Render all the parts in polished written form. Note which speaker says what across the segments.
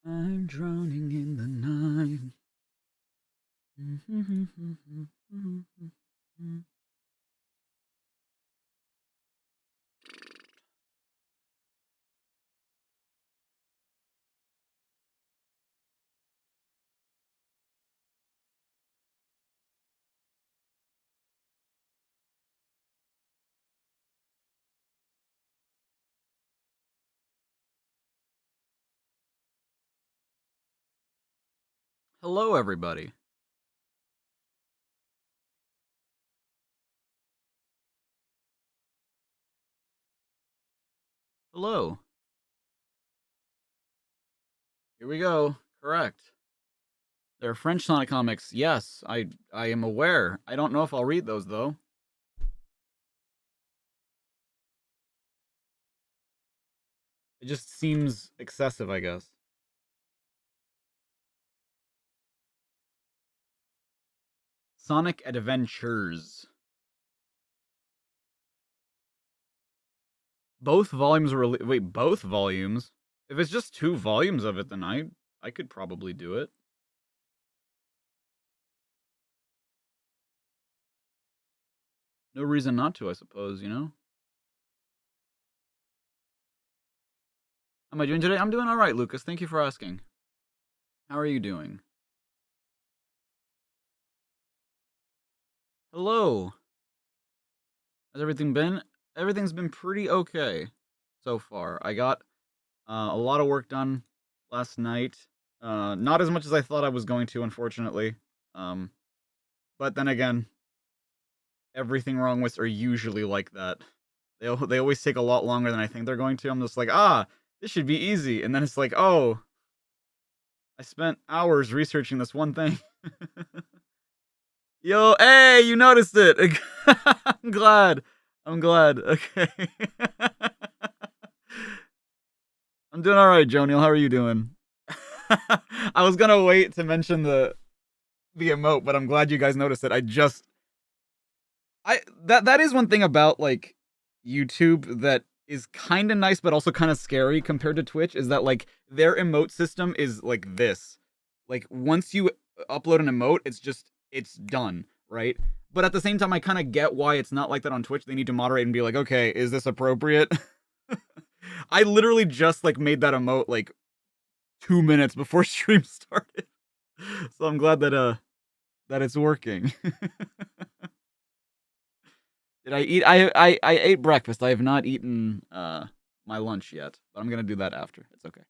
Speaker 1: I'm drowning in the night. Hello, everybody. Hello. Here we go. Correct. They're French Sonic comics. Yes, I am aware. I don't know if I'll read those though. It just seems excessive, I guess. Sonic Adventures. Both volumes were wait, both volumes? If it's just 2 volumes of it, then I could probably do it. No reason not to, I suppose, you know? How am I doing today? I'm doing alright, Lucas. Thank you for asking. How are you doing? Hello. How's everything been? Everything's been pretty okay so far. I got a lot of work done last night. Not as much as I thought I was going to, unfortunately. But then again, everything wrong with are usually like that. They always take a lot longer than I think they're going to. I'm just like, this should be easy. And then it's like, oh, I spent hours researching this one thing. Yo, hey, you noticed it. I'm glad. Okay. I'm doing all right, Joniel. How are you doing? I was gonna wait to mention the emote, but I'm glad you guys noticed it. That is one thing about like YouTube that is kind of nice, but also kind of scary compared to Twitch. Is that like their emote system is like this? Like once you upload an emote, it's done, right? But at the same time, I kind of get why it's not like that on Twitch. They need to moderate and be like, okay, is this appropriate? I literally just like made that emote like 2 minutes before stream started, so I'm glad that it's working. Did I eat? I ate breakfast. I have not eaten my lunch yet, but I'm gonna do that after. It's okay.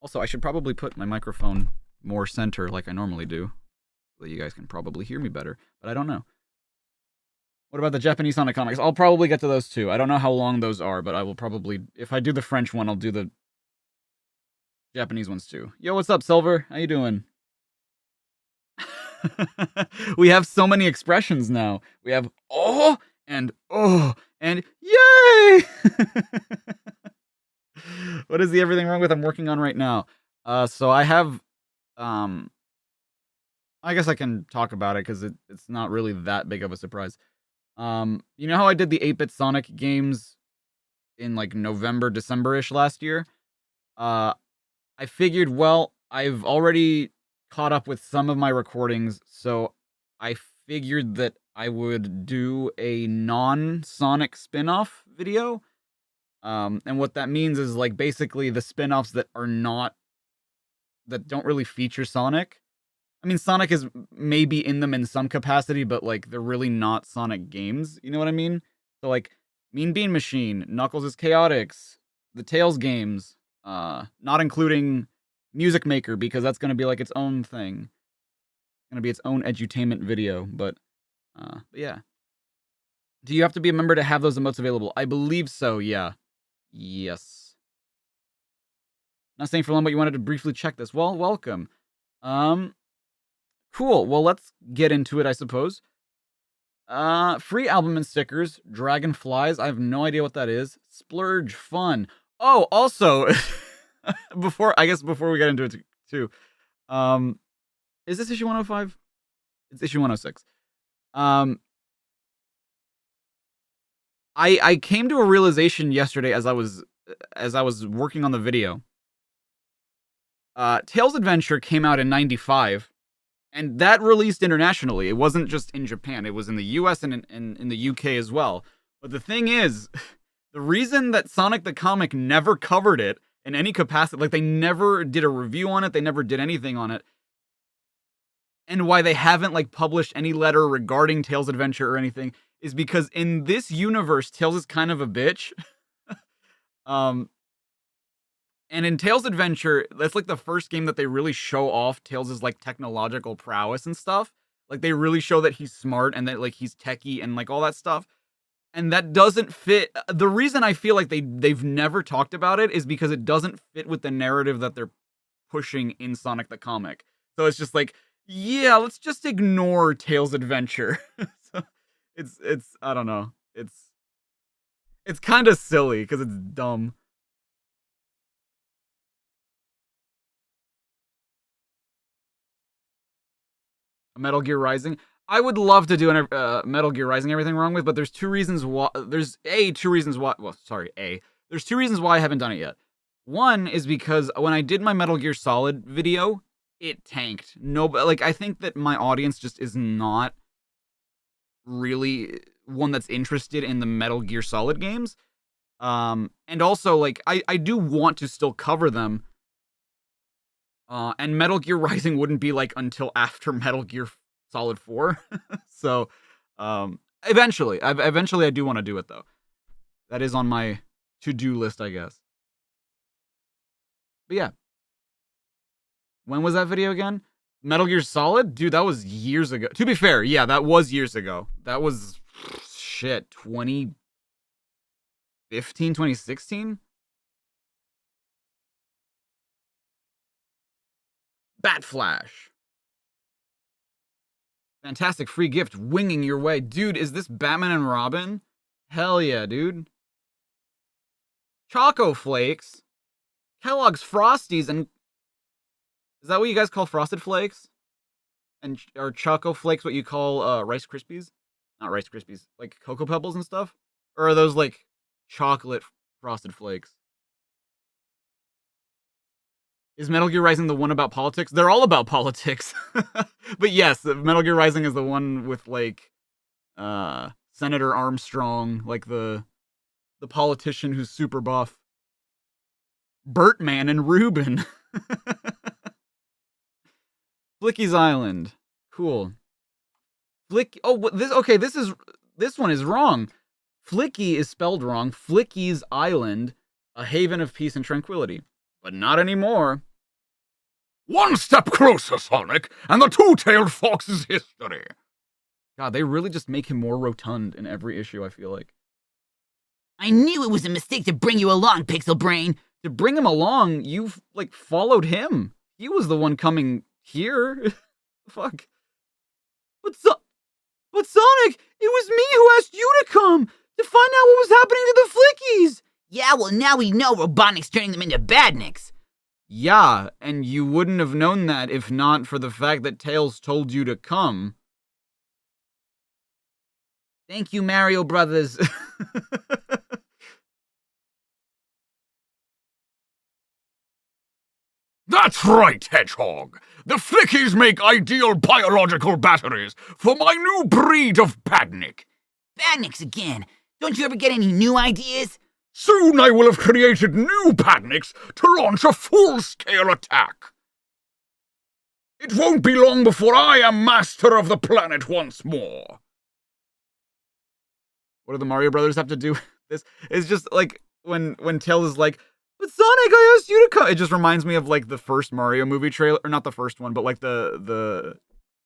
Speaker 1: Also, I should probably put my microphone more center like I normally do, so that you guys can probably hear me better. But I don't know. What about the Japanese Sonic comics? I'll probably get to those too. I don't know how long those are, but I will probably, if I do the French one, I'll do the Japanese ones too. Yo, what's up, Silver? How you doing? We have so many expressions now. We have oh and yay! What is the everything wrong with I'm working on right now? So I have I guess I can talk about it because it's not really that big of a surprise. You know how I did the 8-bit Sonic games in like November, December-ish last year? I figured, well, I've already caught up with some of my recordings, so I figured that I would do a non-Sonic spin-off video. And what that means is like basically the spin-offs that don't really feature Sonic. I mean, Sonic is maybe in them in some capacity, but like they're really not Sonic games. You know what I mean? So like Mean Bean Machine, Knuckles is Chaotix, the Tails games, not including Music Maker because that's gonna be like its own thing. It's gonna be its own edutainment video, but yeah. Do you have to be a member to have those emotes available? I believe so, yeah. Yes. Not saying for long, but you wanted to briefly check this. Well, welcome. Cool. Well, let's get into it, I suppose. Free album and stickers, Dragonflies. I have no idea what that is. Splurge, fun. Oh, also, before we get into it too, is this issue 105? It's issue 106. I came to a realization yesterday as I was working on the video Tails Adventure came out in 95, and that released internationally. It wasn't just in Japan. It was in the US and in the UK as well. But the thing is, the reason that Sonic the Comic never covered it in any capacity, like they never did a review on it, they never did anything on it, and why they haven't like published any letter regarding Tails Adventure or anything, is because in this universe, Tails is kind of a bitch. And in Tails Adventure, that's like the first game that they really show off Tails' like technological prowess and stuff. Like they really show that he's smart and that like he's techie and like all that stuff. And that doesn't fit. The reason I feel like they've never talked about it is because it doesn't fit with the narrative that they're pushing in Sonic the Comic. So it's just like, yeah, let's just ignore Tails Adventure. So it's I don't know. It's kind of silly because it's dumb. Metal Gear Rising. I would love to do a Metal Gear Rising Everything Wrong With, but there's two reasons why. There's two reasons why. Well, sorry, There's two reasons why I haven't done it yet. One is because when I did my Metal Gear Solid video, it tanked. No, like I think that my audience just is not really one that's interested in the Metal Gear Solid games. And also like I do want to still cover them. And Metal Gear Rising wouldn't be like until after Metal Gear Solid 4. So, eventually I do want to do it though. That is on my to-do list, I guess. But yeah. When was that video again? Metal Gear Solid? Dude, that was years ago. To be fair, yeah, that was years ago. That was, shit, 2015, 2016? Bat Flash. Fantastic free gift winging your way. Dude, is this Batman and Robin? Hell yeah, dude. Choco Flakes. Kellogg's Frosties and... Is that what you guys call Frosted Flakes? And are Choco Flakes what you call Rice Krispies? Not Rice Krispies. Like Cocoa Pebbles and stuff? Or are those like chocolate Frosted Flakes? Is Metal Gear Rising the one about politics? They're all about politics. But yes, Metal Gear Rising is the one with like Senator Armstrong, like the politician who's super buff. Bertman and Ruben. Flicky's Island. Cool. This one is wrong. Flicky is spelled wrong. Flicky's Island, a haven of peace and tranquility. But not anymore. One step closer, Sonic, and the two-tailed fox's history. God, they really just make him more rotund in every issue, I feel like.
Speaker 2: I knew it was a mistake to bring you along, Pixel Brain.
Speaker 1: To bring him along, you've, like, followed him. He was the one coming here. Fuck. But Sonic, it was me who asked you to come to find out what was happening to the Flickies.
Speaker 2: Yeah, well, now we know Robotnik's turning them into badniks.
Speaker 1: Yeah, and you wouldn't have known that if not for the fact that Tails told you to come.
Speaker 2: Thank you, Mario Brothers.
Speaker 3: That's right, Hedgehog. The Flickies make ideal biological batteries for my new breed of badnik.
Speaker 2: Badniks again. Don't you ever get any new ideas?
Speaker 3: Soon I will have created new badniks to launch a full-scale attack. It won't be long before I am master of the planet once more.
Speaker 1: What do the Mario Brothers have to do with this? It's just like when Tails is like, but Sonic, I asked you to come. It just reminds me of like the first Mario movie trailer, or not the first one, but like the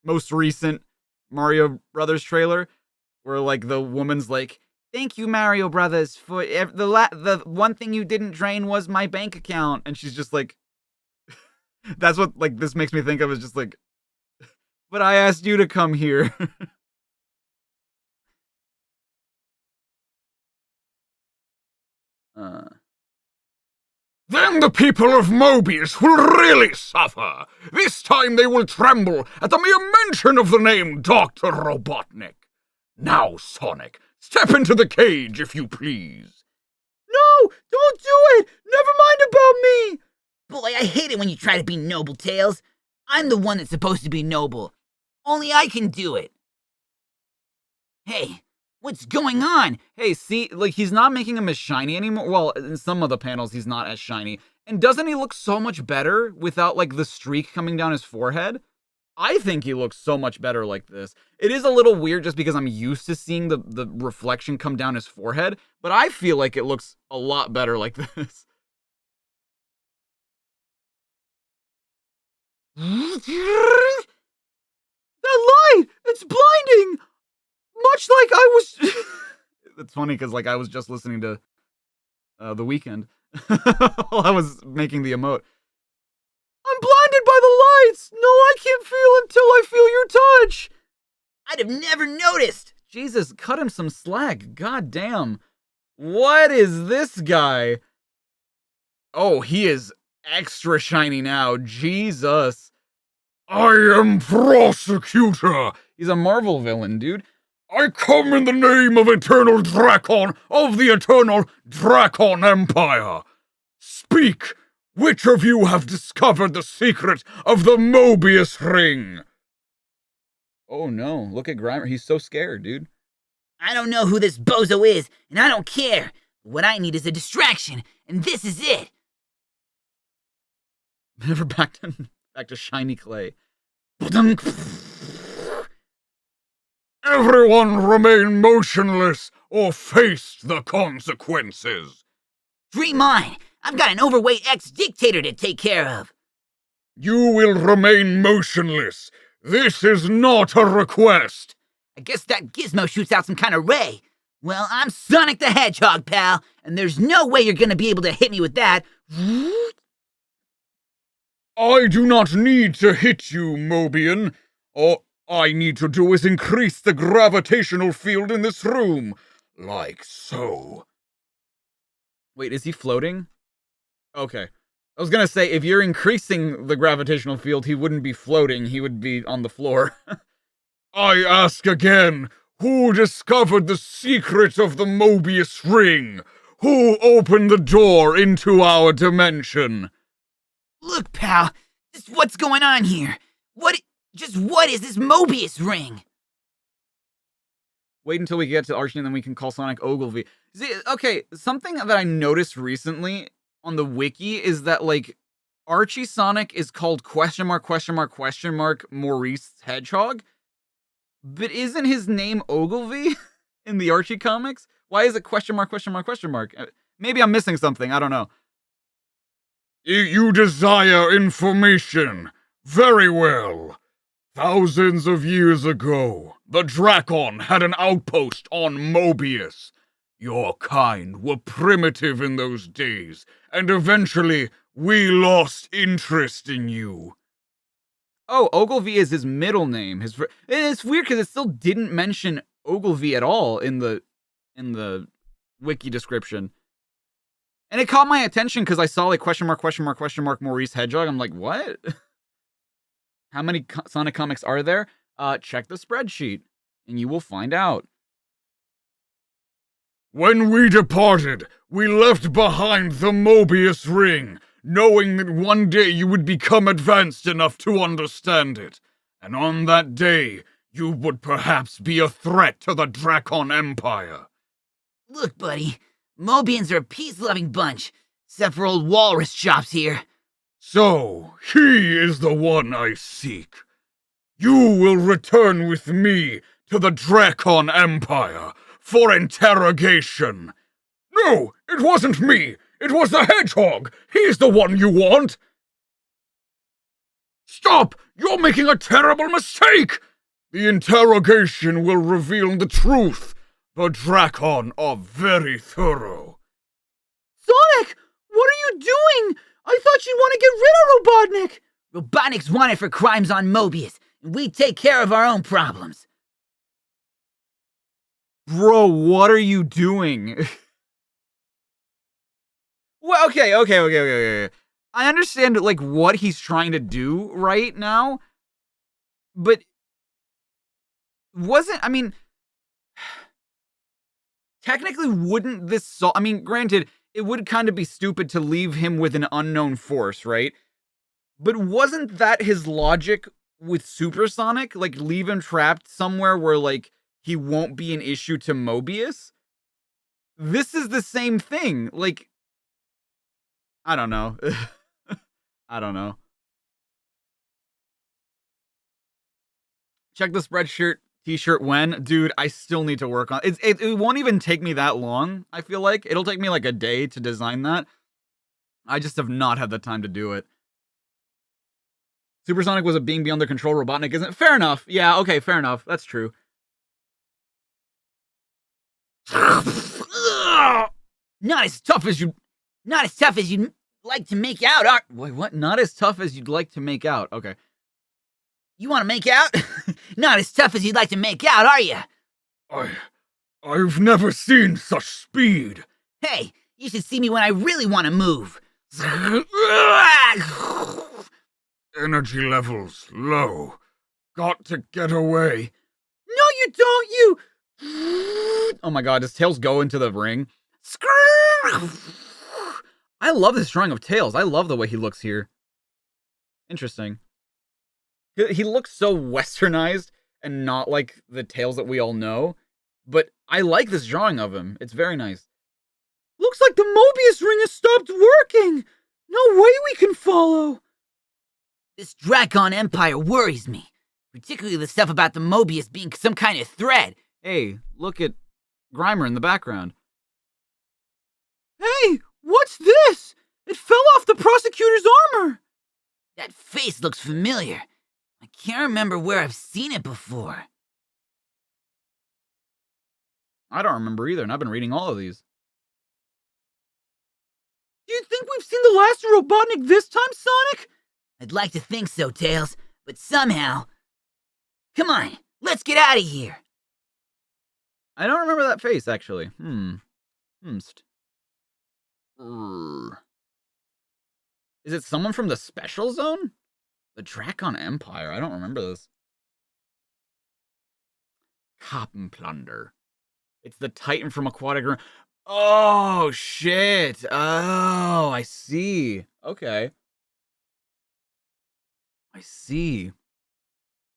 Speaker 1: most recent Mario Brothers trailer, where like the woman's like, thank you, Mario Brothers, for the one thing you didn't drain was my bank account. And she's just like, that's what like this makes me think of, is just like, but I asked you to come here.
Speaker 3: Then the people of Mobius will really suffer. This time they will tremble at the mere mention of the name Dr. Robotnik. Now, Sonic, step into the cage, if you please.
Speaker 1: No, don't do it! Never mind about me!
Speaker 2: Boy, I hate it when you try to be noble, Tails. I'm the one that's supposed to be noble. Only I can do it. Hey, what's going on?
Speaker 1: Hey, see, like, he's not making him as shiny anymore. Well, in some of the panels, he's not as shiny. And doesn't he look so much better without, like, the streak coming down his forehead? I think he looks so much better like this. It is a little weird just because I'm used to seeing the reflection come down his forehead, but I feel like it looks a lot better like this. The light! It's blinding! Much like I was... It's funny because, like, I was just listening to The Weeknd while I was making the emote. I'm blinded by the lights! No, I can't feel until I feel your touch!
Speaker 2: I'd have never noticed!
Speaker 1: Jesus, cut him some slack. God damn. What is this guy? Oh, he is extra shiny now. Jesus.
Speaker 3: I am Prosecutor.
Speaker 1: He's a Marvel villain, dude.
Speaker 3: I come in the name of Eternal Dracon of the Eternal Dracon Empire. Speak, which of you have discovered the secret of the Mobius ring?
Speaker 1: Oh no, look at Grimer. He's so scared, dude.
Speaker 2: I don't know who this bozo is, and I don't care. What I need is a distraction, and this is it.
Speaker 1: Never back to shiny clay.
Speaker 3: Everyone remain motionless or face the consequences.
Speaker 2: Dream on! I've got an overweight ex-dictator to take care of.
Speaker 3: You will remain motionless. This is not a request.
Speaker 2: I guess that gizmo shoots out some kind of ray. Well, I'm Sonic the Hedgehog, pal, and there's no way you're gonna be able to hit me with that.
Speaker 3: I do not need to hit you, Mobian. All I need to do is increase the gravitational field in this room. Like so.
Speaker 1: Wait, is he floating? Okay. I was gonna say, if you're increasing the gravitational field, he wouldn't be floating, he would be on the floor.
Speaker 3: I ask again, who discovered the secret of the Mobius ring? Who opened the door into our dimension?
Speaker 2: Look, pal, just what's going on here? What is this Mobius ring?
Speaker 1: Wait until we get to Archie and then we can call Sonic Ogilvy. See, okay, something that I noticed recently on the wiki is that, like, Archie Sonic is called Maurice Hedgehog, but isn't his name Ogilvy in the Archie comics? Why is it ? Maybe I'm missing something, I don't know.
Speaker 3: You desire information. Very well. Thousands of years ago, the Dracon had an outpost on Mobius. Your kind were primitive in those days, and eventually we lost interest in you.
Speaker 1: Oh, Ogilvy is his middle name. It's weird because it still didn't mention Ogilvy at all in the wiki description. And it caught my attention because I saw like ? Maurice Hedgehog. I'm like, what? How many Sonic comics are there? Check the spreadsheet, and you will find out.
Speaker 3: When we departed, we left behind the Mobius ring, knowing that one day you would become advanced enough to understand it. And on that day, you would perhaps be a threat to the Dracon Empire.
Speaker 2: Look, buddy, Mobians are a peace-loving bunch, except for old Walrus Chops here.
Speaker 3: So, he is the one I seek. You will return with me to the Dracon Empire for interrogation. No, it wasn't me. It was the Hedgehog. He's the one you want. Stop! You're making a terrible mistake! The interrogation will reveal the truth. The Dracon are very thorough.
Speaker 2: Sonic! What are you doing? I thought you'd want to get rid of Robotnik! Robotnik's wanted for crimes on Mobius, and we take care of our own problems.
Speaker 1: Bro, what are you doing? Well, okay. I understand, like, what he's trying to do right now, but technically, wouldn't this solve... I mean, granted, it would kind of be stupid to leave him with an unknown force, right? But wasn't that his logic with Supersonic? Like, leave him trapped somewhere where, like, he won't be an issue to Mobius? This is the same thing. Like, I don't know. I don't know. Check the spreadsheet t-shirt when. Dude, I still need to work on it. It won't even take me that long, I feel like. It'll take me like a day to design that. I just have not had the time to do it. Supersonic was a being beyond their control. Robotnik isn't. Fair enough. Yeah, okay, fair enough. That's true.
Speaker 2: Not as tough as you'd like to make out, are...
Speaker 1: Wait, what? Not as tough as you'd like to make out. Okay.
Speaker 2: You want to make out? Not as tough as you'd like to make out, are you?
Speaker 3: I've never seen such speed.
Speaker 2: Hey, you should see me when I really want to move.
Speaker 3: Energy levels low. Got to get away.
Speaker 2: No, you don't, you...
Speaker 1: Oh my god, does Tails go into the ring? I love this drawing of Tails. I love the way he looks here. Interesting. He looks so westernized and not like the Tails that we all know. But I like this drawing of him. It's very nice.
Speaker 2: Looks like the Mobius ring has stopped working. No way we can follow. This Dracon Empire worries me. Particularly the stuff about the Mobius being some kind of threat.
Speaker 1: Hey, look at Grimer in the background.
Speaker 2: Hey, what's this? It fell off the prosecutor's armor. That face looks familiar. I can't remember where I've seen it before.
Speaker 1: I don't remember either, and I've been reading all of these.
Speaker 2: Do you think we've seen the last of Robotnik this time, Sonic? I'd like to think so, Tails, but somehow... Come on, let's get out of here.
Speaker 1: I don't remember that face, actually. Is it someone from the Special Zone? The Dracon Empire? I don't remember this. Cotton Plunder. It's the Titan from Aquatic Room. Oh, shit. Oh, I see. Okay. I see.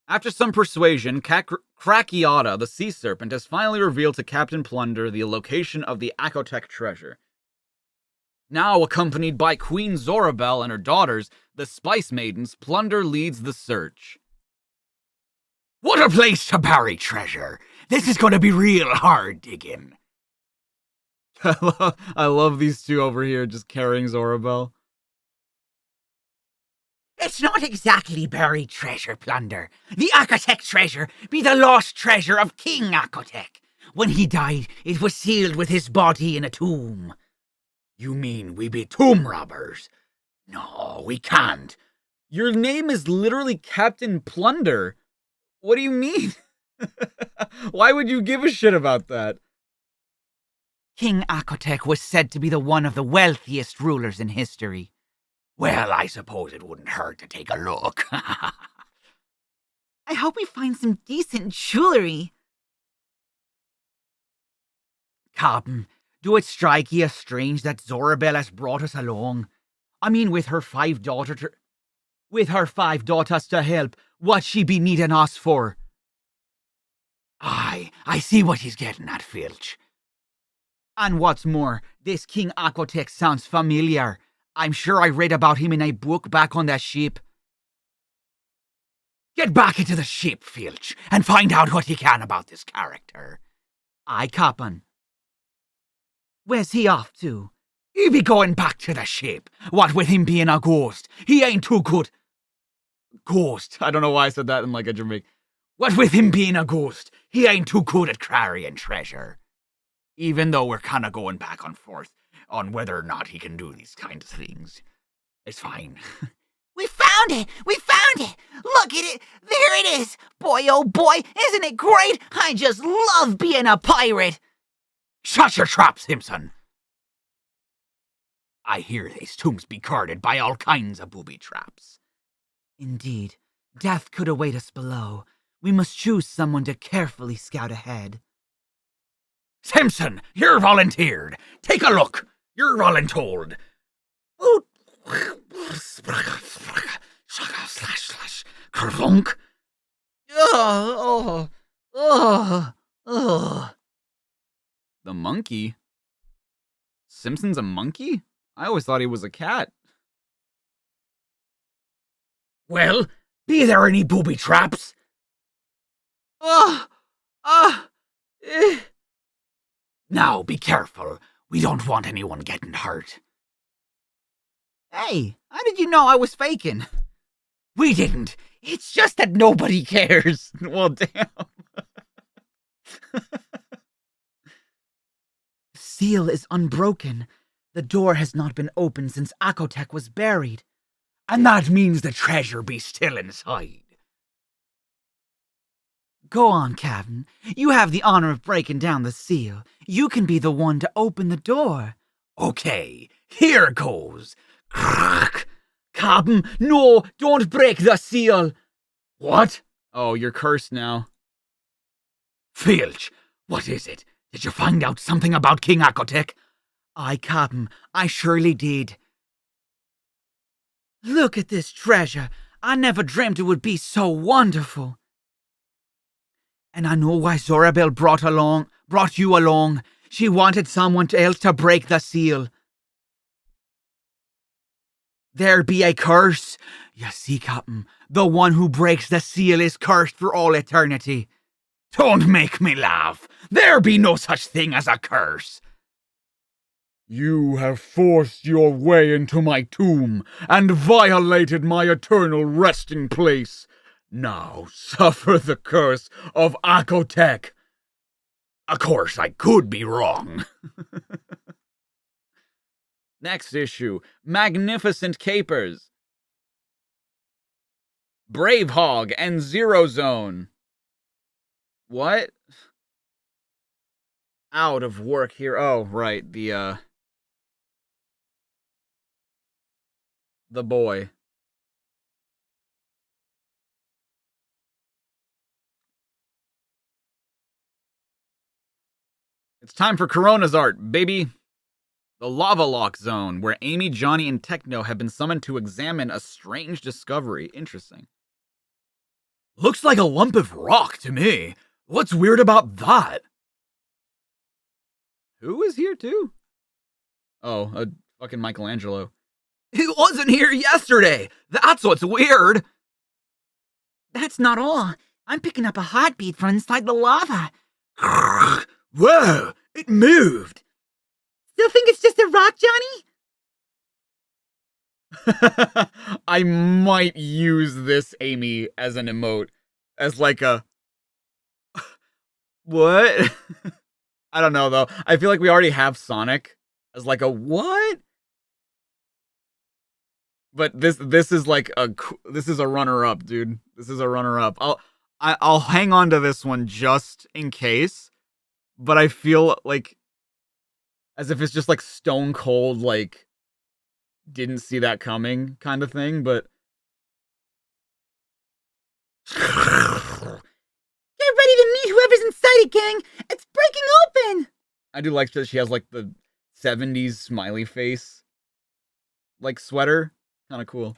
Speaker 1: After some persuasion, Krakiata, the sea serpent, has finally revealed to Captain Plunder the location of the Akotech treasure. Now accompanied by Queen Zorabelle and her daughters, the Spice Maidens, Plunder leads the search.
Speaker 2: What a place to bury treasure! This is going to be real hard digging.
Speaker 1: I love these two over here just carrying Zorabelle.
Speaker 2: It's not exactly buried treasure, Plunder. The Akotech treasure be the lost treasure of King Akotech. When he died, it was sealed with his body in a tomb. You mean we be tomb robbers? No, we can't.
Speaker 1: Your name is literally Captain Plunder. What do you mean? Why would you give a shit about that?
Speaker 2: King Akotech was said to be the one of the wealthiest rulers in history. Well, I suppose it wouldn't hurt to take a look. I hope we find some decent jewelry. Captain, do it strike ye as strange that Zorabelle has brought us along? I mean, with her five daughters to help, what she be needing us for? Aye, I see what he's getting at, Filch. And what's more, this King Akotech sounds familiar. I'm sure I read about him in a book back on that ship. Get back into the ship, Filch, and find out what you can about this character. Aye, Captain. Where's he off to? He be going back to the ship. What with him being a ghost, he ain't too good. Ghost.
Speaker 1: I don't know why I said that in like a Jamaican.
Speaker 2: What with him being a ghost, he ain't too good at carrying treasure. Even though we're kind of going back and forth on whether or not he can do these kinds of things. It's fine. We found it! We found it! Look at it! There it is! Boy, oh boy, isn't it great? I just love being a pirate! Shut your trap, Simpson! I hear these tombs be guarded by all kinds of booby traps. Indeed, death could await us below. We must choose someone to carefully scout ahead. Simpson, you're volunteered. Take a look. You're voluntold. Kerfunk.
Speaker 1: The monkey? Simpson's a monkey? I always thought he was a cat.
Speaker 2: Well, be there any booby traps? Now, be careful. We don't want anyone getting hurt.
Speaker 1: Hey, how did you know I was faking?
Speaker 2: We didn't. It's just that nobody cares.
Speaker 1: Well, damn.
Speaker 4: The seal is unbroken. The door has not been opened since Akotech was buried.
Speaker 2: And that means the treasure be still inside.
Speaker 4: Go on, Captain. You have the honor of breaking down the seal. You can be the one to open the door.
Speaker 2: Okay, here goes. Captain, no, don't break the seal. What?
Speaker 1: Oh, you're cursed now.
Speaker 2: Filch, what is it? Did you find out something about King Akotech?
Speaker 4: Aye, Captain, I surely did. Look at this treasure. I never dreamt it would be so wonderful. And I know why Zorabel brought you along. She wanted someone else to break the seal. There be a curse. You see, Captain, the one who breaks the seal is cursed for all eternity.
Speaker 2: Don't make me laugh. There be no such thing as a curse.
Speaker 3: You have forced your way into my tomb and violated my eternal resting place. Now suffer the curse of Akotech.
Speaker 2: Of course, I could be wrong.
Speaker 1: Next issue, Magnificent Capers. Brave Hog and Zero Zone. What? Out of work here. Oh, right, the boy. It's time for Corona's art, baby. The Lava Lock Zone, where Amy, Johnny, and Techno have been summoned to examine a strange discovery. Interesting.
Speaker 2: Looks like a lump of rock to me. What's weird about that?
Speaker 1: Who is here too? Oh, a fucking Michelangelo.
Speaker 2: He wasn't here yesterday. That's what's weird.
Speaker 4: That's not all. I'm picking up a heartbeat from inside the lava.
Speaker 2: Whoa, it moved.
Speaker 4: Still think it's just a rock, Johnny?
Speaker 1: I might use this, Amy, as an emote. As like a... What? I don't know, though. I feel like we already have Sonic as like a what? But this is like this is a runner-up, dude. This is a runner-up. I'll hang on to this one just in case. But I feel like as if it's just like stone cold, like didn't see that coming kind of thing. But
Speaker 4: Get ready to meet whoever's inside it, gang. It's breaking open.
Speaker 1: I do like that she has like the 70s smiley face, like sweater. Kind of cool.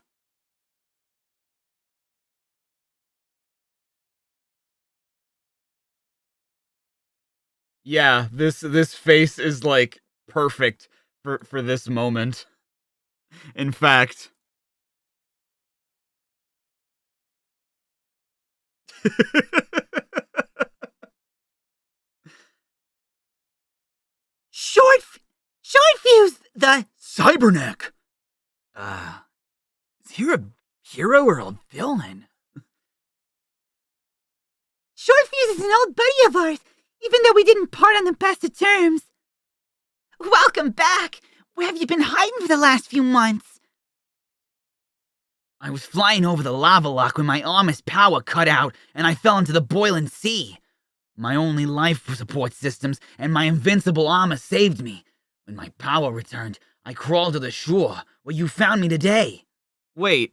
Speaker 1: Yeah, this face is like perfect for this moment. In fact,
Speaker 4: Short fuse. The
Speaker 2: Cybernik. Is he a hero or a villain?
Speaker 4: Short fuse is an old buddy of ours, even though we didn't part on the best of terms. Welcome back. Where have you been hiding for the last few months? I was flying over the lava lock when my armor's power cut out and I fell into the boiling sea. My only life support systems and my invincible armor saved me. When my power returned, I crawled to the shore where you found me today.
Speaker 1: wait.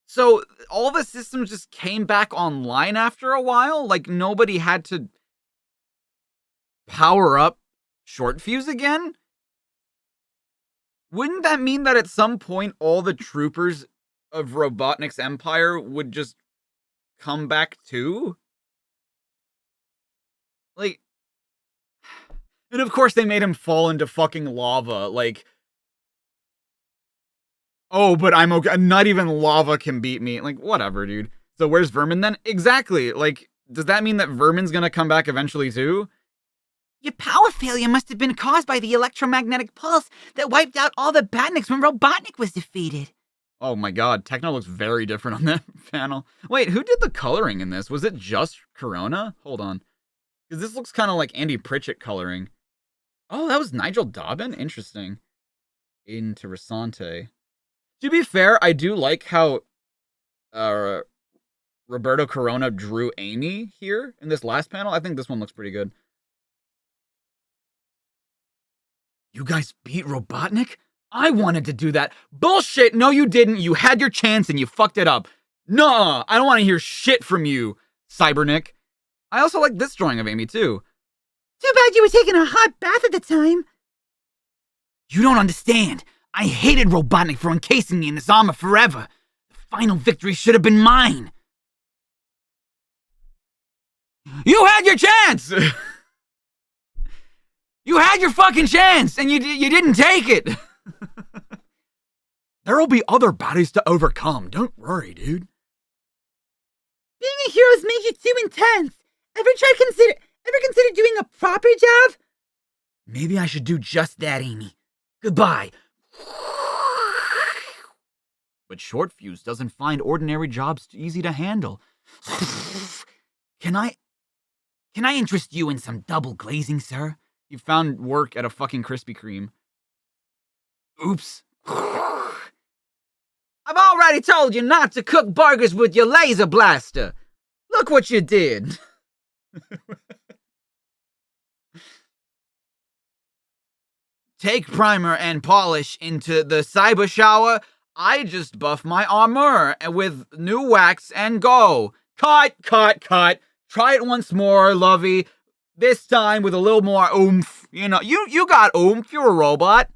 Speaker 1: So all the systems just came back online after a while? Like nobody had to power up Short Fuse again? Wouldn't that mean that at some point all the troopers of Robotnik's empire would just come back too? Like, and of course they made him fall into fucking lava, like, oh, but I'm okay, not even lava can beat me, like, whatever, dude. So where's Vermin then? Exactly, like, does that mean that Vermin's gonna come back eventually too?
Speaker 4: Your power failure must have been caused by the electromagnetic pulse that wiped out all the Batniks when Robotnik was defeated.
Speaker 1: Oh my god, Techno looks very different on that panel. Wait, who did the coloring in this? Was it just Corona? Hold on. Because this looks kind of like Andy Pritchett coloring. Oh, that was Nigel Dobbin? Interesting. Interessante. To be fair, I do like how Roberto Corona drew Amy here in this last panel. I think this one looks pretty good. You guys beat Robotnik? I wanted to do that. Bullshit! No, you didn't. You had your chance and you fucked it up. Nuh-uh. I don't want to hear shit from you, Cybernik. I also like this drawing of Amy, too.
Speaker 4: Too bad you were taking a hot bath at the time. You don't understand. I hated Robotnik for encasing me in this armor forever. The final victory should have been mine.
Speaker 1: You had your chance! You had your fucking chance, and you didn't take it. There'll be other baddies to overcome. Don't worry, dude.
Speaker 4: Being a hero's made you too intense. Ever consider doing a proper job? Maybe I should do just that, Amy. Goodbye.
Speaker 1: But Short Fuse doesn't find ordinary jobs easy to handle.
Speaker 4: Can I interest you in some double glazing, sir?
Speaker 1: You found work at a fucking Krispy Kreme. Oops.
Speaker 4: I've already told you not to cook burgers with your laser blaster. Look what you did.
Speaker 1: Take primer and polish into the cyber shower. I just buff my armor with new wax and go. Cut. Try it once more, lovey. This time with a little more oomph. You know, you got oomph. You're a robot.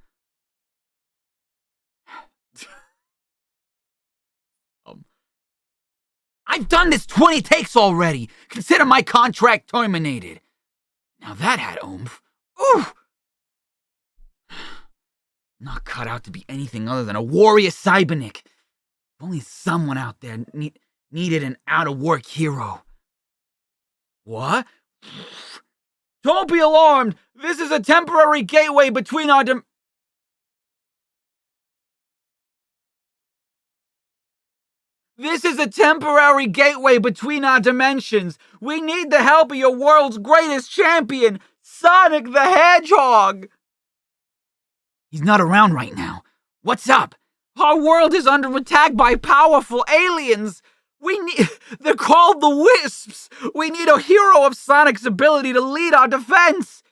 Speaker 4: I've done this 20 takes already. Consider my contract terminated. Now that had oomph. Ooh! Not cut out to be anything other than a warrior Cybernik. If only someone out there needed an out-of-work hero.
Speaker 1: What? Don't be alarmed. This is a temporary gateway between our This is a temporary gateway between our dimensions. We need the help of your world's greatest champion, Sonic the Hedgehog.
Speaker 4: He's not around right now. What's up?
Speaker 1: Our world is under attack by powerful aliens. They're called the Wisps. We need a hero of Sonic's ability to lead our defense.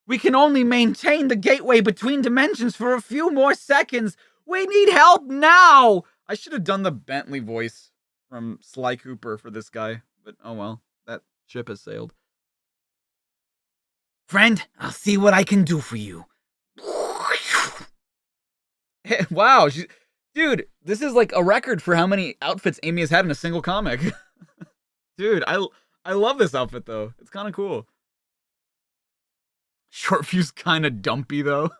Speaker 1: We can only maintain the gateway between dimensions for a few more seconds. We need help now. I should have done the Bentley voice from Sly Cooper for this guy, but oh well, that ship has sailed.
Speaker 4: Friend, I'll see what I can do for you.
Speaker 1: Hey, wow, dude, this is like a record for how many outfits Amy has had in a single comic. Dude, I love this outfit though. It's kind of cool. Short Fuse kind of dumpy though.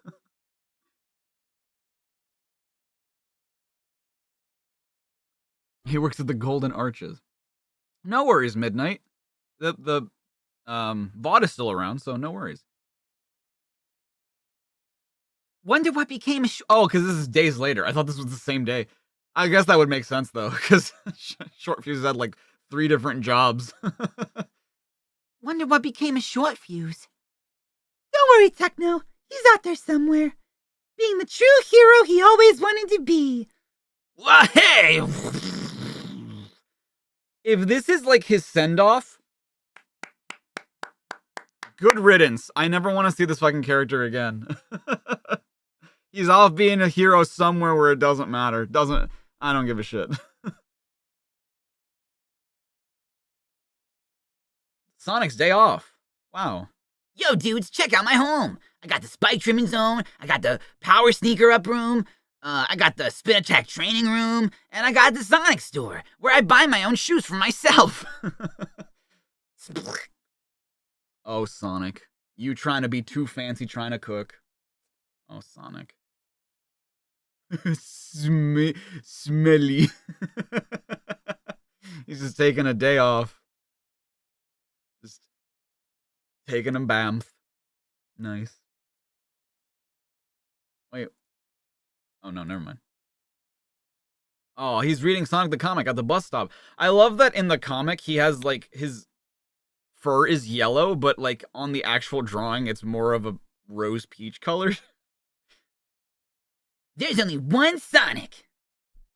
Speaker 1: He works at the Golden Arches. No worries, Midnight. The bot is still around, so no worries.
Speaker 4: Wonder what became of
Speaker 1: Oh, because this is days later. I thought this was the same day. I guess that would make sense, though, because Short Fuse had, like, 3 different jobs.
Speaker 4: Wonder what became of Short Fuse. Don't worry, Techno. He's out there somewhere. Being the true hero he always wanted to be.
Speaker 1: Well, hey! If this is, like, his send-off, good riddance. I never want to see this fucking character again. He's off being a hero somewhere where it doesn't matter. I don't give a shit. Sonic's day off. Wow.
Speaker 4: Yo, dudes, check out my home. I got the spike trimming zone, I got the power sneaker up room, I got the spin attack training room, and I got the Sonic store, where I buy my own shoes for myself.
Speaker 1: Oh, Sonic. You trying to be too fancy trying to cook. Oh, Sonic. Smelly. He's just taking a day off. Just taking a bamf. Nice. Wait. Oh, no, never mind. Oh, he's reading Sonic the comic at the bus stop. I love that in the comic he has, like, his fur is yellow, but, like, on the actual drawing it's more of a rose peach color.
Speaker 4: There's only one Sonic.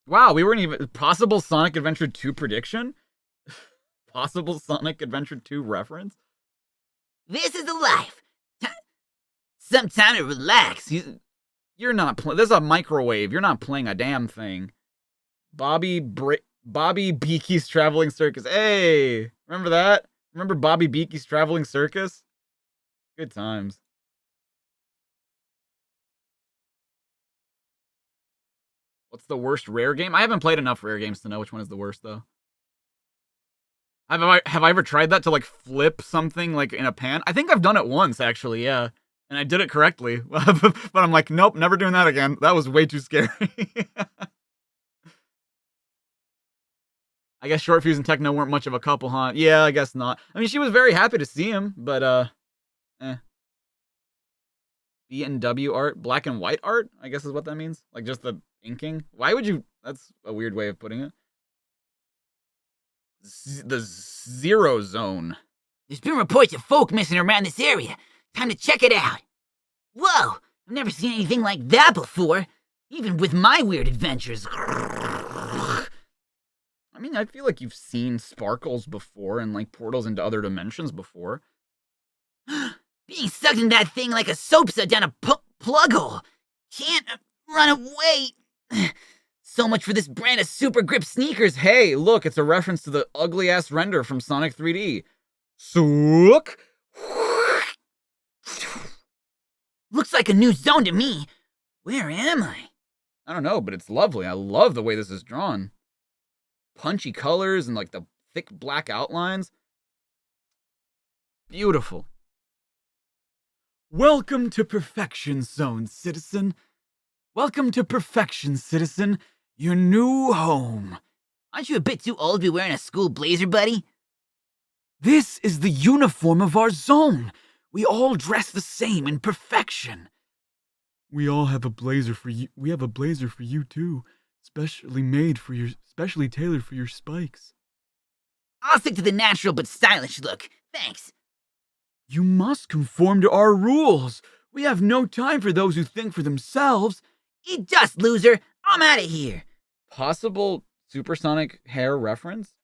Speaker 1: Wow, we weren't even... Possible Sonic Adventure 2 prediction? Possible Sonic Adventure 2 reference?
Speaker 4: This is the life. Some time to relax.
Speaker 1: You're not playing... This is a microwave. You're not playing a damn thing. Bobby Beaky's Traveling Circus. Hey! Remember that? Remember Bobby Beaky's Traveling Circus? Good times. What's the worst rare game? I haven't played enough rare games to know which one is the worst, though. Have I ever tried that to, like, flip something, like, in a pan? I think I've done it once, actually, yeah. And I did it correctly. But I'm like, nope, never doing that again. That was way too scary. I guess Short Fuse and Techno weren't much of a couple, huh? Yeah, I guess not. I mean, she was very happy to see him, but, B&W art? Black and white art? I guess is what that means. Like, just the inking? Why would you... That's a weird way of putting it. The Zero Zone.
Speaker 4: There's been reports of folk missing around this area. Time to check it out. Whoa! I've never seen anything like that before. Even with my weird adventures.
Speaker 1: I mean, I feel like you've seen sparkles before and, like, portals into other dimensions before.
Speaker 4: Being sucked in that thing like a soapsuck down a plug hole. Can't run away. So much for this brand of super grip sneakers.
Speaker 1: Hey, look, it's a reference to the ugly-ass render from Sonic 3D. Suck!
Speaker 4: Looks like a new zone to me. Where am I?
Speaker 1: I don't know, but it's lovely. I love the way this is drawn. Punchy colors and, like, the thick black outlines. Beautiful. Welcome to Perfection Zone, citizen. Welcome to Perfection, citizen. Your new home.
Speaker 4: Aren't you a bit too old to be wearing a school blazer, buddy?
Speaker 1: This is the uniform of our zone. We all dress the same in perfection. We all have a blazer for you. We have a blazer for you too, specially tailored for your spikes.
Speaker 4: I'll stick to the natural but stylish look. Thanks.
Speaker 1: You must conform to our rules. We have no time for those who think for themselves.
Speaker 4: Eat dust, loser. I'm out of here.
Speaker 1: Possible supersonic hair reference?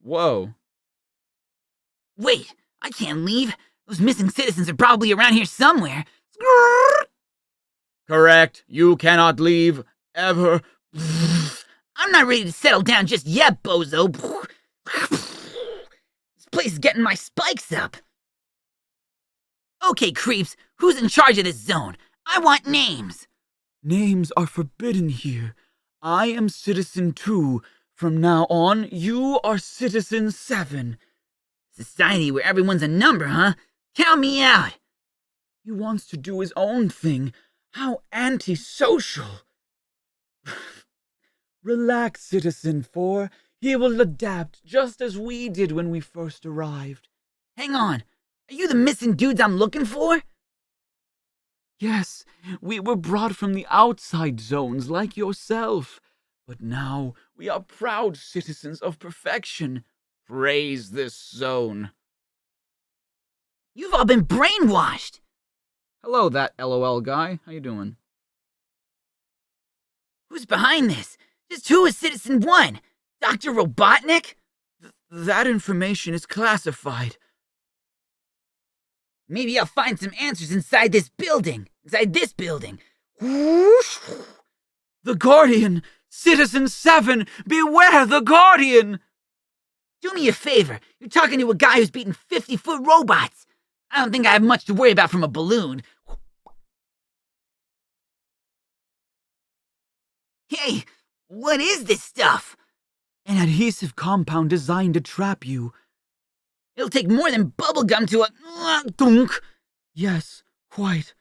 Speaker 1: Whoa.
Speaker 4: Wait, I can't leave. Those missing citizens are probably around here somewhere.
Speaker 1: Correct. You cannot leave. Ever.
Speaker 4: I'm not ready to settle down just yet, bozo. This place is getting my spikes up. Okay, creeps, who's in charge of this zone? I want names.
Speaker 1: Names are forbidden here. I am Citizen 2. From now on, you are Citizen 7.
Speaker 4: Society where everyone's a number, huh? Count me out.
Speaker 1: He wants to do his own thing. How antisocial. Relax, Citizen 4. He will adapt just as we did when we first arrived.
Speaker 4: Hang on. Are you the missing dudes I'm looking for?
Speaker 1: Yes, we were brought from the outside zones like yourself. But now we are proud citizens of perfection. Praise this zone.
Speaker 4: You've all been brainwashed.
Speaker 1: Hello, that LOL guy. How you doing?
Speaker 4: Who's behind this? Just who is Citizen 1? Dr. Robotnik?
Speaker 1: That information is classified.
Speaker 4: Maybe I'll find some answers inside this building. Whoosh!
Speaker 1: The Guardian! Citizen 7! Beware the Guardian!
Speaker 4: Do me a favor. You're talking to a guy who's beaten 50-foot robots. I don't think I have much to worry about from a balloon. Hey, what is this stuff?
Speaker 2: An adhesive compound designed to trap you.
Speaker 4: It'll take more than bubblegum to dunk.
Speaker 2: Yes, quite.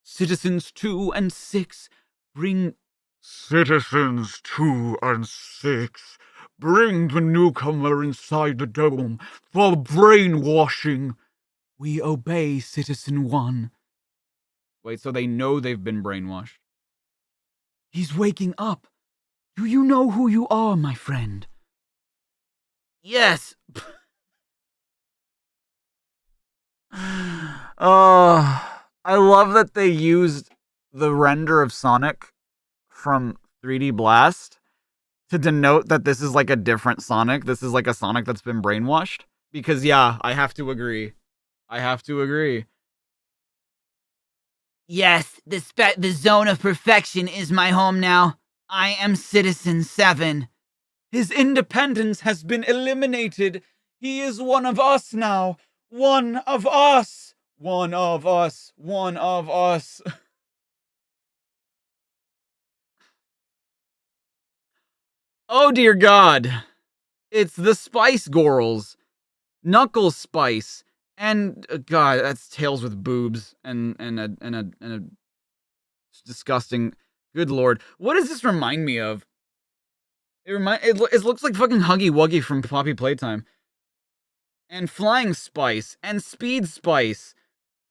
Speaker 2: Citizens 2 and 6 bring...
Speaker 3: Citizens 2 and 6, bring the newcomer inside the dome for brainwashing.
Speaker 2: We obey, Citizen 1.
Speaker 1: Wait, so they know they've been brainwashed.
Speaker 2: He's waking up. Do you know who you are, my friend?
Speaker 4: Yes.
Speaker 1: I love that they used the render of Sonic from 3D Blast to denote that this is like a different Sonic. This is like a Sonic that's been brainwashed. Because, yeah, I have to agree.
Speaker 4: Yes, the zone of perfection is my home now. I am Citizen 7.
Speaker 1: His independence has been eliminated. He is one of us now. One of us. One of us. One of us. Oh dear God. It's the Spice Gorals. Knuckles Spice. And God, that's Tails with boobs and a disgusting. Good Lord, what does this remind me of? It looks like fucking Huggy Wuggy from Poppy Playtime. And Flying Spice and Speed Spice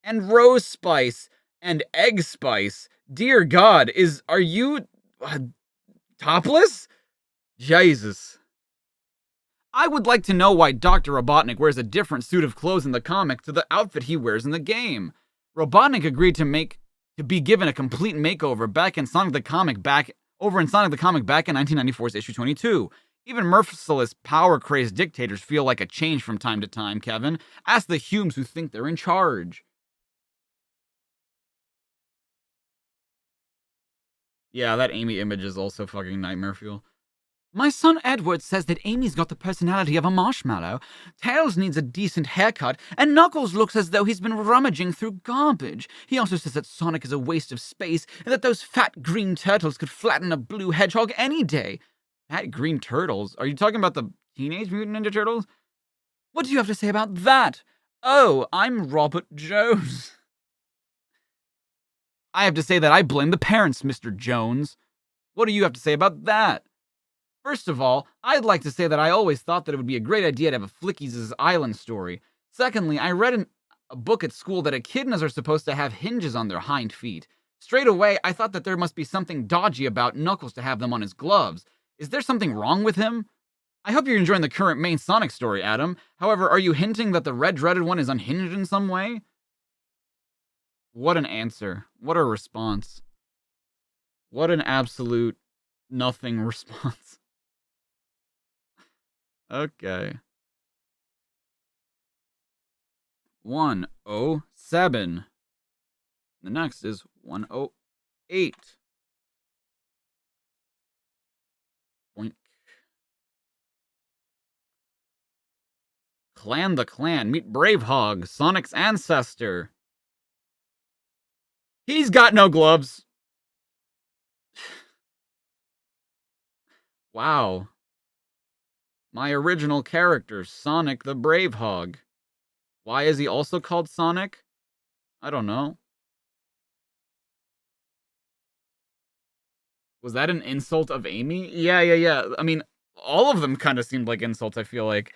Speaker 1: and Rose Spice and Egg Spice. Dear God, are you topless? Jesus. I would like to know why Dr. Robotnik wears a different suit of clothes in the comic to the outfit he wears in the game. Robotnik agreed to be given a complete makeover back in Sonic the Comic back in 1994's issue 22. Even merciless, power-crazed dictators feel like a change from time to time, Kevin. Ask the Humes who think they're in charge. Yeah, that Amy image is also fucking nightmare fuel. My son Edward says that Amy's got the personality of a marshmallow, Tails needs a decent haircut, and Knuckles looks as though he's been rummaging through garbage. He also says that Sonic is a waste of space, and that those fat green turtles could flatten a blue hedgehog any day. Fat green turtles? Are you talking about the Teenage Mutant Ninja Turtles? What do you have to say about that? Oh, I'm Robert Jones. I have to say that I blame the parents, Mr. Jones. What do you have to say about that? First of all, I'd like to say that I always thought that it would be a great idea to have a Flickies' Island story. Secondly, I read in a book at school that echidnas are supposed to have hinges on their hind feet. Straight away, I thought that there must be something dodgy about Knuckles to have them on his gloves. Is there something wrong with him? I hope you're enjoying the current main Sonic story, Adam. However, are you hinting that the red dreaded one is unhinged in some way? What an answer. What a response. What an absolute nothing response. Okay. 107. The next is 108. Boink. Clan the Clan. Meet Bravehog, Sonic's ancestor. He's got no gloves. Wow. My original character, Sonic the Bravehog. Why is he also called Sonic? I don't know. Was that an insult of Amy? Yeah. I mean, all of them kind of seemed like insults, I feel like.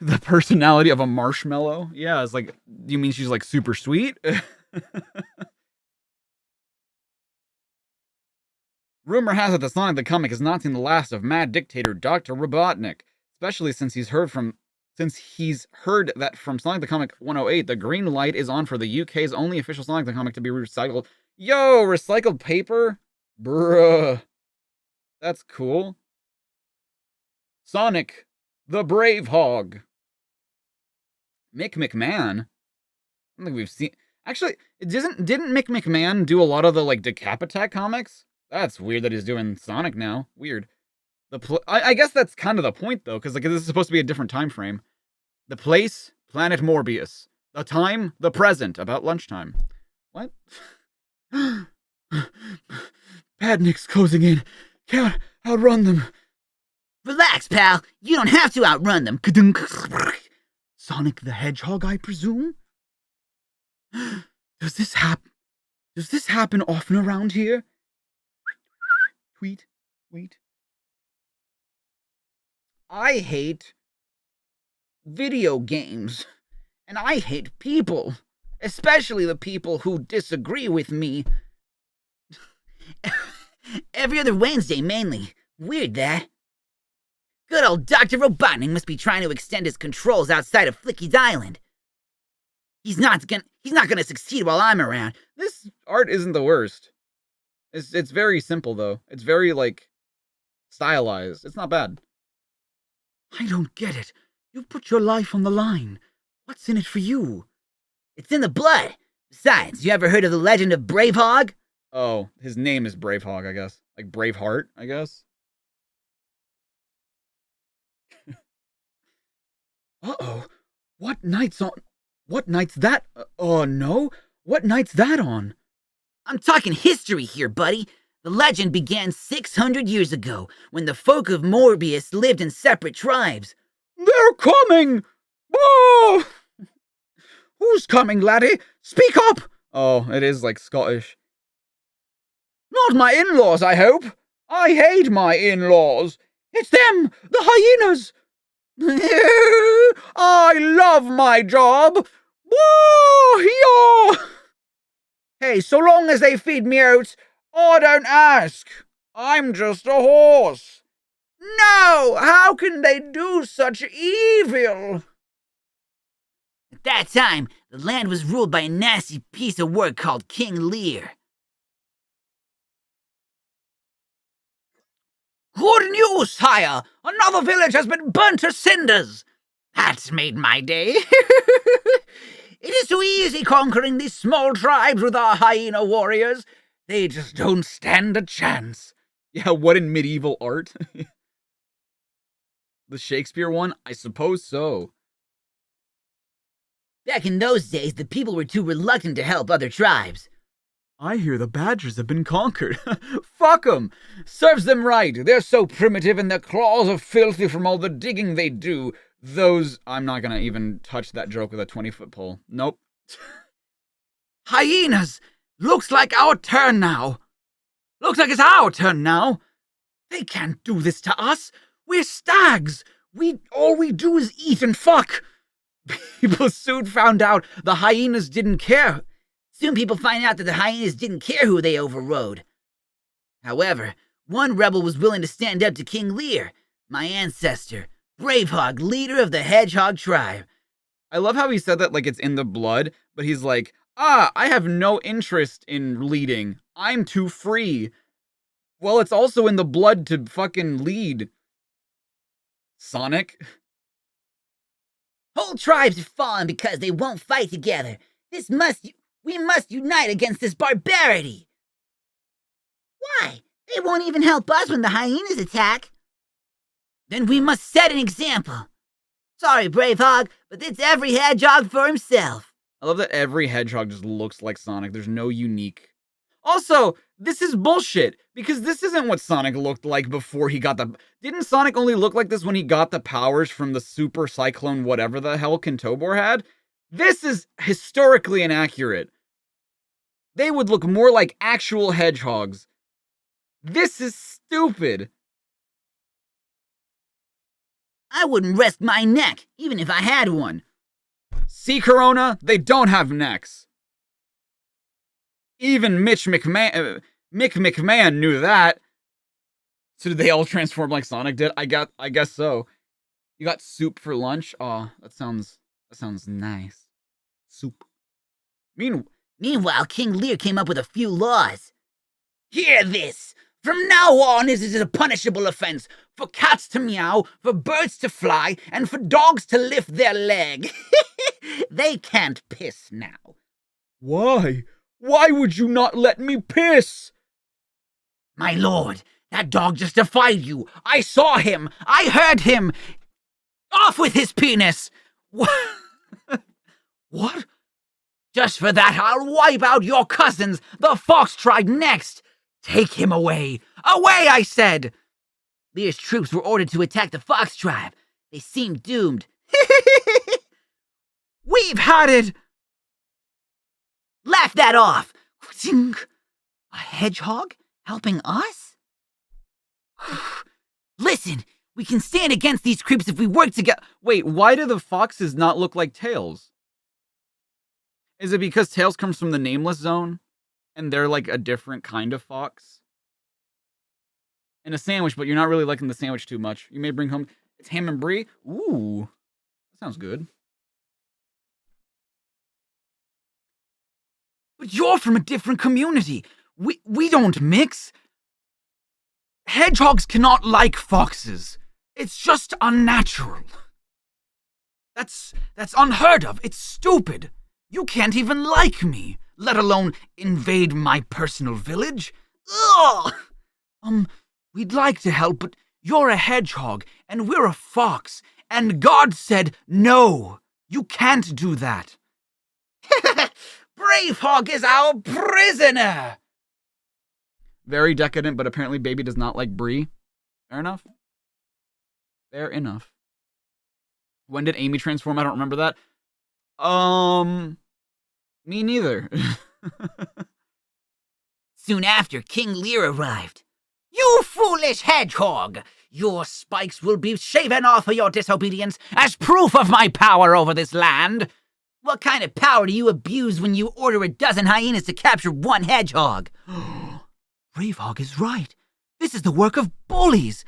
Speaker 1: The personality of a marshmallow? Yeah, it's like, you mean she's like super sweet? Rumor has it that Sonic the Comic has not seen the last of Mad Dictator Dr. Robotnik, especially since he's heard that from Sonic the Comic 108, the green light is on for the UK's only official Sonic the Comic to be recycled. Yo, recycled paper? Bruh. That's cool. Sonic the Brave Hog. Mick McMahon? I don't think we've seen... Actually, didn't Mick McMahon do a lot of the, like, Decapitac comics? That's weird that he's doing Sonic now. Weird. I guess that's kind of the point, though, because like this is supposed to be a different time frame. The place Planet Mobius. The time, the present, about lunchtime. What?
Speaker 4: Badnik's closing in. Can't outrun them. Relax, pal. You don't have to outrun them. Sonic the Hedgehog, I presume? Does this happen often around here? Tweet. I hate video games. And I hate people. Especially the people who disagree with me. Every other Wednesday, mainly. Weird, that. Good old Dr. Robotnik must be trying to extend his controls outside of Flicky's island. He's not gonna succeed while I'm around.
Speaker 1: This art isn't the worst. It's very simple, though. It's very, like, stylized. It's not bad.
Speaker 4: I don't get it. You put your life on the line. What's in it for you? It's in the blood. Besides, you ever heard of the legend of Bravehog?
Speaker 1: Oh, his name is Bravehog, I guess. Like Braveheart, I guess.
Speaker 4: Uh-oh. What night's that? Oh, no. What night's that on? I'm talking history here, buddy. The legend began 600 years ago, when the folk of Mobius lived in separate tribes.
Speaker 1: They're coming! Whoa!
Speaker 4: Who's coming, laddie? Speak up!
Speaker 1: Oh, it is like Scottish.
Speaker 4: Not my in-laws, I hope. I hate my in-laws. It's them, the hyenas. I love my job. Whoa, yeah. Hey, so long as they feed me oats, I don't ask. I'm just a horse. No, how can they do such evil? At that time, the land was ruled by a nasty piece of work called King Lear. Good news, sire! Another village has been burnt to cinders! That's made my day. It is too easy conquering these small tribes with our hyena warriors. They just don't stand a chance.
Speaker 1: Yeah, what in medieval art? The Shakespeare one? I suppose so.
Speaker 4: Back in those days, the people were too reluctant to help other tribes.
Speaker 1: I hear the badgers have been conquered. Fuck 'em! Serves them right. They're so primitive and their claws are filthy from all the digging they do. I'm not gonna even touch that joke with a 20-foot pole. Nope.
Speaker 4: Hyenas! Looks like our turn now. Looks like it's our turn now. They can't do this to us. We're stags. All we do is eat and fuck. People soon found out the hyenas didn't care. Soon people find out that the hyenas didn't care who they overrode. However, one rebel was willing to stand up to King Lear, my ancestor, Bravehog, leader of the Hedgehog tribe.
Speaker 1: I love how he said that like it's in the blood, but he's like, I have no interest in leading. I'm too free. Well, it's also in the blood to fucking lead. Sonic?
Speaker 4: Whole tribes have fallen because they won't fight together. We must unite against this barbarity. Why? They won't even help us when the hyenas attack. Then we must set an example. Sorry, Bravehog, but it's every hedgehog for himself.
Speaker 1: I love that every hedgehog just looks like Sonic. There's no unique. Also, this is bullshit, because this isn't what Sonic looked like before he got the... Didn't Sonic only look like this when he got the powers from the Super Cyclone whatever the hell Kentobor had? This is historically inaccurate. They would look more like actual hedgehogs. This is stupid.
Speaker 4: I wouldn't risk my neck, even if I had one.
Speaker 1: See, Corona? They don't have necks. Even Mick McMahon knew that. So did they all transform like Sonic did? I guess so. You got soup for lunch? Aw, that sounds nice. Soup.
Speaker 4: Meanwhile, King Lear came up with a few laws. Hear this! From now on, it is a punishable offense for cats to meow, for birds to fly, and for dogs to lift their leg. They can't piss now.
Speaker 1: Why? Why would you not let me piss?
Speaker 4: My lord, that dog just defied you. I saw him. I heard him. Off with his penis.
Speaker 2: What?
Speaker 4: Just for that, I'll wipe out your cousins. The fox tried next. Take him away. Away, I said. Lear's troops were ordered to attack the fox tribe. They seemed doomed. We've had it. Laugh that off. A hedgehog helping us? Listen, we can stand against these creeps if we work together.
Speaker 1: Wait, why do the foxes not look like Tails? Is it because Tails comes from the Nameless Zone? And they're like a different kind of fox? And a sandwich, but you're not really liking the sandwich too much. You may bring home... It's ham and brie? Ooh. That sounds good.
Speaker 4: But you're from a different community. We don't mix.
Speaker 2: Hedgehogs cannot like foxes. It's just unnatural. That's unheard of. It's stupid. You can't even like me, let alone invade my personal village.
Speaker 4: Ugh!
Speaker 2: We'd like to help, but you're a hedgehog, and we're a fox, and God said no. You can't do that.
Speaker 4: Bravehog is our prisoner!
Speaker 1: Very decadent, but apparently Baby does not like brie. Fair enough. Fair enough. When did Amy transform? I don't remember that. Me neither.
Speaker 4: Soon after, King Lear arrived. You foolish hedgehog! Your spikes will be shaven off for your disobedience as proof of my power over this land. What kind of power do you abuse when you order a dozen hyenas to capture one hedgehog?
Speaker 2: Bravehog is right. This is the work of bullies.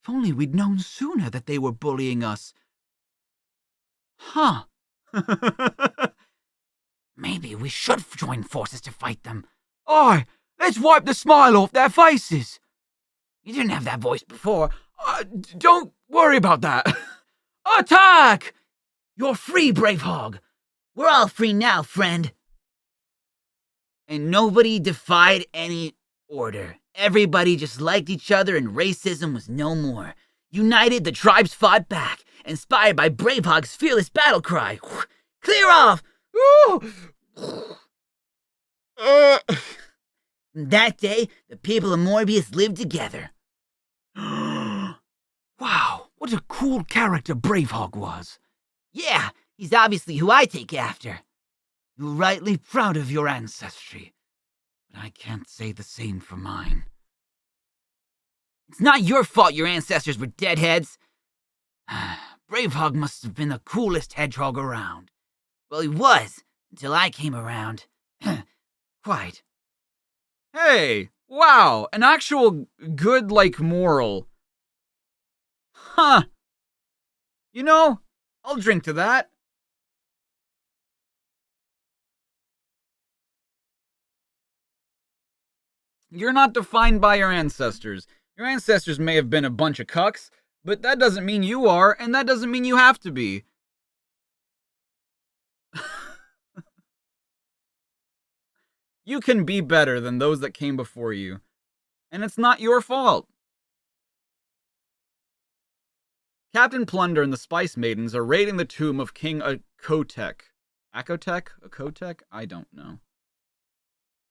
Speaker 2: If only we'd known sooner that they were bullying us.
Speaker 4: Huh. Maybe we should join forces to fight them.
Speaker 2: Aye, let's wipe the smile off their faces.
Speaker 4: You didn't have that voice before.
Speaker 2: Don't worry about that. Attack!
Speaker 4: You're free, Bravehog. We're all free now, friend. And nobody defied any order. Everybody just liked each other and racism was no more. United, the tribes fought back, inspired by Bravehog's fearless battle cry. Clear off! That day, the people of Mobius lived together.
Speaker 2: Wow, what a cool character Bravehog was.
Speaker 4: Yeah, he's obviously who I take after.
Speaker 2: You're rightly proud of your ancestry, but I can't say the same for mine.
Speaker 4: It's not your fault your ancestors were deadheads. Bravehog must have been the coolest hedgehog around. Well, he was, until I came around. Quite.
Speaker 1: Hey, wow, an actual good, moral. Huh. You know, I'll drink to that. You're not defined by your ancestors. Your ancestors may have been a bunch of cucks, but that doesn't mean you are, and that doesn't mean you have to be. You can be better than those that came before you, and it's not your fault. Captain Plunder and the Spice Maidens are raiding the tomb of King Akotek. Akotek? I don't know.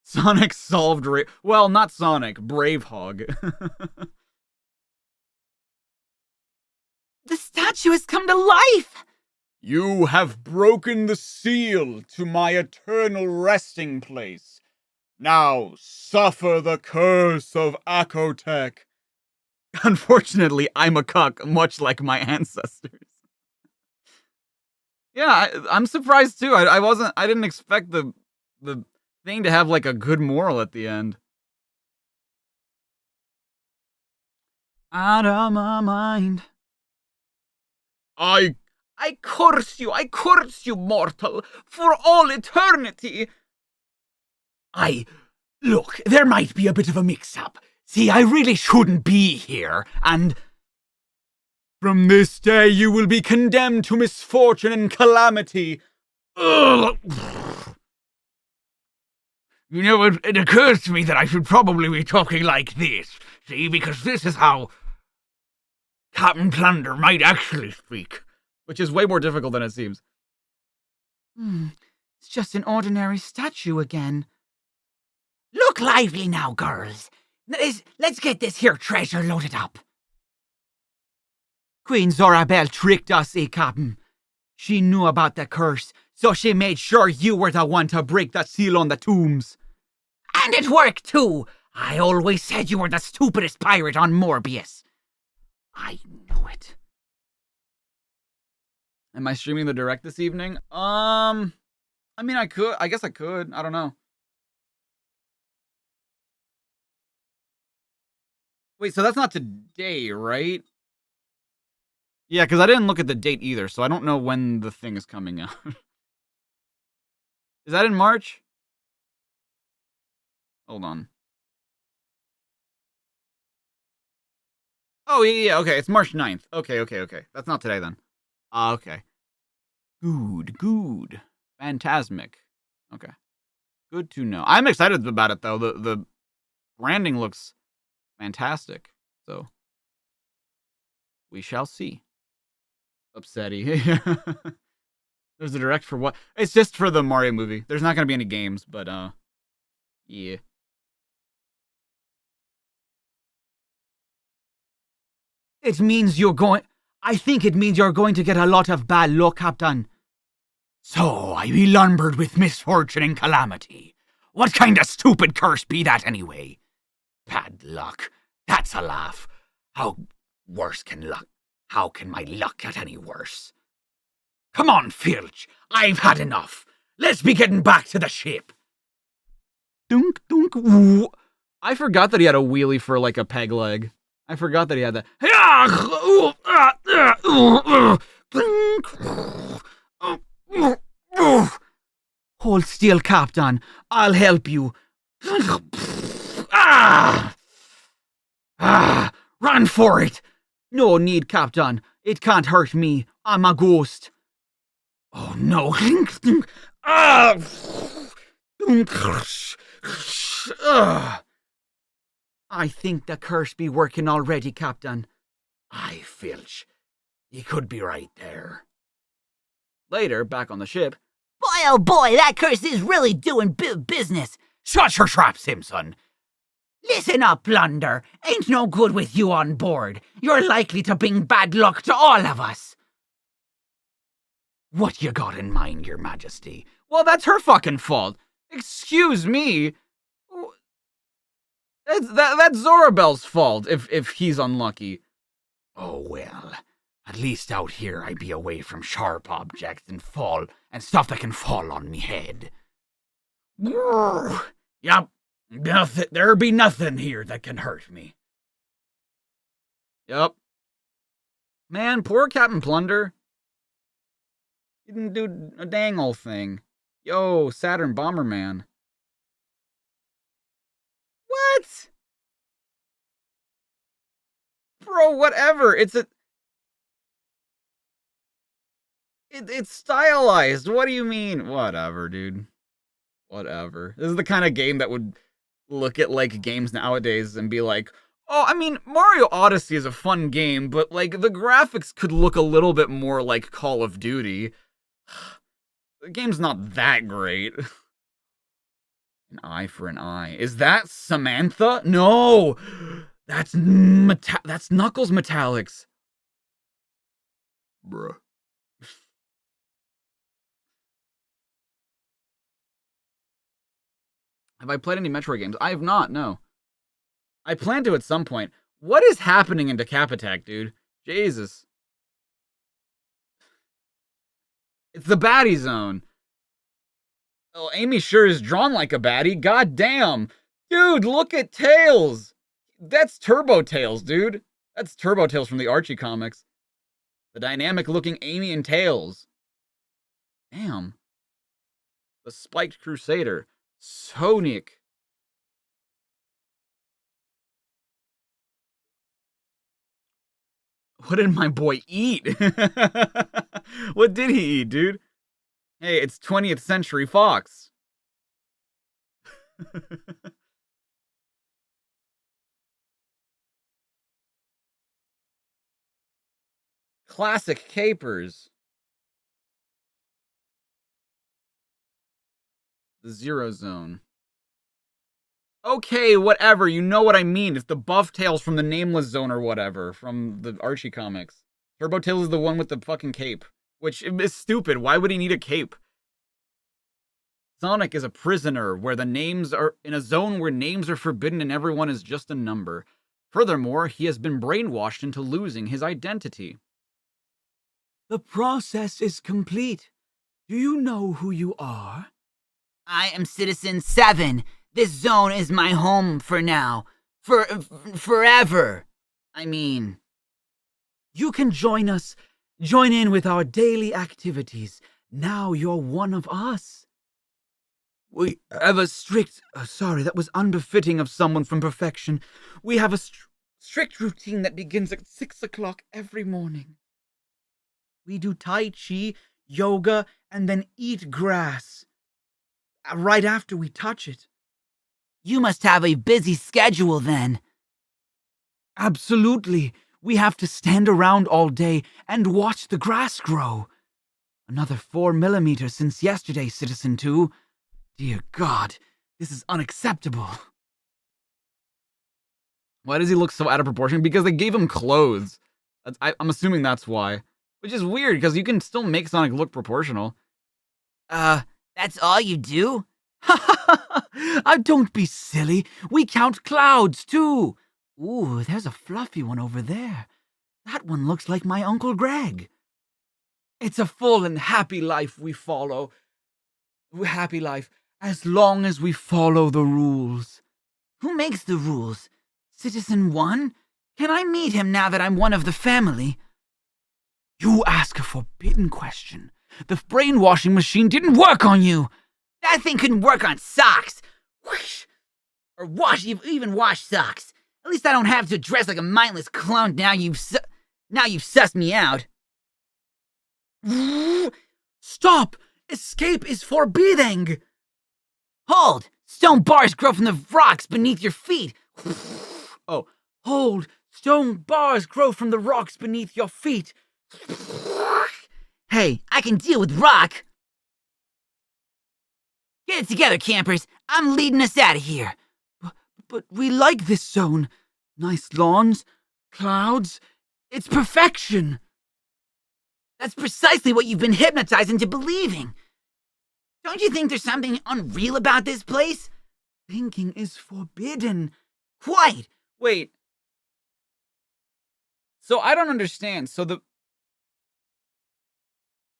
Speaker 1: Sonic solved well, not Sonic, Bravehog.
Speaker 4: The statue has come to life!
Speaker 3: You have broken the seal to my eternal resting place. Now suffer the curse of Akotek.
Speaker 1: Unfortunately, I'm a cuck, much like my ancestors. Yeah, I'm surprised too. I didn't expect the thing to have a good moral at the end.
Speaker 2: Out of my mind.
Speaker 3: I
Speaker 4: curse you, mortal, for all eternity.
Speaker 2: Look, there might be a bit of a mix-up. See, I really shouldn't be here, and...
Speaker 1: From this day you will be condemned to misfortune and calamity.
Speaker 2: Ugh. You know, it occurs to me that I should probably be talking like this, see, because this is how Captain Plunder might actually speak.
Speaker 1: Which is way more difficult than it seems.
Speaker 4: It's just an ordinary statue again. Look lively now, girls. Let's get this here treasure loaded up. Queen Zorabelle tricked us, Captain. She knew about the curse, so she made sure you were the one to break the seal on the tombs. And it worked, too. I always said you were the stupidest pirate on Mobius. I knew it.
Speaker 1: Am I streaming the direct this evening? I mean, I could. I guess I could. I don't know. Wait, so that's not today, right? Yeah, because I didn't look at the date either, so I don't know when the thing is coming out. Is that in March? Hold on. Oh, yeah, okay, it's March 9th. Okay. That's not today, then. Okay. Good. Phantasmic. Okay. Good to know. I'm excited about it, though. The branding looks fantastic. So, we shall see. Upsetty. There's a direct for what? It's just for the Mario movie. There's not going to be any games, but, yeah.
Speaker 4: It means you're going... I think it means you're going to get a lot of bad luck, Captain.
Speaker 2: So, I be lumbered with misfortune and calamity. What kind of stupid curse be that anyway? Bad luck. That's a laugh. How can my luck get any worse? Come on, Filch. I've had enough. Let's be getting back to the ship.
Speaker 1: Dunk. Ooh. I forgot that he had a wheelie for like a peg leg. I forgot that he had that.
Speaker 4: Hold still, Captain. I'll help you. Run for it. No need, Captain. It can't hurt me. I'm a ghost. Oh, no. I think the curse be working already, Captain.
Speaker 2: Aye, Filch. You could be right there.
Speaker 1: Later, back on the ship.
Speaker 4: Boy, oh boy, that curse is really doing business.
Speaker 2: Shut your trap, Simpson.
Speaker 4: Listen up, Plunder. Ain't no good with you on board. You're likely to bring bad luck to all of us.
Speaker 2: What you got in mind, Your Majesty?
Speaker 1: Well, that's her fucking fault. Excuse me. That's Zorabelle's fault if he's unlucky.
Speaker 2: Oh, well. At least out here I be away from sharp objects and stuff that can fall on me head.
Speaker 3: Yep. There be nothing here that can hurt me.
Speaker 1: Yup. Man, poor Captain Plunder. He didn't do a dang old thing. Yo, Saturn Bomberman. What? Bro, whatever. It's stylized. What do you mean? Whatever, dude. Whatever. This is the kind of game that would look at, like, games nowadays and be like, oh, I mean, Mario Odyssey is a fun game, but, like, the graphics could look a little bit more like Call of Duty. The game's not that great. An eye for an eye. Is that Samantha? No! That's Knuckles Metallics. Bruh. Have I played any Metroid games? I have not, no. I plan to at some point. What is happening in Decap Attack, dude? Jesus. It's the baddie zone. Oh, Amy sure is drawn like a baddie. God damn. Dude, look at Tails. That's Turbo Tails, dude. That's Turbo Tails from the Archie comics. The dynamic looking Amy and Tails. Damn. The Spiked Crusader. Sonic. What did my boy eat? What did he eat, dude? Hey, it's 20th Century Fox. Classic capers. The Zero Zone. Okay, whatever. You know what I mean. It's the buff tails from the Nameless Zone or whatever, from the Archie comics. Turbo Tails is the one with the fucking cape, which is stupid. Why would he need a cape? Sonic is a prisoner where the names are in a zone where names are forbidden and everyone is just a number. Furthermore, he has been brainwashed into losing his identity.
Speaker 2: The process is complete. Do you know who you are?
Speaker 4: I am Citizen 7. This zone is my home for now. Forever. I mean...
Speaker 2: You can join us. Join in with our daily activities. Now you're one of us. We have a strict... sorry, that was unbefitting of someone from perfection. We have a strict routine that begins at 6 o'clock every morning. We do Tai Chi, yoga, and then eat grass. Right after we touch it.
Speaker 4: You must have a busy schedule then.
Speaker 2: Absolutely. We have to stand around all day and watch the grass grow. Another 4 millimeters since yesterday, Citizen 2. Dear God, this is unacceptable.
Speaker 1: Why does he look so out of proportion? Because they gave him clothes. I'm assuming that's why. Which is weird, because you can still make Sonic look proportional.
Speaker 4: That's all you do?
Speaker 2: Don't be silly. We count clouds, too. Ooh, there's a fluffy one over there. That one looks like my Uncle Greg. It's a full and happy life we follow. Happy life, as long as we follow the rules.
Speaker 4: Who makes the rules? Citizen 1? Can I meet him now that I'm one of the family?
Speaker 2: You ask a forbidden question. The brainwashing machine didn't work on you.
Speaker 4: That thing couldn't work on socks. Whoosh. Or even wash socks. At least I don't have to dress like a mindless clown now you've sussed me out.
Speaker 2: Stop! Escape is forbidding!
Speaker 4: Hold! Stone bars grow from the rocks beneath your feet.
Speaker 2: Oh, hold! Stone bars grow from the rocks beneath your feet.
Speaker 4: Hey, I can deal with rock. Get it together, campers. I'm leading us out of here.
Speaker 2: But we like this zone. Nice lawns, clouds. It's perfection.
Speaker 4: That's precisely what you've been hypnotized into believing. Don't you think there's something unreal about this place?
Speaker 2: Thinking is forbidden.
Speaker 4: Quite.
Speaker 1: Wait. So I don't understand. So the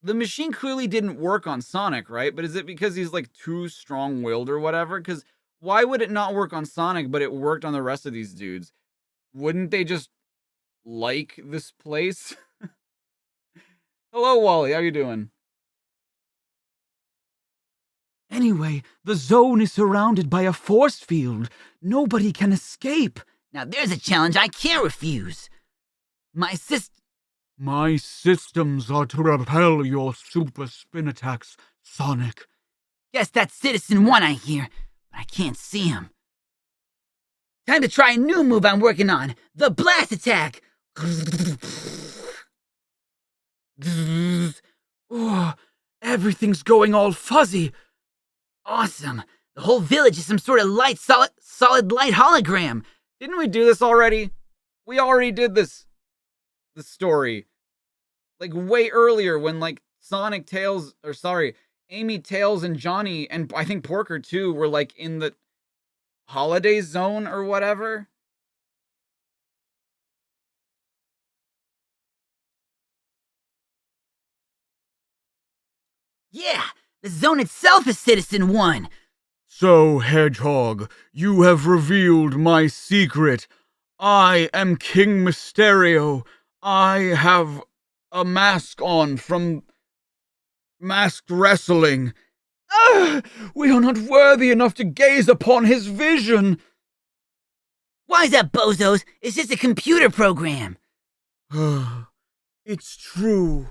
Speaker 1: machine clearly didn't work on Sonic, right? But is it because he's like too strong-willed or whatever? Because why would it not work on Sonic, but it worked on the rest of these dudes? Wouldn't they just like this place? Hello, Wally. How you doing?
Speaker 2: Anyway, the zone is surrounded by a force field. Nobody can escape.
Speaker 4: Now there's a challenge I can't refuse. My
Speaker 2: systems are to repel your super spin attacks, Sonic.
Speaker 4: Guess that's Citizen 1 I hear, but I can't see him. Time to try a new move I'm working on. The blast attack.
Speaker 2: Oh, everything's going all fuzzy.
Speaker 4: Awesome. The whole village is some sort of solid light hologram.
Speaker 1: Didn't we do this already? We already did this story. Like way earlier when like Amy, Tails, and Johnny, and I think Porker too, were like in the holiday zone or whatever.
Speaker 4: Yeah, the zone itself is Citizen 1.
Speaker 3: So, Hedgehog, you have revealed my secret. I am King Mysterio. I have a mask on from masked wrestling.
Speaker 2: We are not worthy enough to gaze upon his vision.
Speaker 4: Why's that, bozos? It's just a computer program.
Speaker 2: It's true.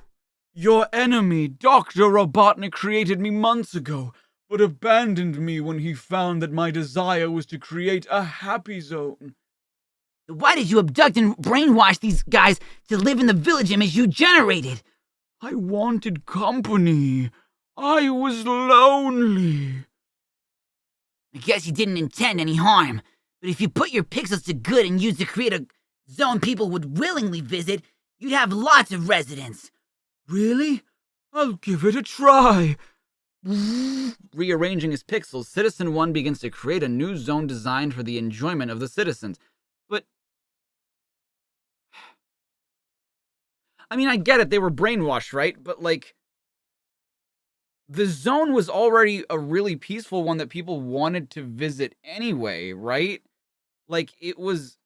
Speaker 2: Your enemy, Dr. Robotnik, created me months ago, but abandoned me when he found that my desire was to create a happy zone.
Speaker 4: Why did you abduct and brainwash these guys to live in the village image you generated?
Speaker 2: I wanted company. I was lonely.
Speaker 4: I guess you didn't intend any harm, but if you put your pixels to good and used to create a zone people would willingly visit, you'd have lots of residents.
Speaker 1: Really? I'll give it a try. Rearranging his pixels, Citizen 1 begins to create a new zone designed for the enjoyment of the citizens. But I mean, I get it, they were brainwashed, right? But like, the zone was already a really peaceful one that people wanted to visit anyway, right? Like, it was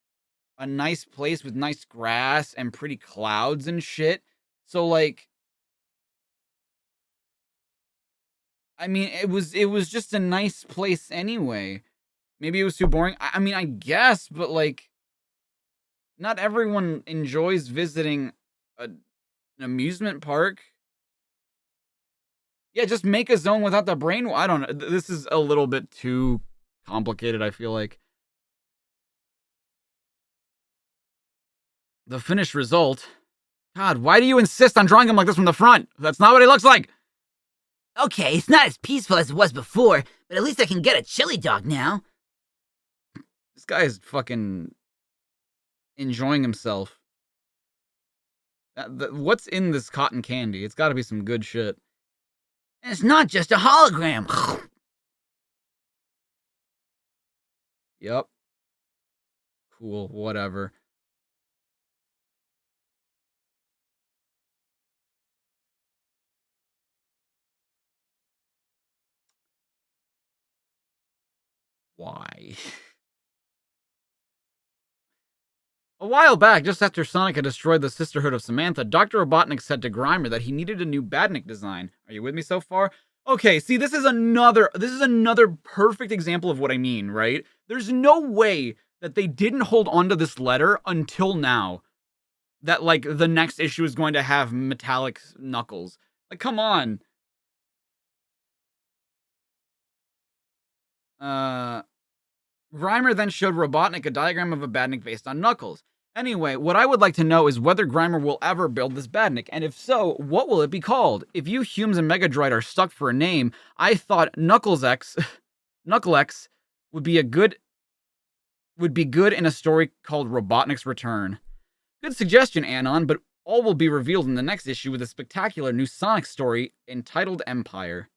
Speaker 1: a nice place with nice grass and pretty clouds and shit. So like, I mean, it was just a nice place anyway. Maybe it was too boring. I mean, I guess, but like, not everyone enjoys visiting an amusement park. Yeah, just make a zone without the brain. I don't know. This is a little bit too complicated, I feel like. The finished result. God, why do you insist on drawing him like this from the front? That's not what he looks like.
Speaker 4: Okay, it's not as peaceful as it was before, but at least I can get a chili dog now.
Speaker 1: This guy is fucking enjoying himself. What's in this cotton candy? It's got to be some good shit.
Speaker 4: And it's not just a hologram.
Speaker 1: Yep. Cool, whatever. Why? A while back, just after Sonic had destroyed the Sisterhood of Samantha, Dr. Robotnik said to Grimer that he needed a new Badnik design. Are you with me so far? Okay, see, this is another perfect example of what I mean, right? There's no way that they didn't hold on to this letter until now. That, like, the next issue is going to have metallic knuckles. Like, come on. Grimer then showed Robotnik a diagram of a Badnik based on Knuckles. Anyway, what I would like to know is whether Grimer will ever build this Badnik, and if so, what will it be called? If you Humes and Megadroid are stuck for a name, I thought Knuckles-X would be good in a story called Robotnik's Return. Good suggestion, Anon, but all will be revealed in the next issue with a spectacular new Sonic story entitled Empire.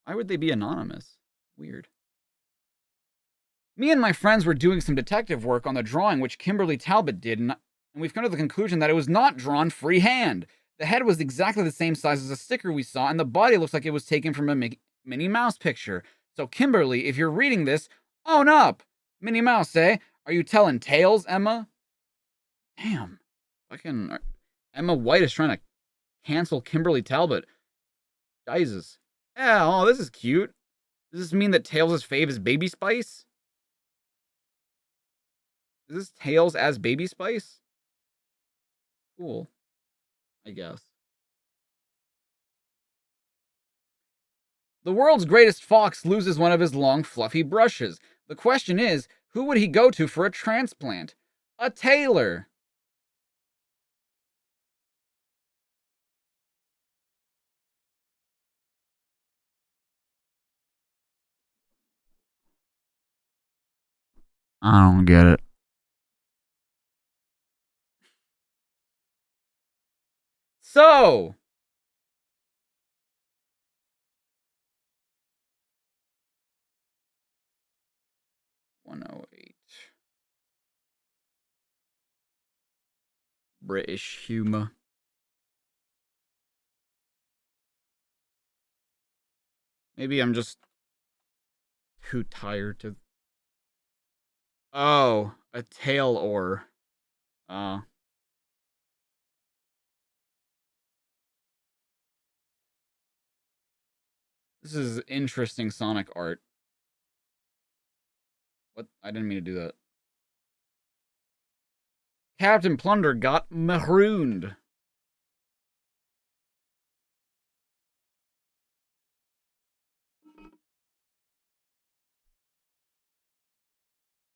Speaker 1: Why would they be anonymous? Weird. Me and my friends were doing some detective work on the drawing which Kimberly Talbot did, and we've come to the conclusion that it was not drawn freehand. The head was exactly the same size as a sticker we saw, and the body looks like it was taken from a Minnie Mouse picture. So Kimberly, if you're reading this, own up! Minnie Mouse, eh? Are you telling tales, Emma? Damn. Fucking Emma White is trying to cancel Kimberly Talbot. Jesus. Yeah, oh, this is cute. Does this mean that Tails' fave is Baby Spice? Is this Tails as Baby Spice? Cool. I guess. The world's greatest fox loses one of his long, fluffy brushes. The question is, who would he go to for a transplant? A tailor. I don't get it. So, $108. British humor. Maybe I'm just too tired to... Oh, a tail ore. This is interesting Sonic art. What? I didn't mean to do that. Captain Plunder got marooned.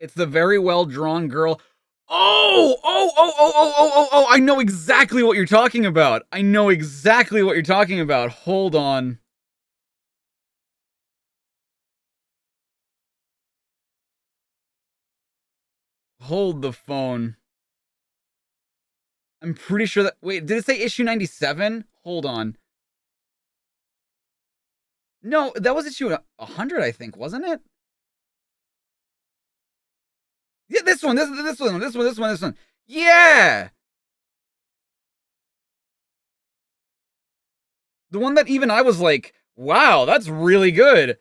Speaker 1: It's the very well-drawn girl. Oh, I know exactly what you're talking about. Hold on. Hold the phone. I'm pretty sure that... Wait, did it say issue 97? Hold on. No, that was issue 100, I think, wasn't it? Yeah, this one. Yeah! The one that even I was like, wow, that's really good.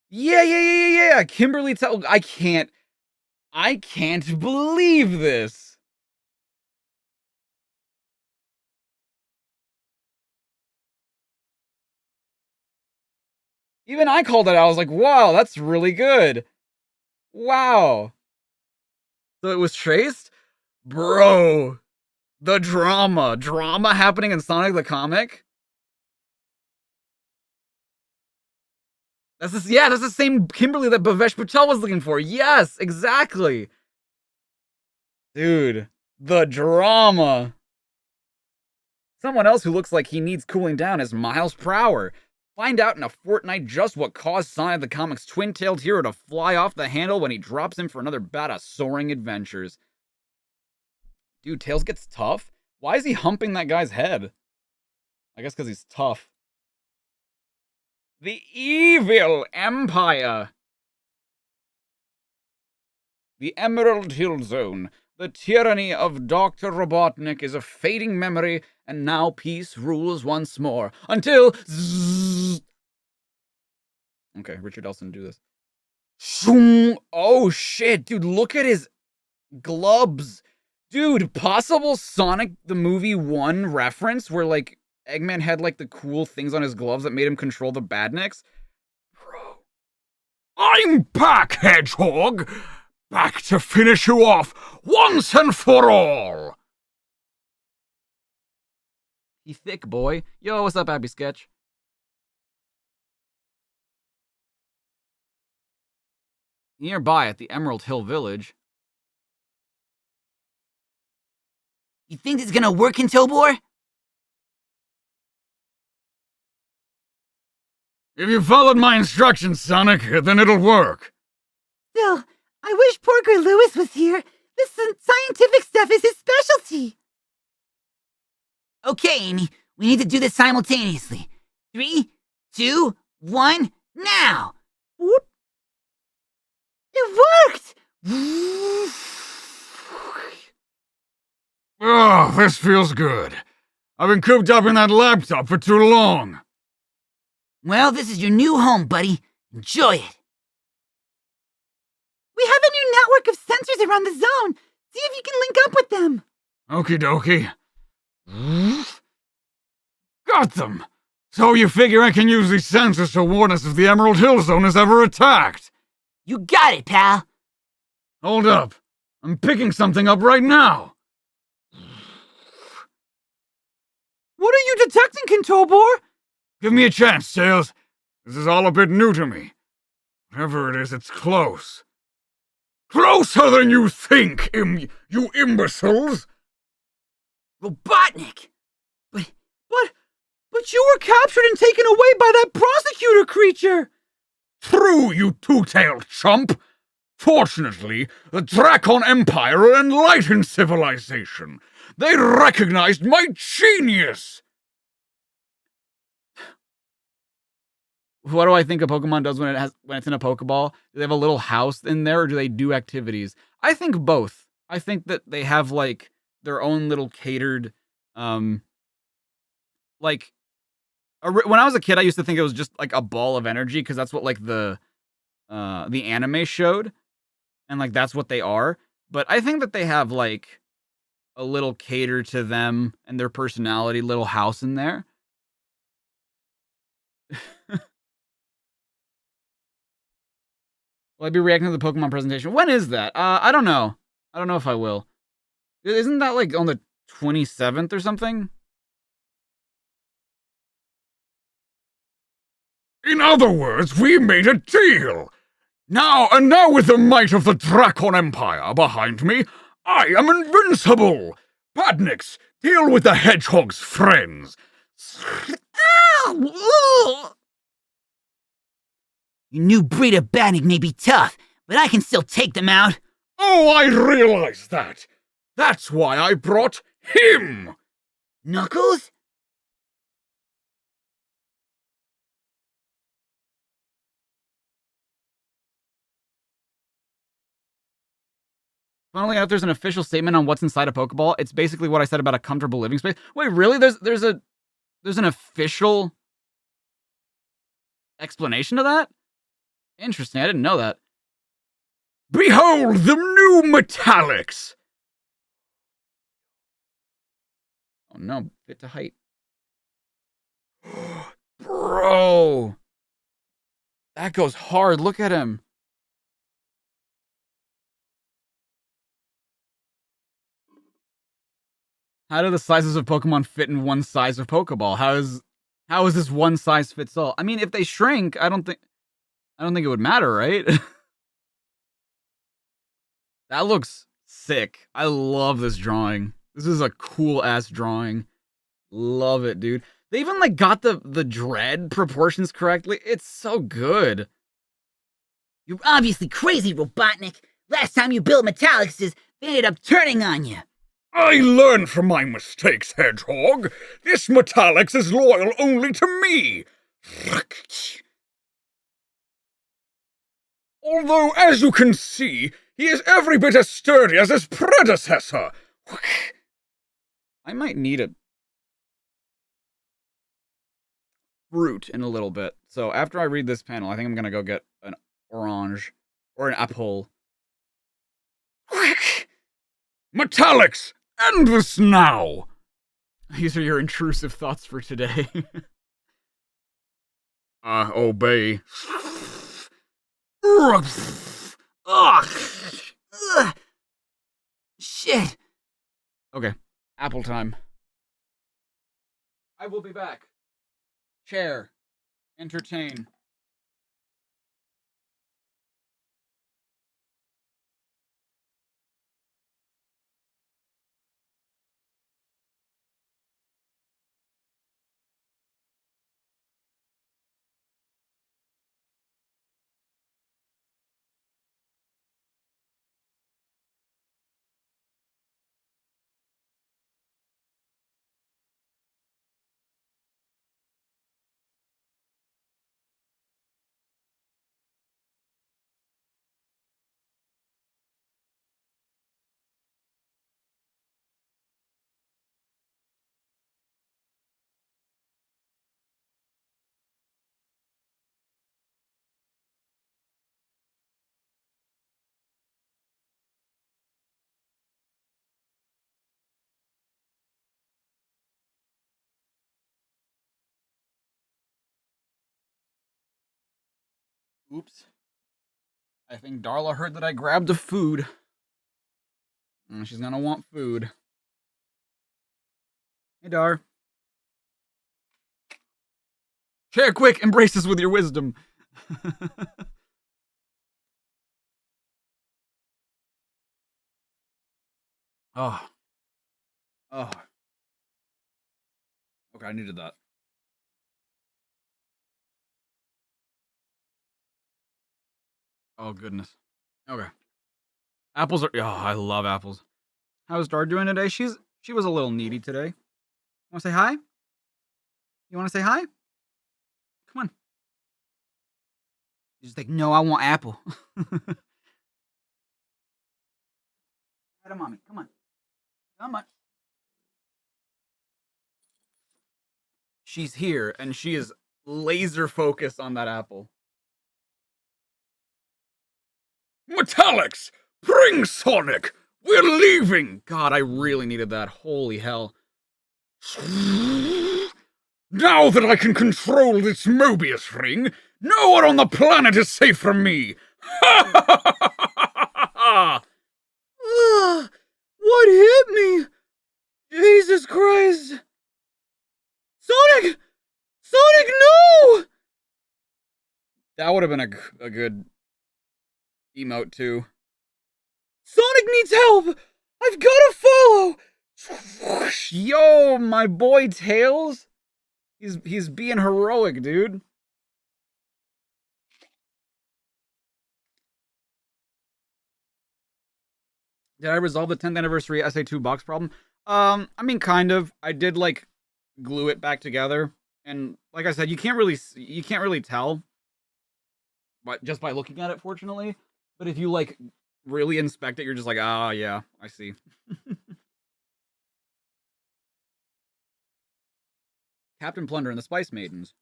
Speaker 1: Yeah. Kimberly I can't believe this. Even I called it. I was like, wow, that's really good. Wow. So it was traced? Bro. The drama happening in Sonic the Comic? That's the same Kimberly that Bhavesh Patel was looking for. Yes, exactly. Dude, the drama. Someone else who looks like he needs cooling down is Miles Prower. Find out in a fortnight just what caused Sonic the Comic's twin-tailed hero to fly off the handle when he drops in for another bout of soaring adventures. Dude, Tails gets tough? Why is he humping that guy's head? I guess because he's tough. The Evil Empire. The Emerald Hill Zone. The tyranny of Dr. Robotnik is a fading memory, and now peace rules once more. Until... Zzz. Okay, Richard Elson, do this. Oh, shit, dude, look at his gloves. Dude, possible Sonic the Movie 1 reference where, like, Eggman had, like, the cool things on his gloves that made him control the badniks.
Speaker 3: Bro. I'm back, Hedgehog! Back to finish you off once and for all!
Speaker 1: He thick, boy. Yo, what's up, Abby Sketch? Nearby at the Emerald Hill Village.
Speaker 4: You think this is gonna work in Tobor?
Speaker 3: If you followed my instructions, Sonic, then it'll work.
Speaker 5: Still, I wish Porker Lewis was here. This scientific stuff is his specialty.
Speaker 4: Okay, Amy, we need to do this simultaneously. 3, 2, 1, now!
Speaker 5: Whoop. It worked!
Speaker 3: Oh, this feels good. I've been cooped up in that laptop for too long.
Speaker 4: Well, this is your new home, buddy. Enjoy it.
Speaker 5: We have a new network of sensors around the zone. See if you can link up with them.
Speaker 3: Okie dokie. Got them. So you figure I can use these sensors to warn us if the Emerald Hill Zone is ever attacked?
Speaker 4: You got it, pal.
Speaker 3: Hold up. I'm picking something up right now.
Speaker 5: What are you detecting, Kintobor?
Speaker 3: Give me a chance, Tails. This is all a bit new to me. Whatever it is, it's close. Closer than you think, you imbeciles!
Speaker 4: Robotnik!
Speaker 5: But you were captured and taken away by that prosecutor creature!
Speaker 3: True, you two-tailed chump! Fortunately, the Dracon Empire are an enlightened civilization. They recognized my genius!
Speaker 1: What do I think a Pokemon does when it's in a Pokeball? Do they have a little house in there, or do they do activities? I think both. I think that they have, like, their own little catered, like, when I was a kid, I used to think it was just, like, a ball of energy, because that's what, like, the anime showed, and, like, that's what they are. But I think that they have, like, a little cater to them and their personality little house in there. Will I be reacting to the Pokemon presentation? When is that? I don't know. I don't know if I will. Isn't that, like, on the 27th or something?
Speaker 3: In other words, we made a deal. Now with the might of the Dracon Empire behind me, I am invincible. Badniks, deal with the Hedgehog's friends.
Speaker 4: Your new breed of Batnik may be tough, but I can still take them out.
Speaker 3: Oh, I realize that. That's why I brought him.
Speaker 4: Knuckles?
Speaker 1: Funnily enough, there's an official statement on what's inside a Pokeball. It's basically what I said about a comfortable living space. Wait, really? There's an official explanation of that? Interesting. I didn't know that.
Speaker 3: Behold the new metallics.
Speaker 1: Oh no, fit to height. Bro. That goes hard. Look at him. How do the sizes of Pokemon fit in one size of Pokeball? How is this one size fits all? I mean, if they shrink, I don't think it would matter, right? That looks sick. I love this drawing. This is a cool ass drawing. Love it, dude. They even like got the dread proportions correctly. It's so good.
Speaker 4: You're obviously crazy, Robotnik. Last time you built Metallics, they ended up turning on you.
Speaker 3: I learned from my mistakes, Hedgehog. This Metallix is loyal only to me. Although, as you can see, he is every bit as sturdy as his predecessor.
Speaker 1: I might need a fruit in a little bit. So after I read this panel, I think I'm gonna go get an orange or an apple.
Speaker 3: Metallix, end this now.
Speaker 1: These are your intrusive thoughts for today.
Speaker 3: Obey.
Speaker 4: Ugh. Shit.
Speaker 1: Okay, apple time. I will be back. Chair. Entertain. Oops. I think Darla heard that I grabbed the food. She's gonna want food. Hey, Dar. Chair, quick! Embrace us with your wisdom. Oh. Oh. Okay, I needed that. Oh, goodness. Okay. Apples are... Oh, I love apples. How's Dar doing today? She was a little needy today. Want to say hi? You want to say hi? Come on. She's like, no, I want apple. Hi, mommy. Come on. Come on. She's here, and she is laser focused on that apple.
Speaker 3: Metallix, bring Sonic. We're leaving.
Speaker 1: God, I really needed that. Holy hell.
Speaker 3: Now that I can control this Mobius ring, no one on the planet is safe from me.
Speaker 4: What hit me? Jesus Christ. Sonic! Sonic, no!
Speaker 1: That would have been a good emote, too.
Speaker 4: Sonic needs help! I've gotta follow!
Speaker 1: Yo, my boy Tails. He's being heroic, dude. Did I resolve the 10th anniversary SA2 box problem? I mean, kind of. I did like glue it back together, and like I said, you can't really tell, but just by looking at it, fortunately. But if you like really inspect it, you're just like, ah, yeah, I see. Captain Plunder and the Spice Maidens.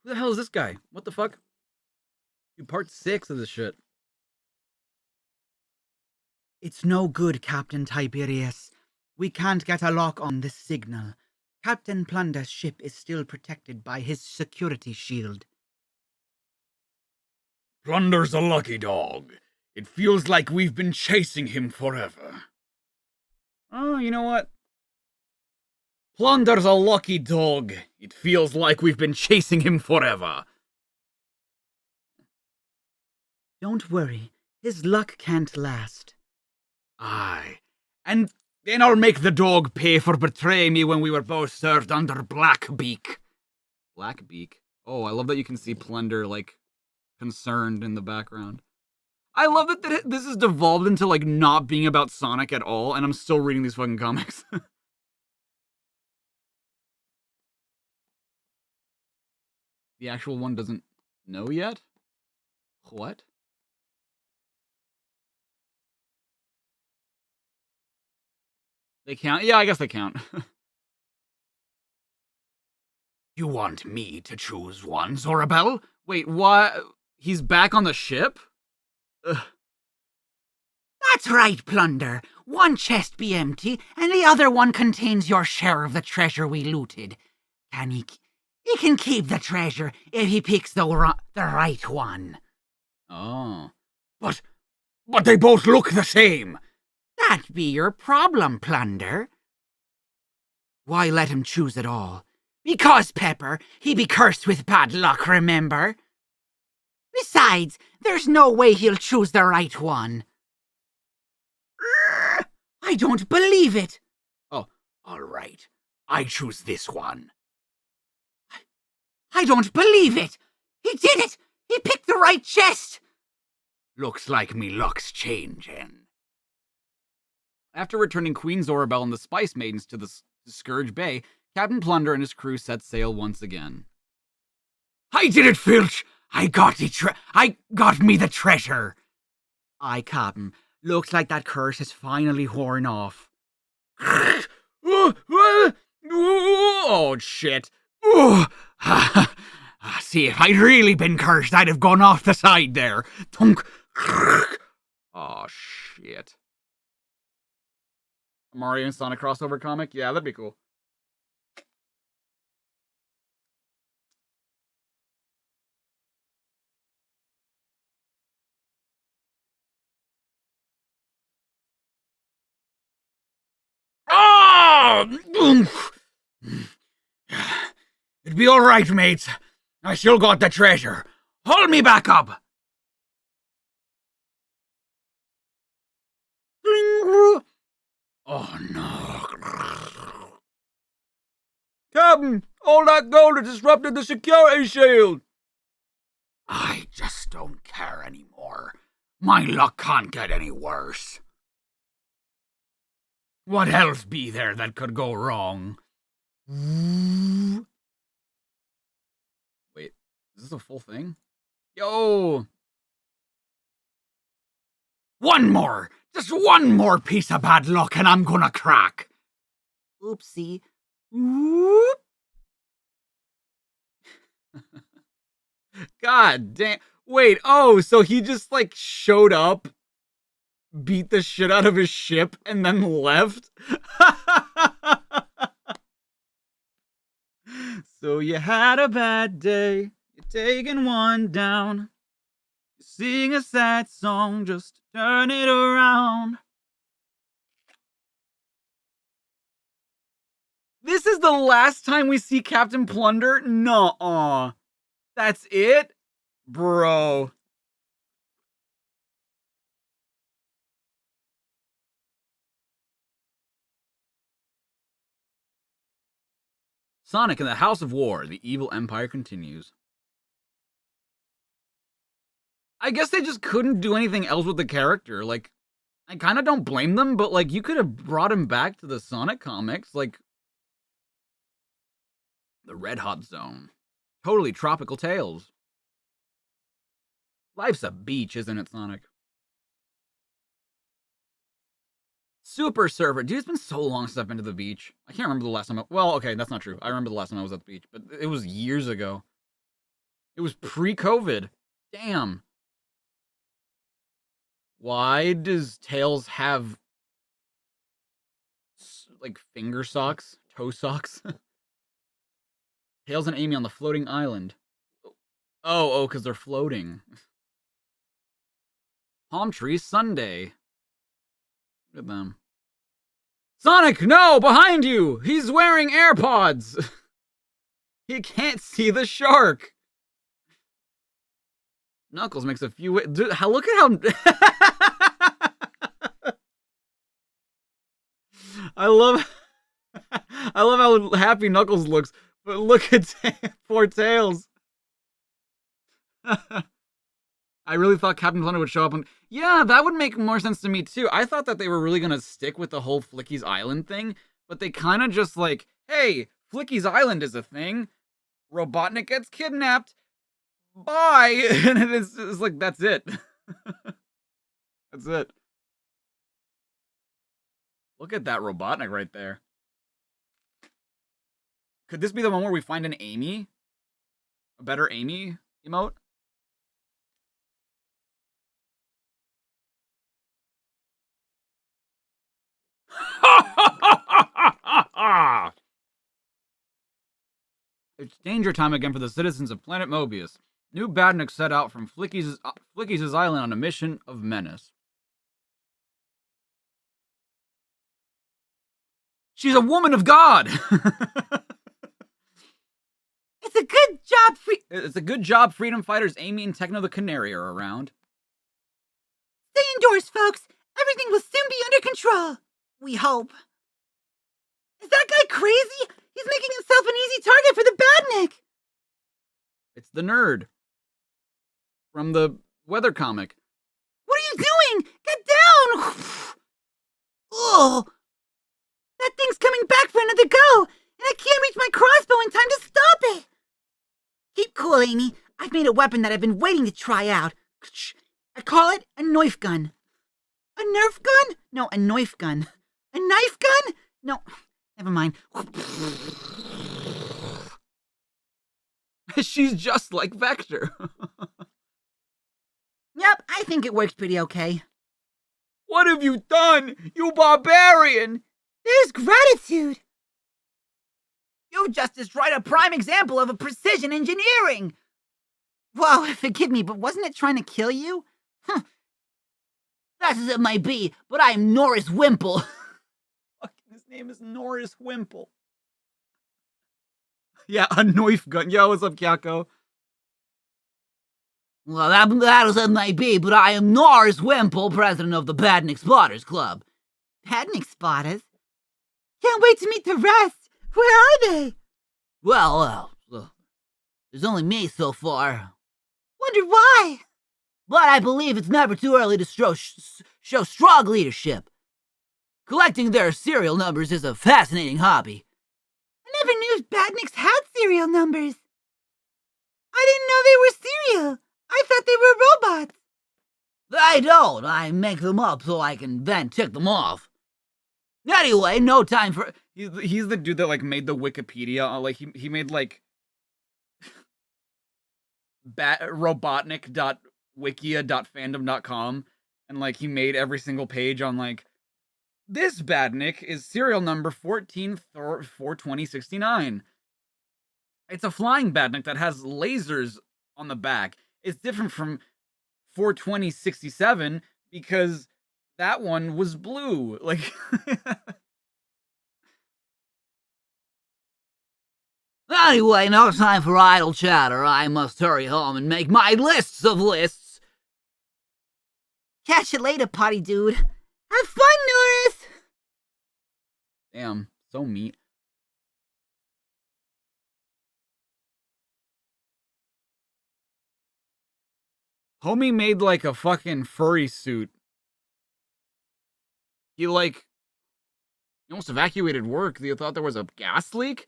Speaker 1: Who the hell is this guy? What the fuck? Dude, part 6 of this shit.
Speaker 4: It's no good, Captain Tiberius. We can't get a lock on this signal. Captain Plunder's ship is still protected by his security shield.
Speaker 3: Plunder's a lucky dog. It feels like we've been chasing him forever.
Speaker 1: Oh, you know what? Plunder's a lucky dog. It feels like we've been chasing him forever.
Speaker 4: Don't worry, his luck can't last.
Speaker 2: Aye. And then I'll make the dog pay for betraying me when we were both served under Blackbeak.
Speaker 1: Blackbeak? Oh, I love that you can see Plunder, like, concerned in the background. I love that this has devolved into, like, not being about Sonic at all, and I'm still reading these fucking comics. The actual one doesn't know yet? What? They count? Yeah, I guess they count.
Speaker 2: You want me to choose one, Zorabel?
Speaker 1: Wait, what? He's back on the ship? Ugh.
Speaker 4: That's right, Plunder. One chest be empty, and the other one contains your share of the treasure we looted. He can keep the treasure if he picks the right one.
Speaker 1: Oh.
Speaker 2: But they both look the same.
Speaker 4: That be your problem, Plunder. Why let him choose it all? Because, Pepper, he be cursed with bad luck, remember? Besides, there's no way he'll choose the right one. I don't believe it.
Speaker 2: Oh, all right. I choose this one.
Speaker 4: I don't believe it. He did it. He picked the right chest.
Speaker 2: Looks like me luck's changing.
Speaker 1: After returning Queen Zorabel and the Spice Maidens to the Scourge Bay, Captain Plunder and his crew set sail once again.
Speaker 2: I did it, Filch! I got me the treasure!
Speaker 4: Aye, Captain. Looks like that curse has finally worn off.
Speaker 1: Oh, shit.
Speaker 2: See, if I'd really been cursed, I'd have gone off the side there. Thunk.
Speaker 1: Oh, shit. A Mario and Sonic crossover comic? Yeah, that'd be cool.
Speaker 2: Oh! It'd be all right, mates. I still got the treasure. Hold me back up. Oh, no.
Speaker 1: Captain, all that gold has disrupted the security shield.
Speaker 2: I just don't care anymore. My luck can't get any worse. What else be there that could go wrong?
Speaker 1: Wait, is this a full thing? Yo!
Speaker 2: One more! Just one more piece of bad luck and I'm gonna crack.
Speaker 4: Oopsie.
Speaker 1: God damn. Wait, oh, so he just, like, showed up, beat the shit out of his ship, and then left? So you had a bad day, you're taking one down, you sing a sad song just to turn it around. This is the last time we see Captain Plunder? Nuh-uh. That's it? Bro. Sonic and the House of War, the evil empire continues. I guess they just couldn't do anything else with the character. Like, I kind of don't blame them, but like, you could have brought him back to the Sonic comics, like the Red Hot Zone. Totally tropical tales. Life's a beach, isn't it, Sonic? Super Server. Dude, it's been so long since I've been to the beach. I can't remember the last time well, okay, that's not true. I remember the last time I was at the beach, but it was years ago. It was pre-COVID. Damn. Why does Tails have like finger socks? Toe socks? Tails and Amy on the floating island. Oh, because they're floating. Palm Tree Sunday. Look at them. Sonic, no! Behind you! He's wearing AirPods! He can't see the shark! Knuckles makes a few... Dude, look at how... I love how happy Knuckles looks, but look at poor Tails. I really thought Captain Plunder would show up, and yeah, that would make more sense to me too. I thought that they were really gonna stick with the whole Flicky's Island thing, but they kind of just like, hey, Flicky's Island is a thing. Robotnik gets kidnapped. Bye, and it's like that's it. That's it. Look at that Robotnik right there. Could this be the one where we find an Amy? A better Amy emote? It's danger time again for the citizens of Planet Mobius. New Badnik set out from Flicky's island on a mission of menace. She's a woman of God!
Speaker 5: It's a good job,
Speaker 1: It's a good job freedom fighters Amy and Techno the Canary are around.
Speaker 5: Stay indoors, folks. Everything will soon be under control. We hope. Is that guy crazy? He's making himself an easy target for the Badnik.
Speaker 1: It's the nerd. From the weather comic.
Speaker 5: What are you doing? Get down! Oh, that thing's coming back for another go, and I can't reach my crossbow in time to stop it. Keep cool, Amy. I've made a weapon that I've been waiting to try out. I call it a knife gun. A Nerf gun? No, a knife gun. A knife gun? No, never mind.
Speaker 1: She's just like Vector.
Speaker 5: Yep, I think it works pretty okay.
Speaker 1: What have you done, you barbarian?
Speaker 5: There's gratitude.
Speaker 4: You just destroyed a prime example of a precision engineering.
Speaker 5: Whoa, forgive me, but wasn't it trying to kill you?
Speaker 4: That as it might be, but I am Norris Wimple.
Speaker 1: His name is Norris Wimple. Yeah, a knife gun. Yo, what's up, Kyako?
Speaker 4: Well, that as it might be, but I am Norris Wimple, president of the Badnik Spotters Club.
Speaker 5: Badnik Spotters? Can't wait to meet the rest. Where are they?
Speaker 4: Well, there's only me so far.
Speaker 5: Wonder why?
Speaker 4: But I believe it's never too early to show strong leadership. Collecting their serial numbers is a fascinating hobby.
Speaker 5: I never knew Badniks had serial numbers. I didn't know they were serial. I thought they were robots.
Speaker 4: I don't. I make them up so I can then tick them off. Anyway, no time for...
Speaker 1: He's the dude that like made the Wikipedia. Like he made like robotnik.wikia.fandom.com, and like he made every single page on like this Badnik is serial number 14/4/2069. It's a flying Badnik that has lasers on the back. It's different from 42067 because that one was blue. Like
Speaker 4: Anyway, no time for idle chatter. I must hurry home and make my lists of lists.
Speaker 5: Catch you later, potty dude. Have fun, Norris.
Speaker 1: damn, so mean. Homie made like a fucking furry suit. He almost evacuated work. They thought there was a gas leak?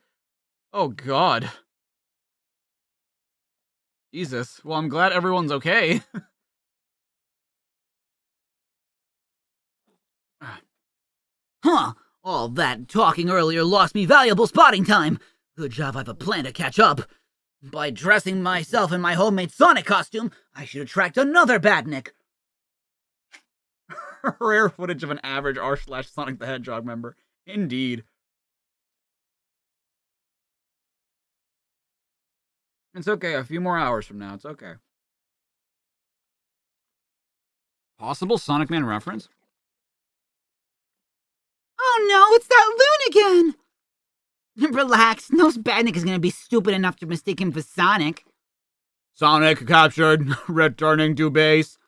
Speaker 1: Oh god. Jesus. Well, I'm glad everyone's okay.
Speaker 4: Huh. All that talking earlier lost me valuable spotting time. Good job I have a plan to catch up. By dressing myself in my homemade Sonic costume, I should attract another badnik.
Speaker 1: Rare footage of an average r/Sonic the Hedgehog member. Indeed. It's okay, a few more hours from now, it's okay. Possible Sonic Man reference?
Speaker 5: Oh no, it's that loon again! Relax, no Badnik is gonna be stupid enough to mistake him for Sonic.
Speaker 1: Sonic captured, returning to base.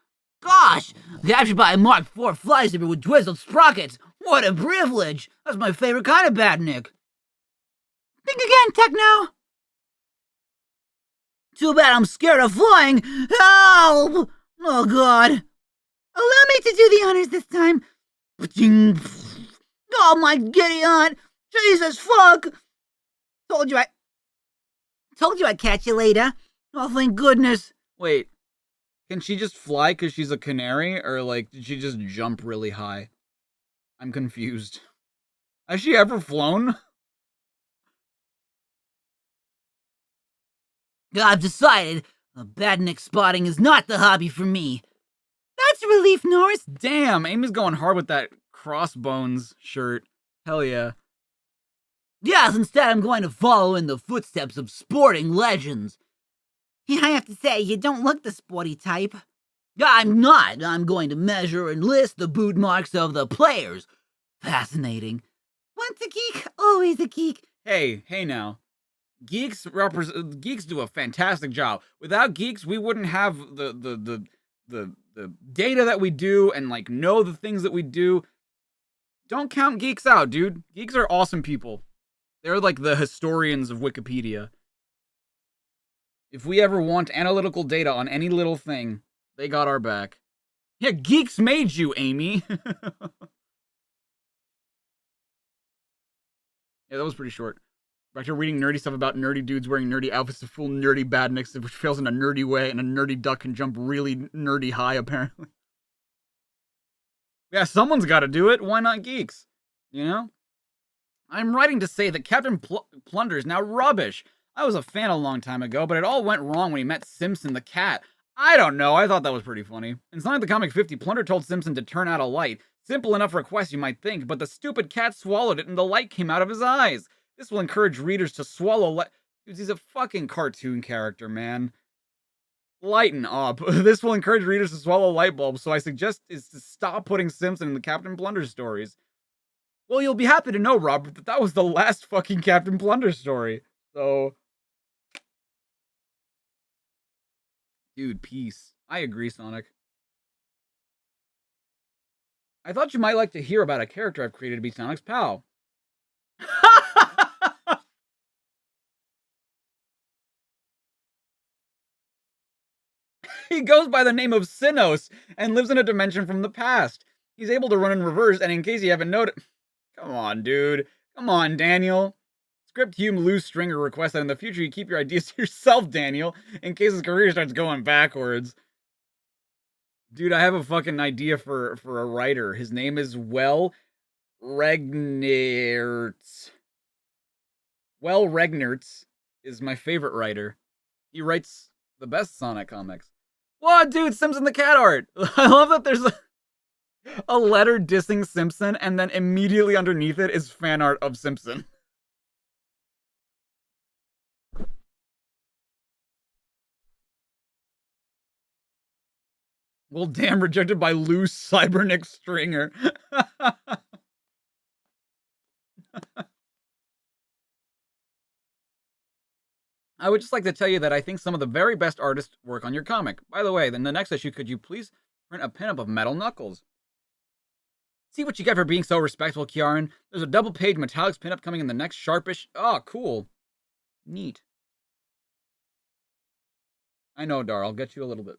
Speaker 4: Gosh! Captured by a Mark IV fly zipper with twisted sprockets! What a privilege! That's my favorite kind of badnik.
Speaker 5: Think again, Techno!
Speaker 4: Too bad I'm scared of flying! Help! Oh god!
Speaker 5: Allow me to do the honors this time.
Speaker 4: Oh my giddy aunt! Jesus fuck!
Speaker 5: Told you I'd catch you later.
Speaker 4: Oh thank goodness!
Speaker 1: Wait, can she just fly because she's a canary? Or, like, did she just jump really high? I'm confused. Has she ever flown?
Speaker 4: I've decided badnik spotting is not the hobby for me.
Speaker 5: That's a relief, Norris.
Speaker 1: Damn, Amy's going hard with that Crossbones shirt. Hell yeah.
Speaker 4: Yes, instead I'm going to follow in the footsteps of sporting legends.
Speaker 5: Yeah, I have to say, you don't look the sporty type.
Speaker 4: I'm not. I'm going to measure and list the boot marks of the players. Fascinating.
Speaker 5: Once a geek, always a geek.
Speaker 1: Hey now. Geeks do a fantastic job. Without geeks, we wouldn't have the data that we do and like know the things that we do. Don't count geeks out, dude. Geeks are awesome people. They're like the historians of Wikipedia. If we ever want analytical data on any little thing, they got our back. Yeah, geeks made you, Amy. Yeah, that was pretty short. Back to reading nerdy stuff about nerdy dudes wearing nerdy outfits to fool nerdy badniks, which fails in a nerdy way, and a nerdy duck can jump really nerdy high, apparently. Yeah, someone's got to do it. Why not geeks? You know? I'm writing to say that Captain Plunder is now rubbish. I was a fan a long time ago, but it all went wrong when he met Simpson the cat. I don't know, I thought that was pretty funny. In Sonic the Comic 50, Plunder told Simpson to turn out a light. Simple enough request, you might think, but the stupid cat swallowed it and the light came out of his eyes. This will encourage readers to swallow light. Dude, he's a fucking cartoon character, man. Lighten up. This will encourage readers to swallow light bulbs, so I suggest is to stop putting Simpson in the Captain Plunder stories. Well, you'll be happy to know, Robert, that was the last fucking Captain Plunder story. So... Dude, peace. I agree, Sonic. I thought you might like to hear about a character I've created to be Sonic's pal. He goes by the name of Sinos and lives in a dimension from the past. He's able to run in reverse, and in case you haven't noticed... Come on, dude. Come on, Daniel. Script Hume Loose Stringer requests that in the future you keep your ideas to yourself, Daniel, in case his career starts going backwards. Dude, I have a fucking idea for a writer. His name is Regnertz. Regnertz is my favorite writer. He writes the best Sonic comics. What, dude? Simpson the cat art. I love that there's a letter dissing Simpson, and then immediately underneath it is fan art of Simpson. Well, damn, rejected by loose Cybernik Stringer. I would just like to tell you that I think some of the very best artists work on your comic. By the way, in the next issue, could you please print a pinup of Metal Knuckles? See what you get for being so respectful, Kieran. There's a double-page Metallics pinup coming in the next sharpish... Oh, cool. Neat. I know, Dar. I'll get you a little bit.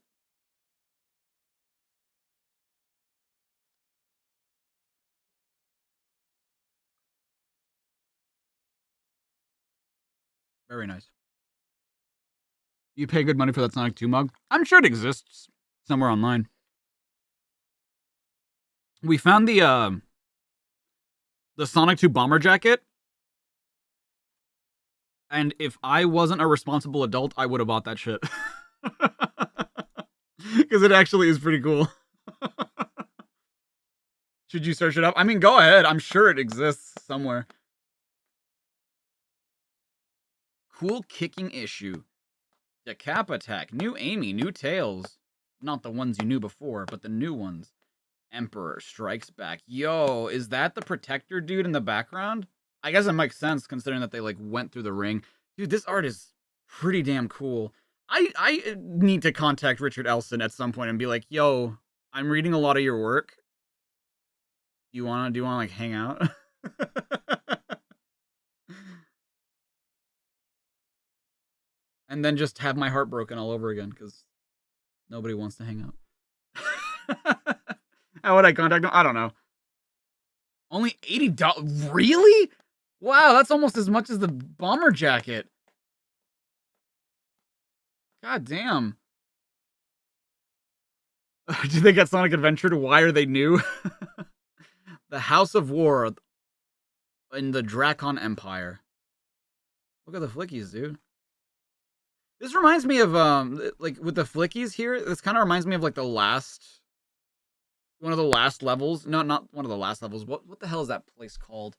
Speaker 1: Very nice. You pay good money for that Sonic 2 mug? I'm sure it exists somewhere online. We found the Sonic 2 bomber jacket. And if I wasn't a responsible adult, I would have bought that shit. Because it actually is pretty cool. Should you search it up? I mean, go ahead. I'm sure it exists somewhere. Cool kicking issue. Decap attack. New Amy. New Tails. Not the ones you knew before, but the new ones. Emperor strikes back. Yo, is that the protector dude in the background? I guess it makes sense considering that they like went through the ring. Dude, this art is pretty damn cool. I need to contact Richard Elson at some point and be like, yo, I'm reading a lot of your work. Do you wanna like hang out? And then just have my heart broken all over again, because nobody wants to hang out. How would I contact him? I don't know. Only $80? Really? Wow, that's almost as much as the bomber jacket. God damn. Did they get Sonic Adventure? Why are they new? The House of War in the Dracon Empire. Look at the flickies, dude. This reminds me of, like, with the flickies here, this kind of reminds me of, like, one of the last levels. No, not one of the last levels. What the hell is that place called?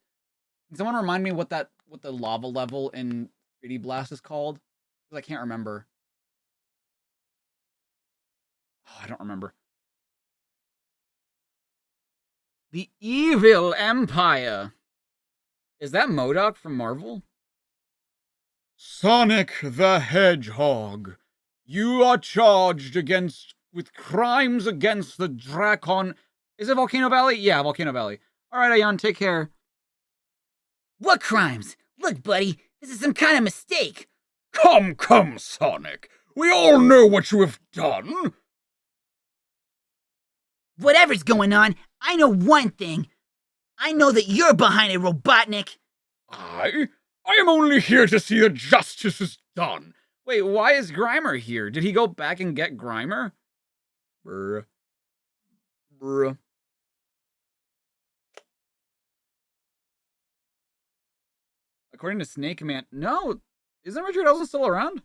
Speaker 1: Can someone remind me what the lava level in 3D Blast is called? Because I can't remember. Oh, I don't remember. The Evil Empire. Is that MODOK from Marvel?
Speaker 3: Sonic the Hedgehog, you are charged with crimes against the Dracon.
Speaker 1: Is it Volcano Valley? Yeah, Volcano Valley. Alright, Ayan, take care.
Speaker 4: What crimes? Look, buddy, this is some kind of mistake.
Speaker 3: Come, Sonic. We all know what you have done.
Speaker 4: Whatever's going on, I know one thing. I know that you're behind it, Robotnik.
Speaker 3: I am only here to see that justice is done.
Speaker 1: Wait, why is Grimer here? Did he go back and get Grimer? Bruh. According to Snake Man, no, isn't Richard Elson still around?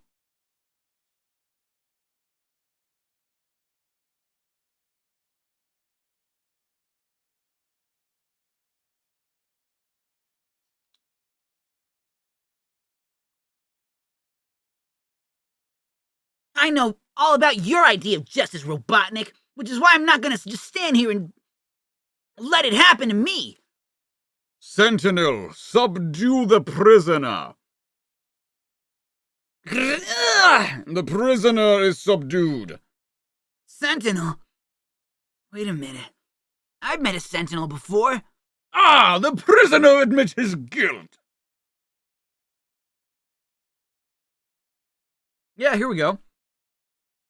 Speaker 4: I know all about your idea of justice, Robotnik, which is why I'm not gonna just stand here and let it happen to me.
Speaker 3: Sentinel, subdue the prisoner. The prisoner is subdued.
Speaker 4: Sentinel? Wait a minute. I've met a Sentinel before.
Speaker 3: The prisoner admits his guilt.
Speaker 1: Yeah, here we go.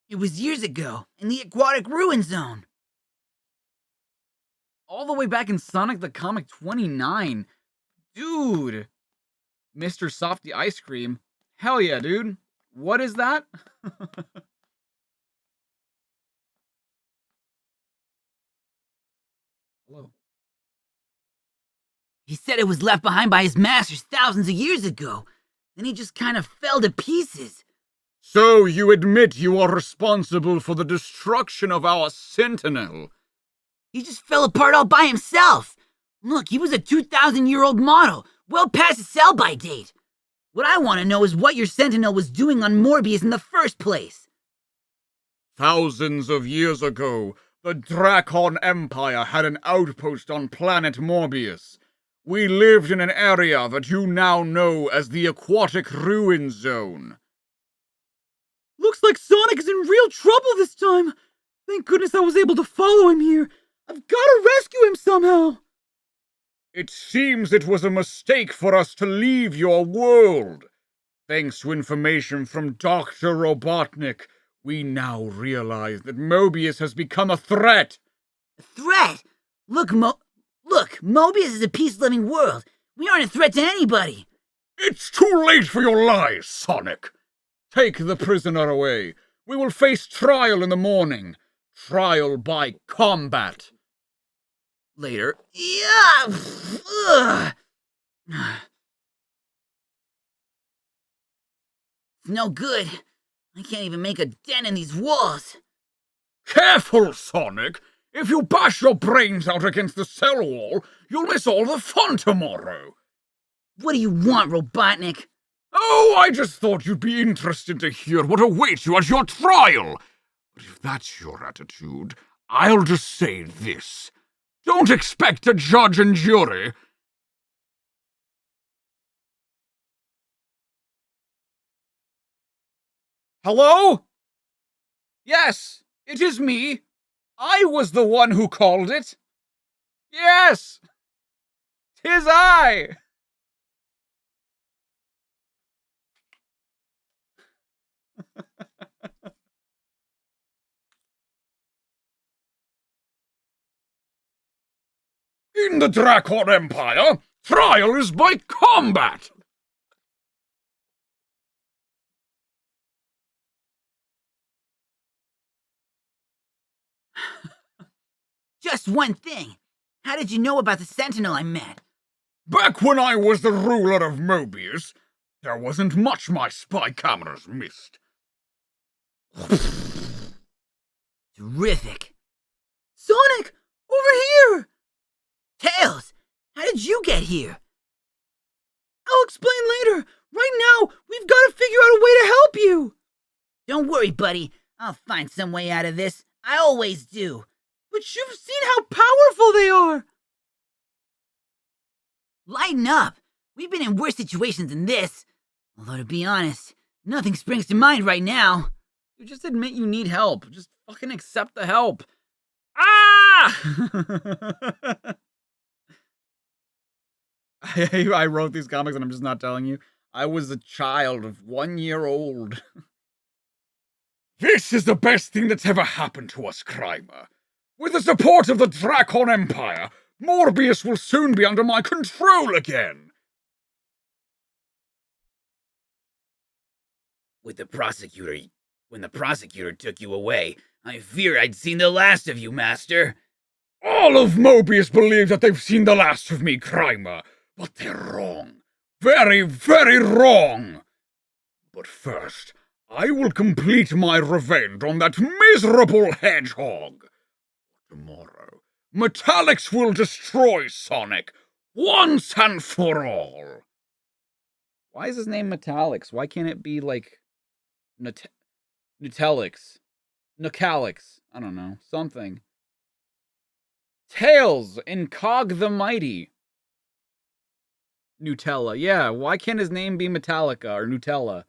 Speaker 4: It was years ago, in the Aquatic Ruin Zone.
Speaker 1: All the way back in Sonic the Comic 29. Dude. Mr. Softy Ice Cream. Hell yeah, dude. What is that? Hello.
Speaker 4: He said it was left behind by his masters thousands of years ago. Then he just kind of fell to pieces.
Speaker 3: So you admit you are responsible for the destruction of our Sentinel?
Speaker 4: He just fell apart all by himself. Look, he was a 2,000-year-old model, well past his sell-by date. What I want to know is what your Sentinel was doing on Mobius in the first place.
Speaker 3: Thousands of years ago, the Dracon Empire had an outpost on planet Mobius. We lived in an area that you now know as the Aquatic Ruin Zone.
Speaker 5: Looks like Sonic is in real trouble this time. Thank goodness I was able to follow him here. I've got to rescue him somehow.
Speaker 3: It seems it was a mistake for us to leave your world. Thanks to information from Dr. Robotnik, we now realize that Mobius has become a threat.
Speaker 4: A threat? Look, Mobius is a peace-loving world. We aren't a threat to anybody.
Speaker 3: It's too late for your lies, Sonic. Take the prisoner away. We will face trial in the morning. Trial by combat.
Speaker 4: Later. Yeah! Ugh. It's no good. I can't even make a dent in these walls.
Speaker 3: Careful, Sonic! If you bash your brains out against the cell wall, you'll miss all the fun tomorrow.
Speaker 4: What do you want, Robotnik?
Speaker 3: Oh, I just thought you'd be interested to hear what awaits you at your trial. But if that's your attitude, I'll just say this. Don't expect a judge and jury.
Speaker 1: Hello? Yes, it is me. I was the one who called it. Yes, 'tis I.
Speaker 3: In the Dracon Empire, trial is by combat.
Speaker 4: Just one thing. How did you know about the Sentinel I met?
Speaker 3: Back when I was the ruler of Mobius, there wasn't much my spy cameras missed.
Speaker 4: Terrific.
Speaker 5: Sonic! Over here!
Speaker 4: Tails, how did you get here?
Speaker 5: I'll explain later. Right now, we've got to figure out a way to help you.
Speaker 4: Don't worry, buddy. I'll find some way out of this. I always do.
Speaker 5: But you've seen how powerful they are.
Speaker 4: Lighten up. We've been in worse situations than this. Although, to be honest, nothing springs to mind right now.
Speaker 1: You just admit you need help. Just fucking accept the help. Ah! I wrote these comics and I'm just not telling you. I was a child of 1 year old.
Speaker 3: This is the best thing that's ever happened to us, Crimer. With the support of the Dracon Empire, Mobius will soon be under my control again.
Speaker 4: When the prosecutor took you away, I feared I'd seen the last of you, Master.
Speaker 3: All of Mobius believe that they've seen the last of me, Crimer, but they're wrong. Very, very wrong. But first, I will complete my revenge on that miserable hedgehog. Tomorrow, Metallics will destroy Sonic, once and for all.
Speaker 1: Why is his name Metallics? Why can't it be like Nutellix? Nucalix? I don't know. Something. Tails, Incog the Mighty. Nutella. Yeah, why can't his name be Metallica or Nutella?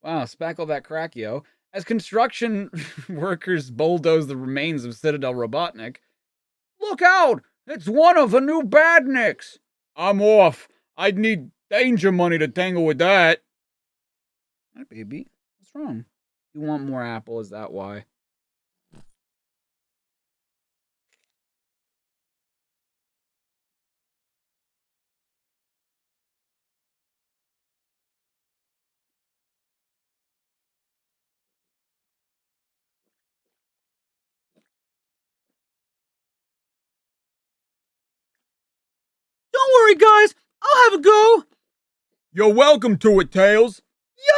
Speaker 1: Wow, spackle that crack, yo. As construction workers bulldoze the remains of Citadel Robotnik. Look out! It's one of the new badniks! I'm off. I'd need danger money to tangle with that. Hi, baby. What's wrong? You want more apple, is that why?
Speaker 5: Don't worry, guys. I'll have a go.
Speaker 1: You're welcome to it, Tails.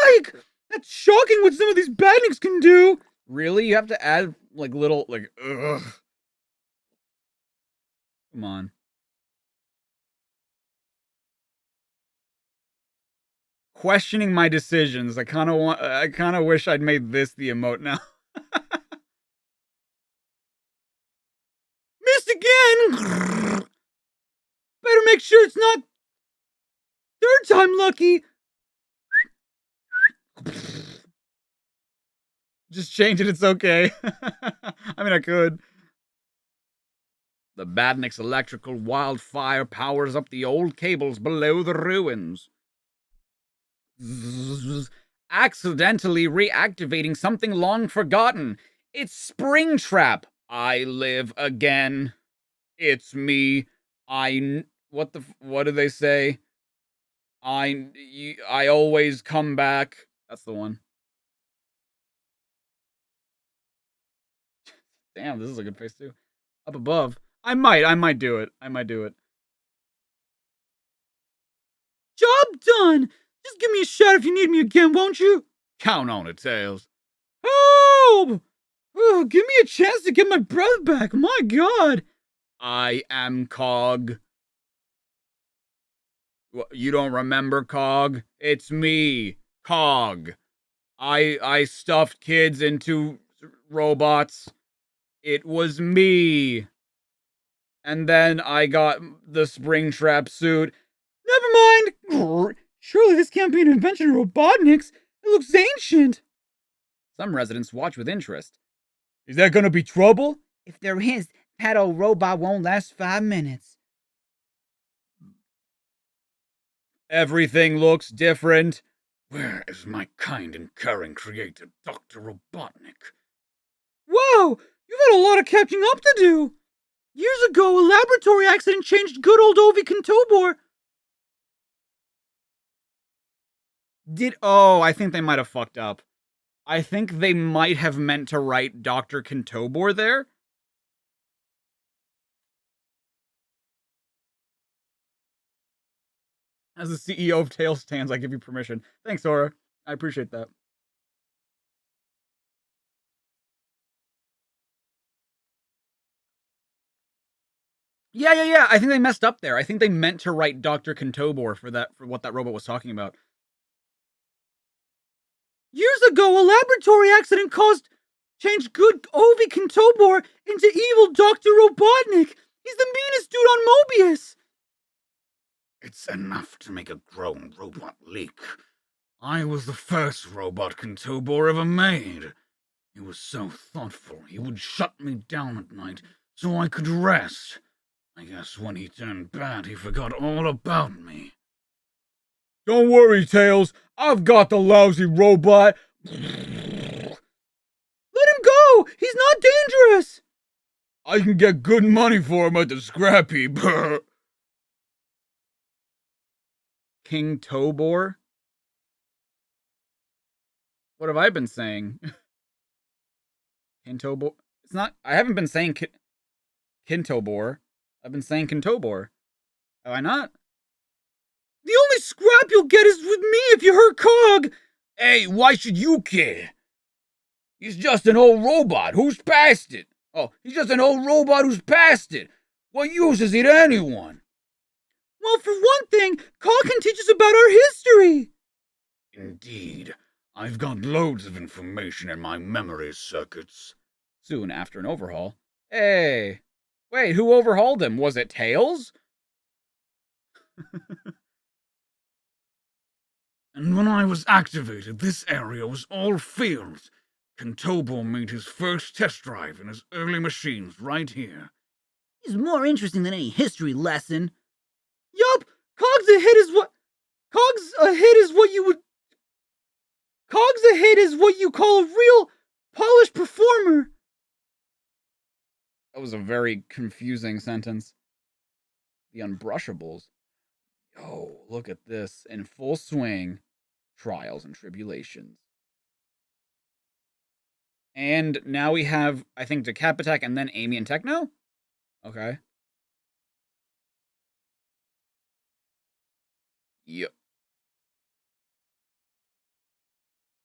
Speaker 5: Yike! That's shocking what some of these badniks can do.
Speaker 1: Really? You have to add, like, little, like, ugh. Come on. Questioning my decisions. I kind of wish I'd made this the emote now.
Speaker 5: Missed again. Better make sure it's not third time lucky.
Speaker 1: Just change it, it's okay. I mean, I could. The Badnik's electrical wildfire powers up the old cables below the ruins. Accidentally reactivating something long forgotten. It's Springtrap. I live again. It's me. What do they say? I always come back. That's the one. Damn, this is a good face too. Up above. I might do it. I might do it.
Speaker 4: Job done! Just give me a shot if you need me again, won't you?
Speaker 3: Count on it, Tails.
Speaker 4: Help! Oh, give me a chance to get my breath back. My God!
Speaker 1: I am Cog. You don't remember Cog? It's me, Cog. I stuffed kids into robots. It was me. And then I got the Springtrap suit.
Speaker 4: Never mind. Grr. Surely this can't be an invention of Robotnik's. It looks ancient.
Speaker 1: Some residents watch with interest.
Speaker 3: Is that gonna be trouble?
Speaker 4: If there is, that old robot won't last 5 minutes.
Speaker 1: Everything looks different.
Speaker 3: Where is my kind and caring creator, Dr. Robotnik?
Speaker 4: Whoa! You've had a lot of catching up to do. Years ago, a laboratory accident changed good old Ovi Kentobor.
Speaker 1: I think they might have fucked up. I think they might have meant to write Dr. Kentobor there. As the CEO of Tail Stands, I give you permission. Thanks, Sora. I appreciate that. Yeah. I think they messed up there. I think they meant to write Dr. Kentobor for what that robot was talking about.
Speaker 4: Years ago, a laboratory accident changed good Ovi Kentobor into evil Dr. Robotnik. He's the meanest dude on Mobius.
Speaker 3: It's enough to make a grown robot leak. I was the first robot Kentobor ever made. He was so thoughtful, he would shut me down at night so I could rest. I guess when he turned bad, he forgot all about me.
Speaker 1: Don't worry, Tails. I've got the lousy robot.
Speaker 4: Let him go! He's not dangerous!
Speaker 3: I can get good money for him at the scrap heap.
Speaker 1: King Tobor? What have I been saying? Kintobor? It's not. I haven't been saying Kintobor. I've been saying Kintobor. Have I not?
Speaker 4: The only scrap you'll get is with me if you hurt Cog.
Speaker 3: Hey, why should you care? He's just an old robot who's past it. Oh, he's just an old robot who's past it. What use is he to anyone?
Speaker 4: Well, for one thing, Cog can teach us about our history.
Speaker 3: Indeed. I've got loads of information in my memory circuits.
Speaker 1: Soon after an overhaul. Hey! Wait, who overhauled him? Was it Tails?
Speaker 3: And when I was activated, this area was all fields. Kentobor made his first test drive in his early machines right here.
Speaker 4: He's more interesting than any history lesson. Yup, Cog's a hit is what you call a real polished performer.
Speaker 1: That was a very confusing sentence. The Unbrushables. Yo, look at this. In full swing. Trials and tribulations. And now we have, I think, Decap Attack and then Amy and Techno? Okay. Yep.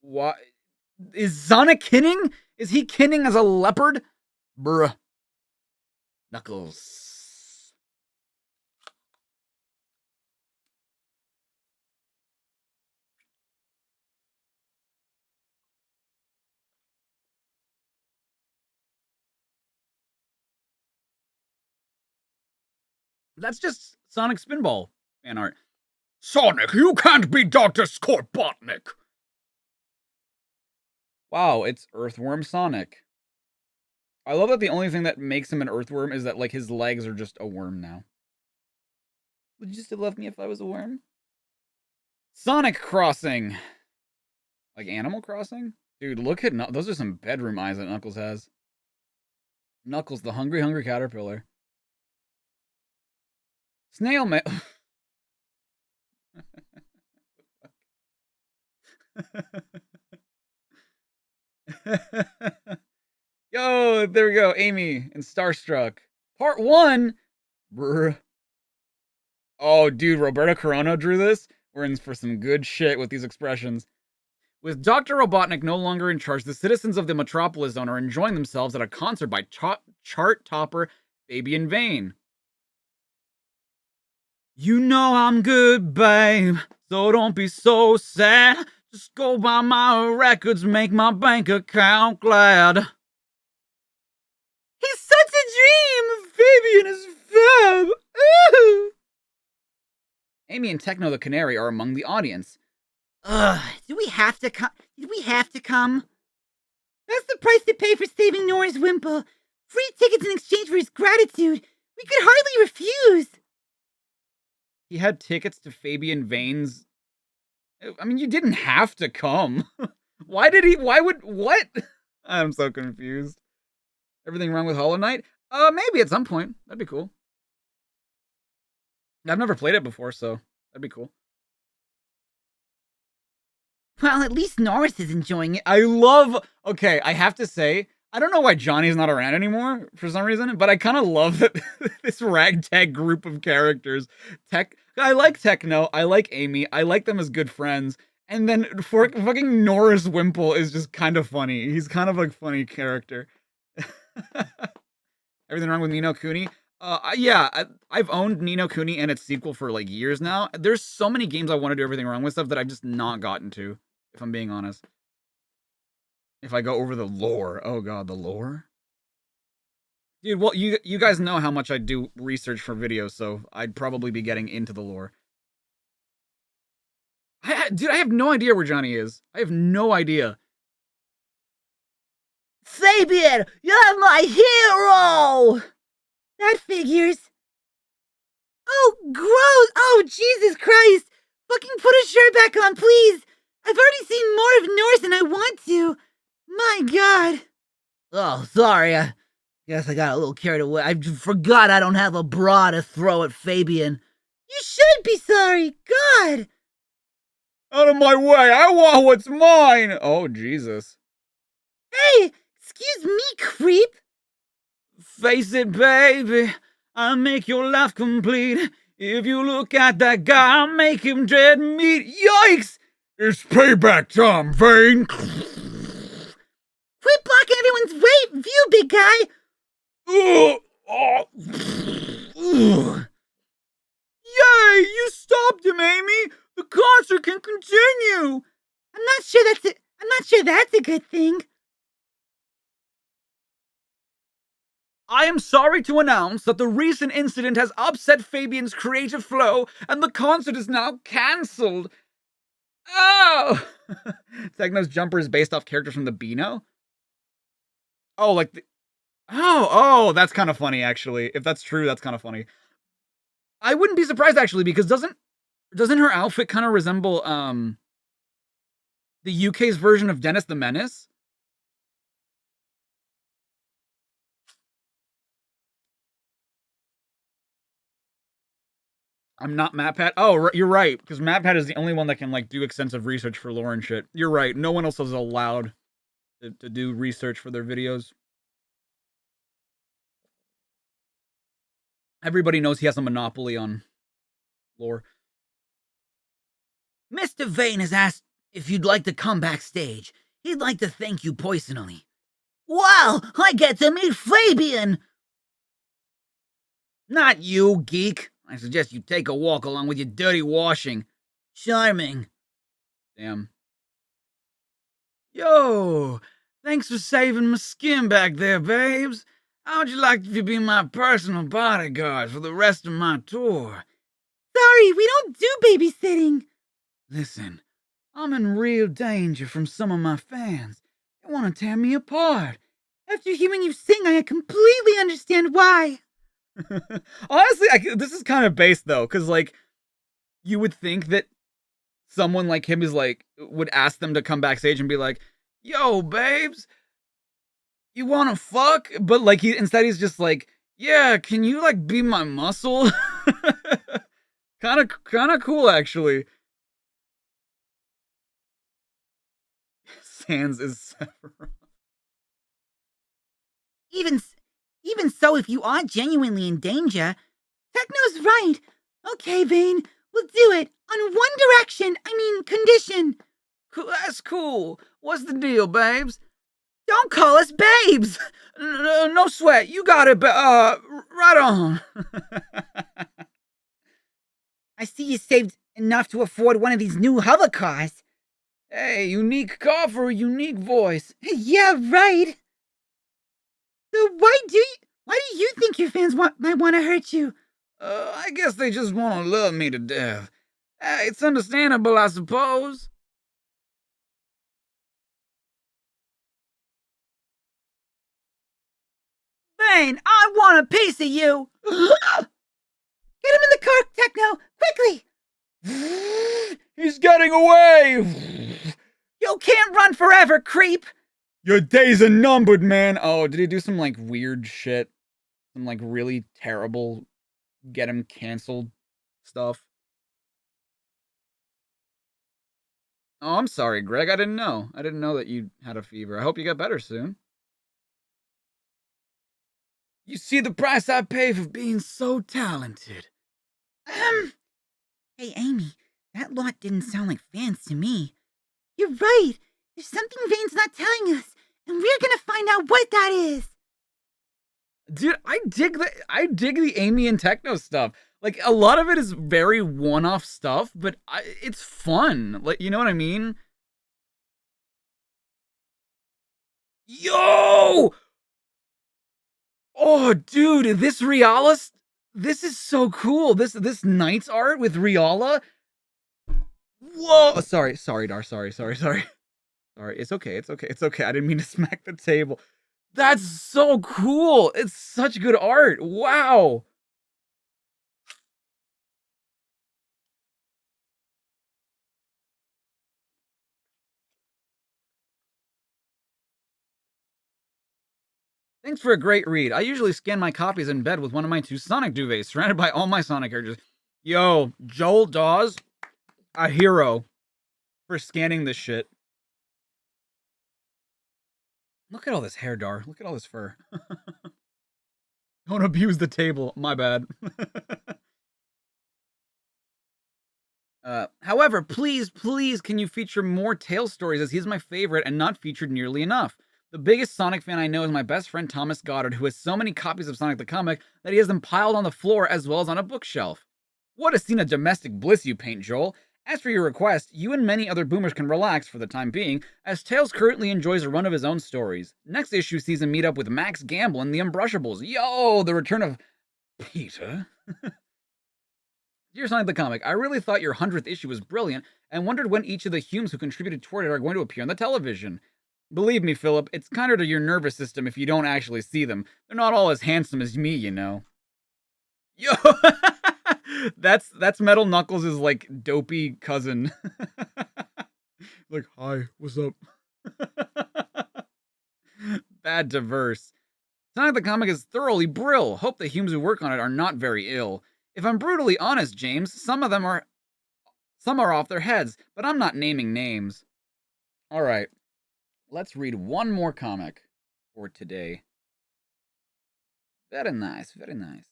Speaker 1: What? Is Sonic kinning? Is he kinning as a leopard? Bruh. Knuckles. That's just Sonic Spinball fan art.
Speaker 3: Sonic, you can't be Dr. Scorbotnik!
Speaker 1: Wow, it's Earthworm Sonic. I love that the only thing that makes him an earthworm is that, like, his legs are just a worm now. Would you still love me if I was a worm? Sonic Crossing. Like Animal Crossing? Dude, look at... those are some bedroom eyes that Knuckles has. Knuckles, the hungry, hungry caterpillar. Snail Mail... Yo, there we go. Amy and Starstruck. Part 1. Brr. Oh, dude, Roberto Corona drew this. We're in for some good shit with these expressions. With Dr. Robotnik no longer in charge, the citizens of the Metropolis Zone are enjoying themselves at a concert by chart topper Fabian Vane. You know I'm good, babe, so don't be so sad. Just go buy my records, make my bank account glad.
Speaker 5: He's such a dream! Fabian is fab! Ooh!
Speaker 1: Amy and Techno the Canary are among the audience.
Speaker 5: Did we have to come? That's the price to pay for saving Nora's Wimple. Free tickets in exchange for his gratitude. We could hardly refuse.
Speaker 1: He had tickets to Fabian Vane's... I mean, you didn't have to come. What? I'm so confused. Everything wrong with Hollow Knight? Maybe at some point. That'd be cool. I've never played it before, so that'd be cool.
Speaker 5: Well, at least Norris is enjoying it.
Speaker 1: Okay, I have to say, I don't know why Johnny's not around anymore for some reason, but I kind of love that this ragtag group of characters. I like Techno, I like Amy, I like them as good friends, and then fucking Norris Wimple is just kind of funny. He's kind of a funny character. Everything wrong with Ni no Kuni? Yeah, I've owned Ni no Kuni and its sequel for like years now. There's so many games I want to do everything wrong with stuff that I've just not gotten to, if I'm being honest. If I go over the lore. Oh god, the lore? Dude, well, you guys know how much I do research for videos, so I'd probably be getting into the lore. Dude, I have no idea where Johnny is. I have no idea.
Speaker 5: Fabian, you're my hero! That figures. Oh, gross! Oh, Jesus Christ! Fucking put a shirt back on, please! I've already seen more of Norris than I want to! My god! Oh, sorry, I guess I got a little carried away. I forgot I don't have a bra to throw at Fabian. You should be sorry! God!
Speaker 1: Out of my way! I want what's mine! Oh, Jesus.
Speaker 5: Hey! Excuse me, creep!
Speaker 1: Face it, baby, I'll make your life complete. If you look at that guy, I'll make him dead meat. Yikes!
Speaker 3: It's payback time, Vane!
Speaker 5: Quit blocking everyone's view, big guy!
Speaker 1: Yay! You stopped him, Amy! The concert can continue!
Speaker 5: I'm not sure that's a good thing.
Speaker 1: I am sorry to announce that the recent incident has upset Fabian's creative flow, and the concert is now cancelled. Oh! Techno's jumper is based off characters from the Beano? Oh, like the... Oh, that's kind of funny, actually. If that's true, that's kind of funny. I wouldn't be surprised, actually, because doesn't her outfit kind of resemble, the UK's version of Dennis the Menace? I'm not MatPat. Oh, you're right, because MatPat is the only one that can, like, do extensive research for lore and shit. You're right, no one else is allowed to do research for their videos. Everybody knows he has a monopoly on lore.
Speaker 4: Mr. Vane has asked if you'd like to come backstage. He'd like to thank you personally.
Speaker 5: Wow, I get to meet Fabian!
Speaker 4: Not you, geek. I suggest you take a walk along with your dirty washing.
Speaker 5: Charming.
Speaker 1: Damn.
Speaker 4: Yo, thanks for saving my skin back there, babes. How'd you like to be my personal bodyguard for the rest of my tour?
Speaker 5: Sorry, we don't do babysitting.
Speaker 4: Listen, I'm in real danger from some of my fans. They want to tear me apart.
Speaker 5: After hearing you sing, I completely understand why.
Speaker 1: Honestly, this is kind of based, though, because, like, you would think that someone like him is, like, would ask them to come backstage and be like, yo, babes, you wanna fuck? But, like, instead he's just like, yeah, can you, like, be my muscle? Kinda cool, actually. hands is Sephiroth.
Speaker 5: Even so, if you are genuinely in danger, Techno's right. Okay, Vane, we'll do it on condition.
Speaker 2: That's cool. What's the deal, babes?
Speaker 5: Don't call us babes.
Speaker 2: No sweat. You got it, right on.
Speaker 5: I see you saved enough to afford one of these new hover cars.
Speaker 2: Hey, unique car for a unique voice.
Speaker 5: Yeah, right. So why do you think your fans might want to hurt you?
Speaker 2: I guess they just want to love me to death. It's understandable, I suppose.
Speaker 5: Vane, I want a piece of you. Get him in the car, Techno, quickly.
Speaker 1: He's getting away!
Speaker 5: You can't run forever, creep.
Speaker 1: Your days are numbered, man. Oh, did he do some like weird shit? Some like really terrible get him canceled stuff? Oh, I'm sorry, Greg. I didn't know. I didn't know that you had a fever. I hope you get better soon.
Speaker 2: You see the price I pay for being so talented.
Speaker 5: Hey, Amy, that lot didn't sound like fans to me. You're right. There's something Vane's not telling us, and we're gonna find out what that is.
Speaker 1: Dude, I dig the Amy and Techno stuff. Like, a lot of it is very one-off stuff, but it's fun. Like, you know what I mean? Yo! Oh, dude, this Riala, this is so cool. This Knight's art with Riala. Whoa! Sorry, Dar. Sorry. Sorry, it's okay. I didn't mean to smack the table. That's so cool. It's such good art. Wow. Thanks for a great read. I usually scan my copies in bed with one of my 2 Sonic duvets, surrounded by all my Sonic characters. Yo, Joel Dawes, a hero for scanning this shit. Look at all this hair, Dar. Look at all this fur. Don't abuse the table. My bad. However, please, can you feature more Tails stories, as he's my favorite and not featured nearly enough. The biggest Sonic fan I know is my best friend Thomas Goddard, who has so many copies of Sonic the Comic that he has them piled on the floor as well as on a bookshelf. What a scene of domestic bliss you paint, Joel. As for your request, you and many other boomers can relax for the time being, as Tails currently enjoys a run of his own stories. Next issue sees him meet up with Max Gamble and the Unbrushables. Yo, the return of Peter. Dear Sonic the Comic, I really thought your 100th issue was brilliant, and wondered when each of the humans who contributed toward it are going to appear on the television. Believe me, Philip, it's kinder to your nervous system if you don't actually see them. They're not all as handsome as me, you know. Yo! That's Metal Knuckles' like dopey cousin. Like, hi, what's up? Bad diverse. Sonic the Comic is thoroughly brill. Hope the humans who work on it are not very ill. If I'm brutally honest, James, some are off their heads, but I'm not naming names. All right. Let's read one more comic for today. Very nice, very nice.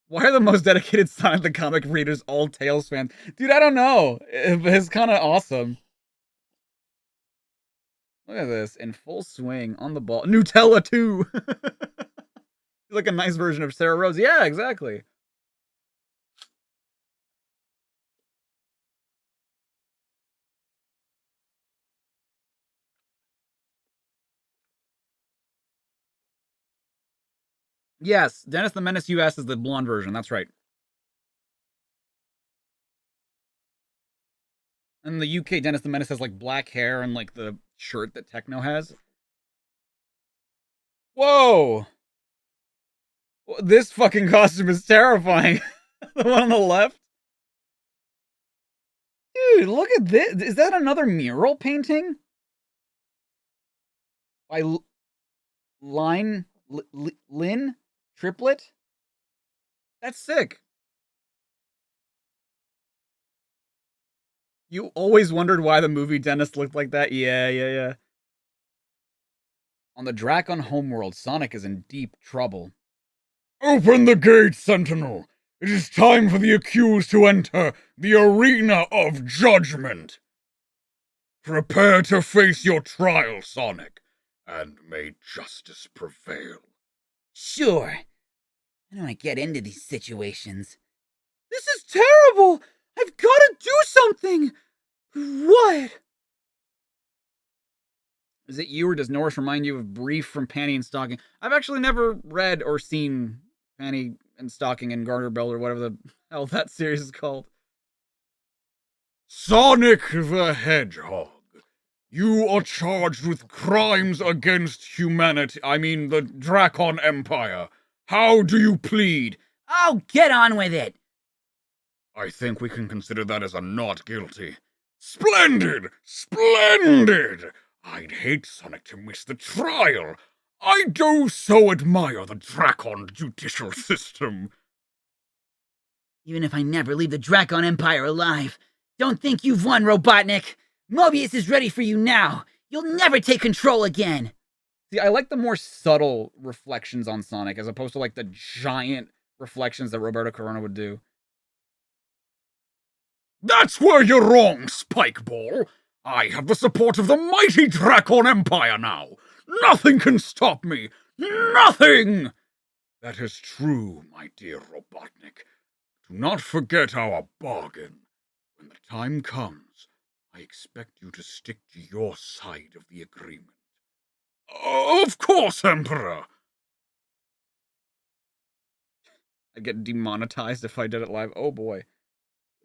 Speaker 1: Why are the most dedicated Sonic the Comic readers all Tails fans? Dude, I don't know. It's kind of awesome. Look at this. In full swing, on the ball. Nutella, too! Like a nice version of Sarah Rose. Yeah, exactly. Yes, Dennis the Menace US is the blonde version. That's right. In the UK, Dennis the Menace has like black hair and like the shirt that Techno has. Whoa! This fucking costume is terrifying. The one on the left. Dude, look at this. Is that another mural painting? By Lynn Triplet? That's sick. You always wondered why the movie dentist looked like that? Yeah. On the Dracon homeworld, Sonic is in deep trouble.
Speaker 3: Open the gate, Sentinel! It is time for the accused to enter the arena of judgment! Prepare to face your trial, Sonic, and may justice prevail.
Speaker 4: Sure. How do I get into these situations?
Speaker 1: This is terrible! I've gotta do something! What? Is it you, or does Norris remind you of Brief from Panty and Stocking? I've actually never read or seen Panty and Stocking and Garter Belt, or whatever the hell that series is called.
Speaker 3: Sonic the Hedgehog, you are charged with crimes against humanity. I mean, the Dracon Empire. How do you plead?
Speaker 4: Oh, get on with it!
Speaker 3: I think we can consider that as a not guilty. Splendid! Splendid! I'd hate Sonic to miss the trial. I do so admire the Dracon judicial system.
Speaker 4: Even if I never leave the Dracon Empire alive, don't think you've won, Robotnik! Mobius is ready for you now! You'll never take control again!
Speaker 1: See, I like the more subtle reflections on Sonic, as opposed to, like, the giant reflections that Roberto Corona would do.
Speaker 3: That's where you're wrong, Spikeball. I have the support of the mighty Dracon Empire now. Nothing can stop me. Nothing! That is true, my dear Robotnik. Do not forget our bargain. When the time comes, I expect you to stick to your side of the agreement. Of course, Emperor!
Speaker 1: I'd get demonetized if I did it live. Oh boy.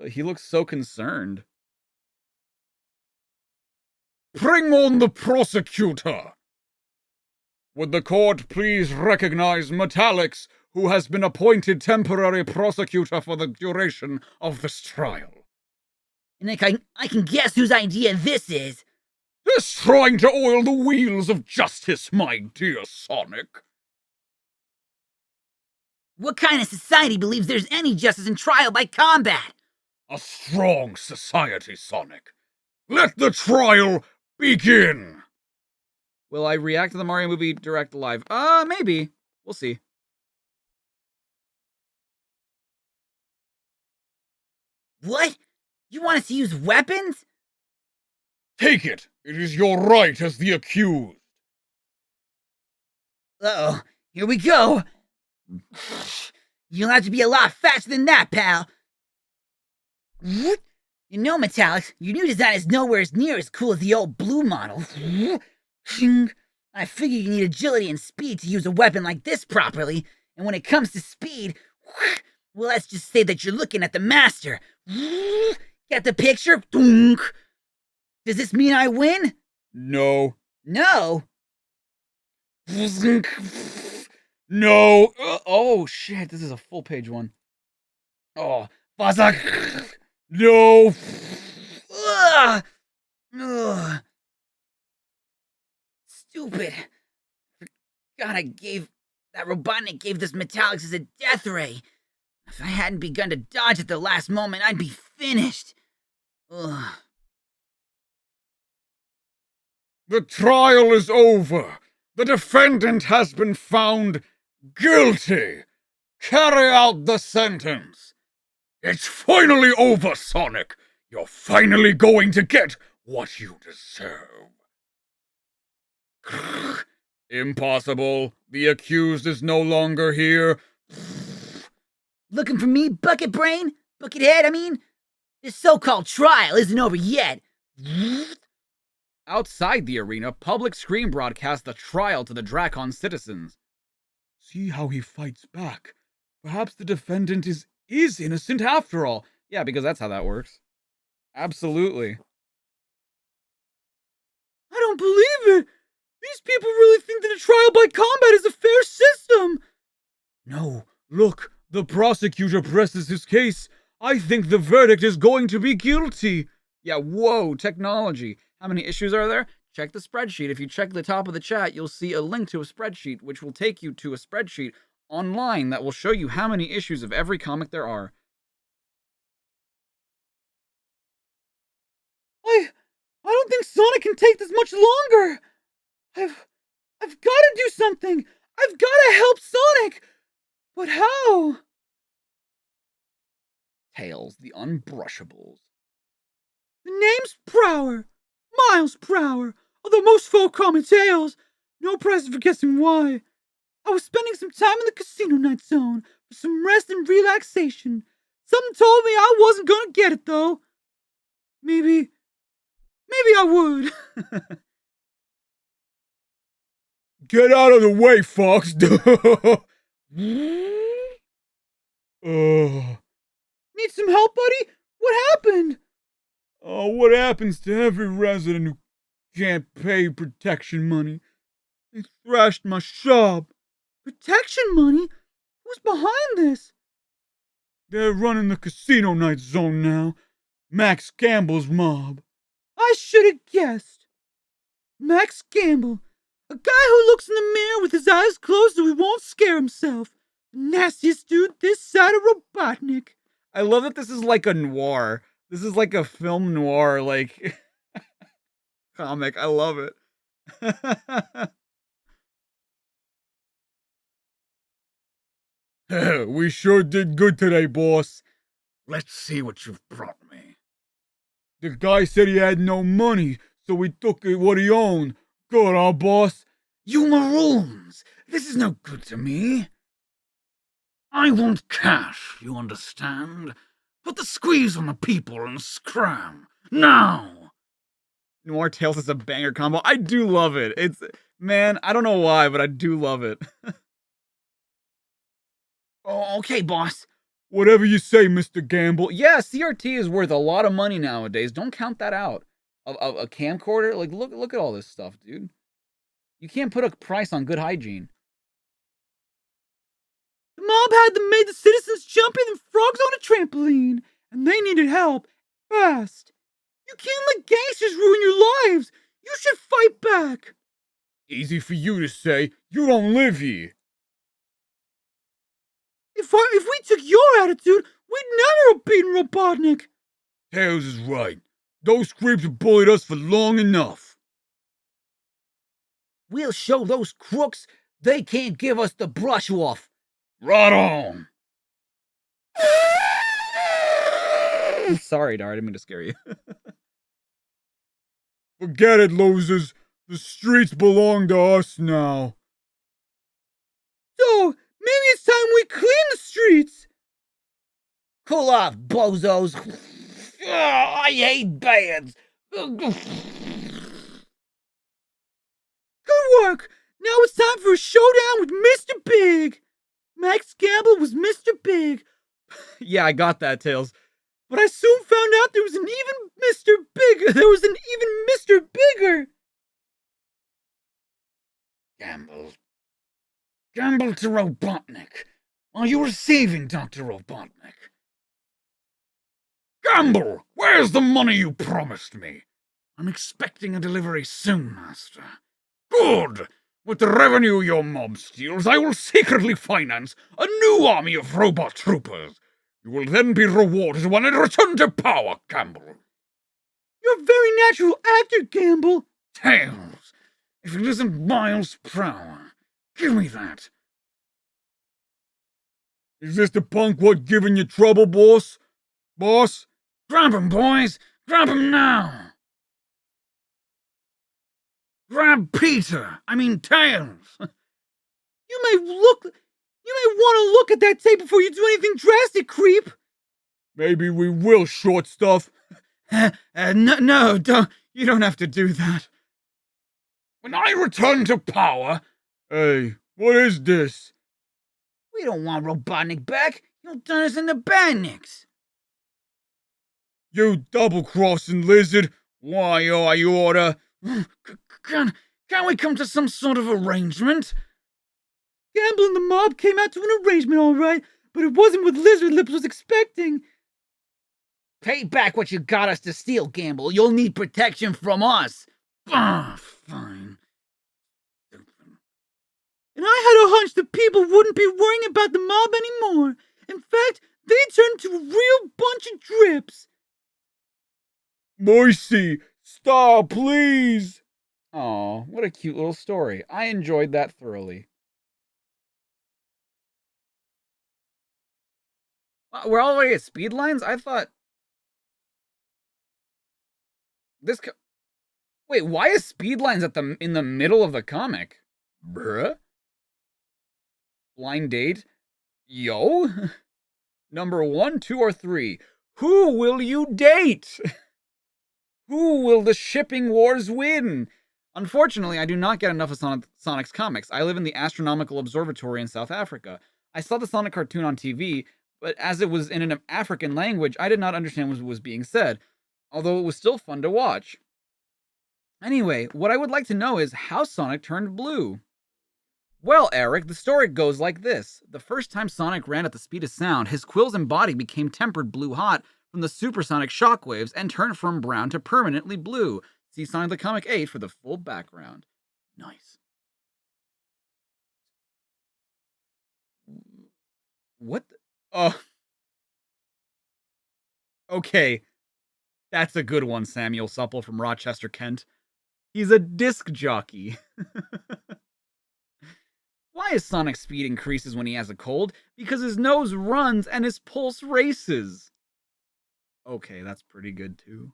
Speaker 1: He looks so concerned.
Speaker 3: Bring on the prosecutor! Would the court please recognize Metallix, who has been appointed temporary prosecutor for the duration of this trial?
Speaker 4: And I can guess whose idea this is.
Speaker 3: This trying to oil the wheels of justice, my dear Sonic.
Speaker 4: What kind of society believes there's any justice in trial by combat?
Speaker 3: A strong society, Sonic. Let the trial begin!
Speaker 1: Will I react to the Mario movie direct live? Maybe. We'll see.
Speaker 4: What? You want us to use weapons?
Speaker 3: Take it! It is your right as the accused.
Speaker 4: Uh-oh. Here we go. You'll have to be a lot faster than that, pal. You know, Metallix, your new design is nowhere near as cool as the old blue model. I figure you need agility and speed to use a weapon like this properly, and when it comes to speed, well, let's just say that you're looking at the master. Get the picture? Does this mean I win?
Speaker 3: No.
Speaker 4: No.
Speaker 3: No.
Speaker 1: Oh, shit. This is a full page one. Oh, Fazak.
Speaker 3: No.
Speaker 4: Ugh. Ugh. Stupid. Forgot that Robotnik gave this Metallix as a death ray. If I hadn't begun to dodge at the last moment, I'd be finished. Ugh.
Speaker 3: The trial is over. The defendant has been found guilty. Carry out the sentence. It's finally over, Sonic. You're finally going to get what you deserve. Impossible. The accused is no longer here.
Speaker 4: Looking for me, Bucket Brain? Buckethead, I mean? This so-called trial isn't over yet.
Speaker 1: Outside the arena, public screen broadcasts the trial to the Dracon citizens.
Speaker 3: See how he fights back. Perhaps the defendant is innocent after all.
Speaker 1: Yeah, because that's how that works. Absolutely.
Speaker 5: I don't believe it! These people really think that a trial by combat is a fair system!
Speaker 3: No, look, the prosecutor presses his case. I think the verdict is going to be guilty.
Speaker 1: Yeah, whoa, technology. How many issues are there? Check the spreadsheet. If you check the top of the chat, you'll see a link to a spreadsheet, which will take you to a spreadsheet online that will show you how many issues of every comic there are.
Speaker 4: don't think Sonic can take this much longer. I've got to do something. I've got to help Sonic. But how?
Speaker 1: Tails, the Unbrushables.
Speaker 4: The name's Prower. Miles Prower. Although most folk call me Tails. No prizes for guessing why. I was spending some time in the casino night zone for some rest and relaxation. Something told me I wasn't gonna get it though. Maybe I would.
Speaker 3: Get out of the way, Fox.
Speaker 4: Need some help, buddy? What happened?
Speaker 3: Oh, what happens to every resident who can't pay protection money? They thrashed my shop.
Speaker 4: Protection money? Who's behind this?
Speaker 3: They're running the casino night zone now. Max Gamble's mob.
Speaker 4: I should have guessed. Max Gamble. A guy who looks in the mirror with his eyes closed so he won't scare himself. The nastiest dude this side of Robotnik.
Speaker 1: I love that this is like a noir. This is like a film noir, like, comic. I love it.
Speaker 3: We sure did good today, boss.
Speaker 2: Let's see what you've brought me.
Speaker 3: The guy said he had no money, so we took what he owned. Good, huh, boss?
Speaker 2: You maroons! This is no good to me. I want cash, you understand? Put the squeeze on the people and scram. Now!
Speaker 1: Noir Tails is a banger combo. I do love it. Man, I don't know why, but I do love it.
Speaker 4: Oh, okay, boss.
Speaker 3: Whatever you say, Mr. Gamble.
Speaker 1: Yeah, CRT is worth a lot of money nowadays. Don't count that out. A camcorder? Like, look at all this stuff, dude. You can't put a price on good hygiene.
Speaker 4: The mob had them made the citizens jumpy than frogs on a trampoline, and they needed help fast. You can't let gangsters ruin your lives. You should fight back.
Speaker 3: Easy for you to say. You don't live here.
Speaker 4: If we took your attitude, we'd never have beaten Robotnik.
Speaker 3: Tails is right. Those creeps have bullied us for long enough.
Speaker 4: We'll show those crooks they can't give us the brush off.
Speaker 3: Right on.
Speaker 1: I'm sorry, Dar. I didn't mean to scare you.
Speaker 3: Forget it, losers. The streets belong to us now.
Speaker 4: So, maybe it's time we clean the streets.
Speaker 5: Cool off, bozos. I hate bands.
Speaker 4: Good work. Now it's time for a showdown with Mr. Big. Max Gamble was Mr. Big.
Speaker 1: Yeah, I got that, Tails.
Speaker 4: But I soon found out there was an even Mr. Bigger. There was an even Mr. Bigger.
Speaker 2: Gamble to Robotnik. Are you receiving, Dr. Robotnik? Gamble! Where's the money you promised me? I'm expecting a delivery soon, Master. Good! With the revenue your mob steals, I will secretly finance a new army of robot troopers. You will then be rewarded when I return to power, Gamble.
Speaker 4: You're a very natural actor, Gamble.
Speaker 2: Tails, if it isn't Miles Prower, give me that.
Speaker 3: Is this the punk what giving you trouble, boss? Boss?
Speaker 2: Grab him, boys! Grab him now! Grab Peter! I mean Tails!
Speaker 4: You may want to look at that tape before you do anything drastic, creep.
Speaker 3: Maybe we will, short stuff.
Speaker 1: No, don't. You don't have to do that.
Speaker 2: When I return to power...
Speaker 3: Hey, what is this?
Speaker 5: We don't want Robotnik back. He'll turn us into bandits.
Speaker 3: You double-crossing lizard. Why are you order?
Speaker 2: Can we come to some sort of arrangement?
Speaker 4: Gamble and the mob came out to an arrangement, all right, but it wasn't what Lizard Lips was expecting.
Speaker 5: Pay back what you got us to steal, Gamble. You'll need protection from us.
Speaker 2: Fine.
Speaker 4: And I had a hunch that people wouldn't be worrying about the mob anymore. In fact, they turned into a real bunch of drips.
Speaker 3: Moisey,
Speaker 1: Stop, please! Aw, what a cute little story. I enjoyed that thoroughly. We're all the way at speed lines? I thought... Wait, why is speed lines in the middle of the comic? Bruh? Blind date? Yo? Number 1, 2, or 3. Who will you date? Who will the shipping wars win? Unfortunately, I do not get enough of Sonic's comics. I live in the Astronomical Observatory in South Africa. I saw the Sonic cartoon on TV, but as it was in an African language, I did not understand what was being said, although it was still fun to watch. Anyway, what I would like to know is how Sonic turned blue. Well, Eric, the story goes like this. The first time Sonic ran at the speed of sound, his quills and body became tempered blue-hot from the supersonic shockwaves and turned from brown to permanently blue. See Sonic the Comic 8 for the full background. Nice. What? Okay. That's a good one, Samuel Supple from Rochester, Kent. He's a disc jockey. Why is Sonic's speed increases when he has a cold? Because his nose runs and his pulse races. Okay, that's pretty good too.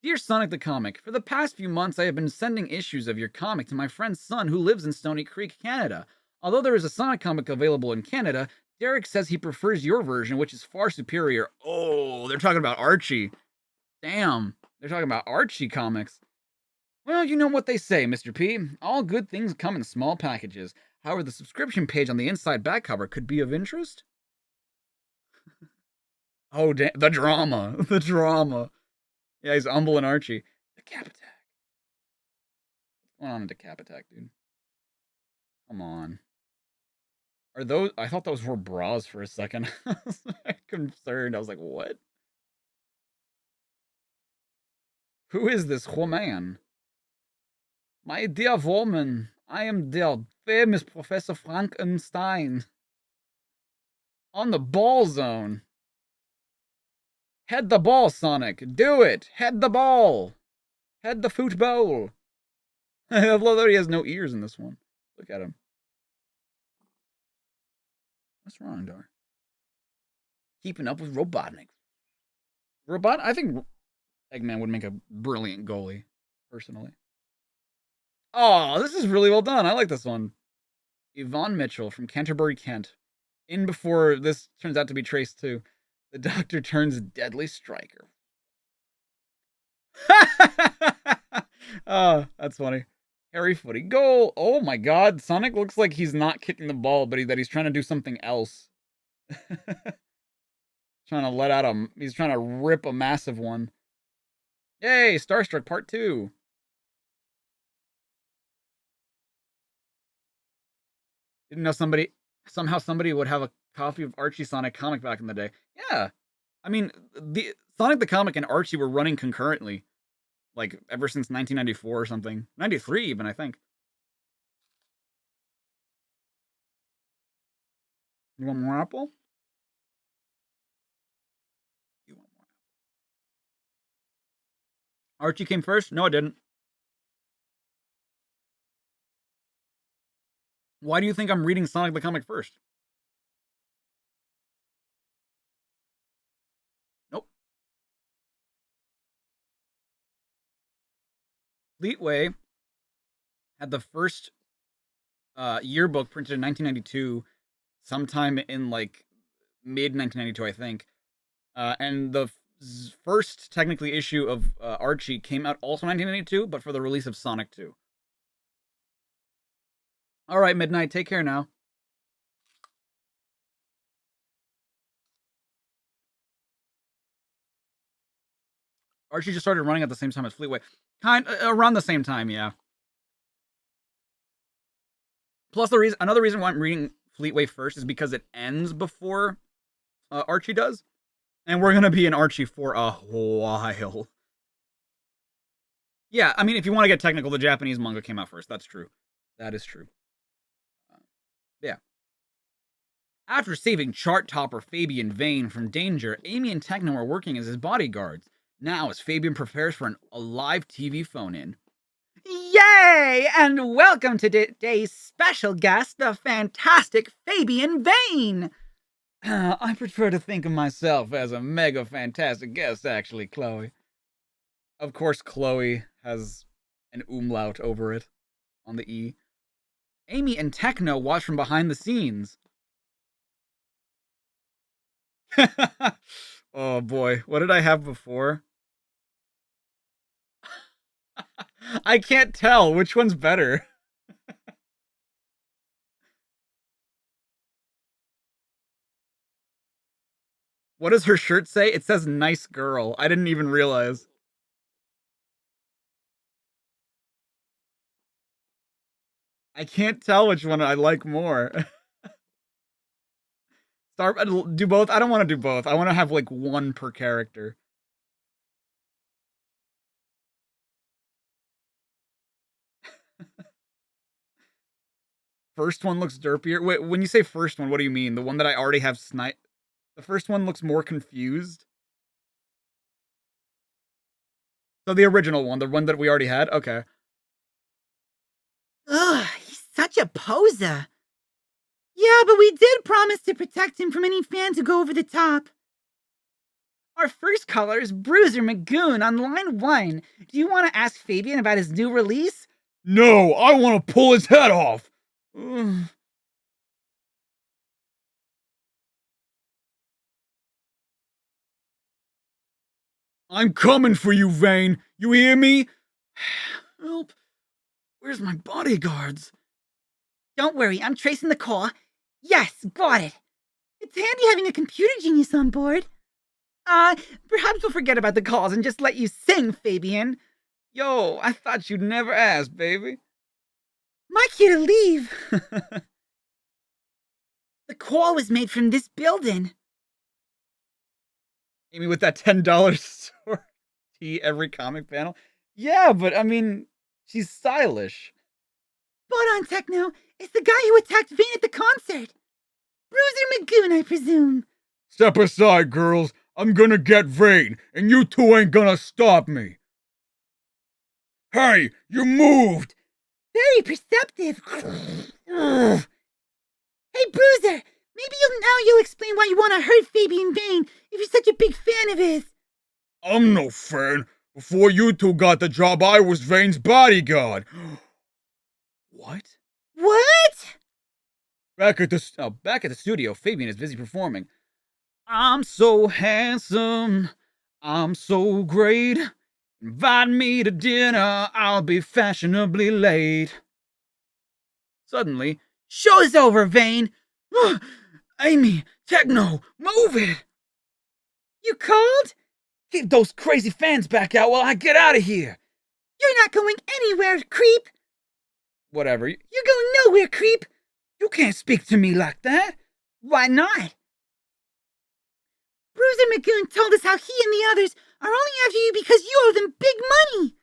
Speaker 1: Dear Sonic the Comic, for the past few months I have been sending issues of your comic to my friend's son who lives in Stony Creek, Canada. Although there is a Sonic comic available in Canada, Derek says he prefers your version, which is far superior. Oh, they're talking about Archie. Damn, they're talking about Archie comics. Well, you know what they say, Mr. P. All good things come in small packages. However, the subscription page on the inside back cover could be of interest. Oh, damn. The drama. Yeah, he's Umble and Archie. Decap Attack. What's going on in Decap Attack, dude? Come on. Are those... I thought those were bras for a second. I was concerned. I was like, what? Who is this woman? My dear woman, I am the famous Professor Frankenstein. On the ball zone. Head the ball, Sonic. Do it. Head the ball. Head the football. I love that he has no ears in this one. Look at him. What's wrong, Dar? Keeping up with Robotnik. I think Eggman would make a brilliant goalie, personally. Oh, this is really well done. I like this one. Yvonne Mitchell from Canterbury, Kent. In before this turns out to be Trace 2. The Doctor turns deadly striker. Oh, that's funny. Harry Footy goal. Oh my god. Sonic looks like he's not kicking the ball, but that he's trying to do something else. Trying to let out he's trying to rip a massive one. Yay, Starstruck Part 2. Didn't know somehow somebody would have a copy of Archie Sonic comic back in the day. Yeah. I mean, the Sonic the Comic and Archie were running concurrently. Like, ever since 1994 or something. 93 even, I think. You want more apple? You want more apple. Archie came first? No, it didn't. Why do you think I'm reading Sonic the Comic first? Nope. Fleetway had the first yearbook printed in 1992, sometime in like mid 1992, I think. And the first technically issue of Archie came out also in 1992, but for the release of Sonic 2. All right, Midnight, take care now. Archie just started running at the same time as Fleetway. Around the same time, yeah. Plus, another reason why I'm reading Fleetway first is because it ends before Archie does. And we're going to be in Archie for a while. Yeah, I mean, if you want to get technical, the Japanese manga came out first. That's true. That is true. Yeah. After saving chart topper Fabian Vane from danger, Amy and Techno are working as his bodyguards. Now, as Fabian prepares for a live TV phone-in.
Speaker 4: Yay! And welcome to today's special guest, the fantastic Fabian Vane!
Speaker 1: I prefer to think of myself as a mega fantastic guest, actually, Chloe. Of course, Chloe has an umlaut over it on the E. Amy and Techno watch from behind the scenes. Oh boy, what did I have before? I can't tell which one's better. What does her shirt say? It says nice girl. I didn't even realize. I can't tell which one I like more. Do both? I don't want to do both. I want to have like one per character. First one looks derpier. Wait, when you say first one, what do you mean? The one that I already have snipe? The first one looks more confused. So the original one, the one that we already had? Okay.
Speaker 5: Ugh, he's such a poser. Yeah, but we did promise to protect him from any fans who go over the top.
Speaker 4: Our first caller is Bruiser Magoon on line 1. Do you want to ask Fabian about his new release?
Speaker 3: No, I want to pull his head off. I'm coming for you, Vane. You hear me?
Speaker 1: Help. Where's my bodyguards?
Speaker 5: Don't worry, I'm tracing the call. Yes, got it. It's handy having a computer genius on board.
Speaker 4: Perhaps we'll forget about the calls and just let you sing, Fabian.
Speaker 1: Yo, I thought you'd never ask, baby.
Speaker 5: My cue to leave. The call was made from this building.
Speaker 1: Amy with that $10 sortie every comic panel. Yeah, but I mean, she's stylish.
Speaker 5: Spot on, Techno. It's the guy who attacked Vane at the concert. Bruiser Magoon, I presume.
Speaker 3: Step aside, girls. I'm gonna get Vane, and you two ain't gonna stop me. Hey, you moved!
Speaker 5: Very perceptive. Hey, Bruiser, maybe you'll explain why you want to hurt Fabian Vane if you're such a big fan of his.
Speaker 3: I'm no fan. Before you two got the job, I was Vane's bodyguard.
Speaker 1: What?
Speaker 5: What?
Speaker 3: Back at the
Speaker 1: studio, Fabian is busy performing. I'm so handsome. I'm so great. Invite me to dinner. I'll be fashionably late. Suddenly,
Speaker 4: show's over, Vane. Amy, Techno, move it.
Speaker 5: You called?
Speaker 1: Keep those crazy fans back out while I get out of here.
Speaker 5: You're not going anywhere, creep.
Speaker 1: Whatever.
Speaker 5: You're going nowhere, creep.
Speaker 1: You can't speak to me like that.
Speaker 5: Why not? Bruiser Magoon told us how he and the others are only after you because you owe them big money.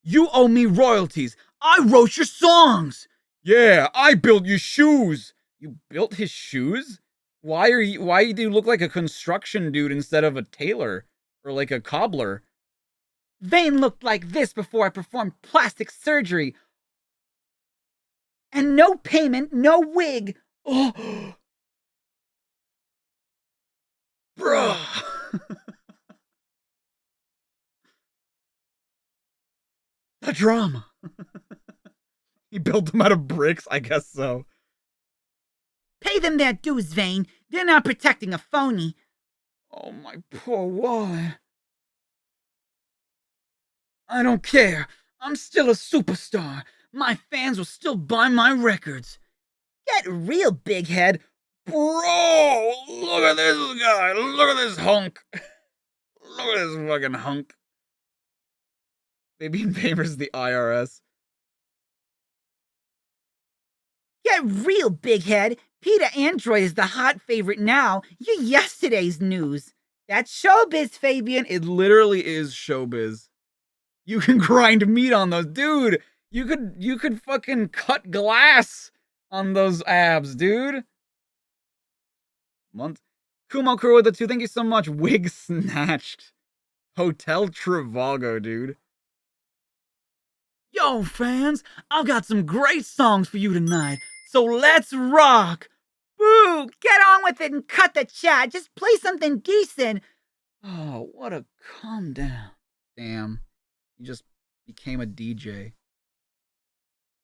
Speaker 1: You owe me royalties. I wrote your songs.
Speaker 3: Yeah, I built your shoes.
Speaker 1: You built his shoes? Why do you look like a construction dude instead of a tailor? Or like a cobbler?
Speaker 4: Vane looked like this before I performed plastic surgery. And no payment, no wig.
Speaker 1: Oh. Bruh. The drama. He built them out of bricks? I guess so.
Speaker 5: Pay them their dues, Vane. They're not protecting a phony.
Speaker 1: Oh, my poor wallet. I don't care. I'm still a superstar. My fans will still buy my records.
Speaker 5: Get real, big head.
Speaker 1: Bro, look at this guy. Look at this hunk. Look at this fucking hunk. Maybe Faber's the IRS.
Speaker 5: Get real, big head. Peter Android is the hot favorite now. You're yesterday's news. That's Showbiz, Fabian.
Speaker 1: It literally is Showbiz. You can grind meat on those. Dude, you could fucking cut glass on those abs, dude. month. Kumo Crew with the 2. Thank you so much. Wig snatched. Hotel Trivago, dude.
Speaker 4: Yo, fans, I've got some great songs for you tonight, so let's rock!
Speaker 5: Boo! Get on with it and cut the chat. Just play something decent.
Speaker 1: Oh, what a calm down. Damn. You just became a DJ.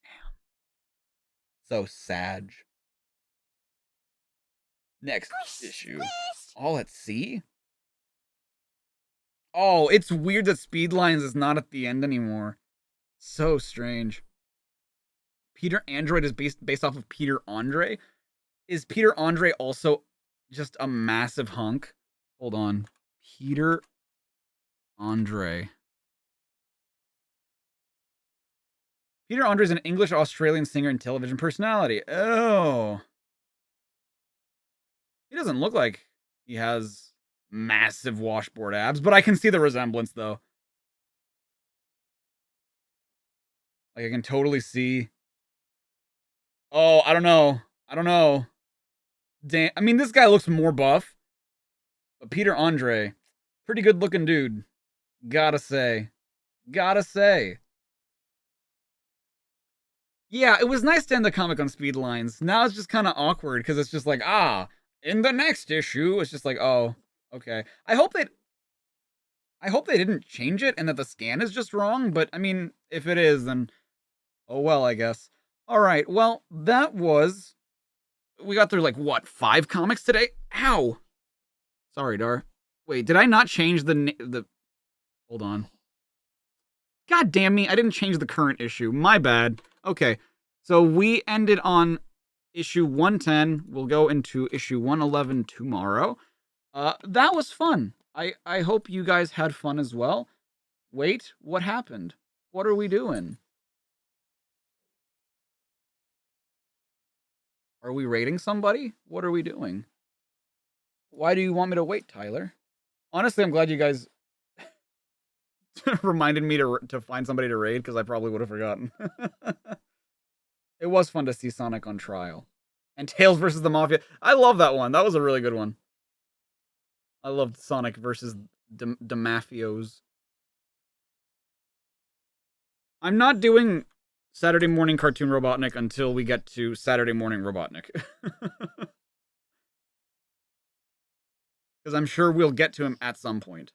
Speaker 1: Damn. So sad. Next issue. All at Sea? Oh, it's weird that Speedlines is not at the end anymore. So strange. Peter Android is based off of Peter Andre? Is Peter Andre also just a massive hunk? Hold on. Peter Andre. Peter Andre is an English-Australian singer and television personality. Oh. He doesn't look like he has massive washboard abs, but I can see the resemblance, though. Like, I can totally see. Oh, I don't know. I don't know. Damn. I mean, this guy looks more buff. But Peter Andre, pretty good looking dude. Gotta say. Gotta say. Yeah, it was nice to end the comic on speed lines. Now it's just kind of awkward because it's just like, in the next issue, it's just like, oh, okay. I hope they didn't change it and that the scan is just wrong, but I mean, if it is, then oh well, I guess. All right, well, we got through like, what, 5 comics today? Ow! Sorry, Dar. Wait, did I not change the hold on. God damn me, I didn't change the current issue. My bad. Okay, so we ended on issue 110. We'll go into issue 111 tomorrow. That was fun. I hope you guys had fun as well. Wait, what happened? What are we doing? Are we rating somebody? What are we doing? Why do you want me to wait, Tyler? Honestly, I'm glad you guys reminded me to find somebody to raid, because I probably would have forgotten. It was fun to see Sonic on trial. And Tails versus the Mafia. I love that one. That was a really good one. I loved Sonic versus the Mafios. I'm not doing Saturday Morning Cartoon Robotnik until we get to Saturday Morning Robotnik. Because I'm sure we'll get to him at some point.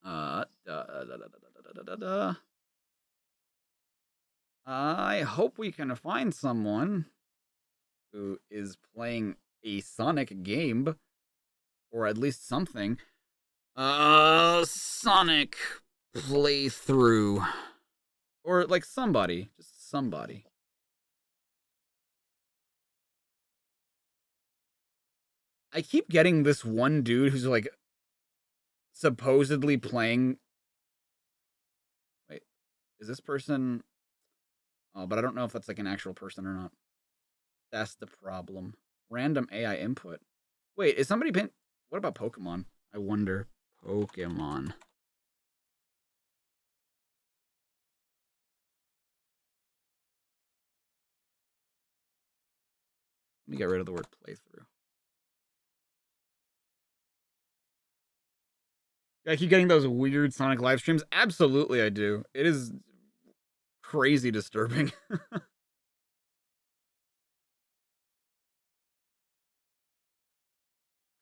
Speaker 1: I hope we can find someone who is playing a Sonic game, or at least something. Sonic playthrough, or like somebody, just somebody. I keep getting this one dude who's like supposedly playing. Wait, is this person? Oh, but I don't know if that's like an actual person or not. That's the problem. Random AI input. Wait, is somebody paying? What about Pokemon? I wonder. Pokemon. Let me get rid of the word playthrough. I keep getting those weird Sonic live streams. Absolutely, I do. It is crazy disturbing.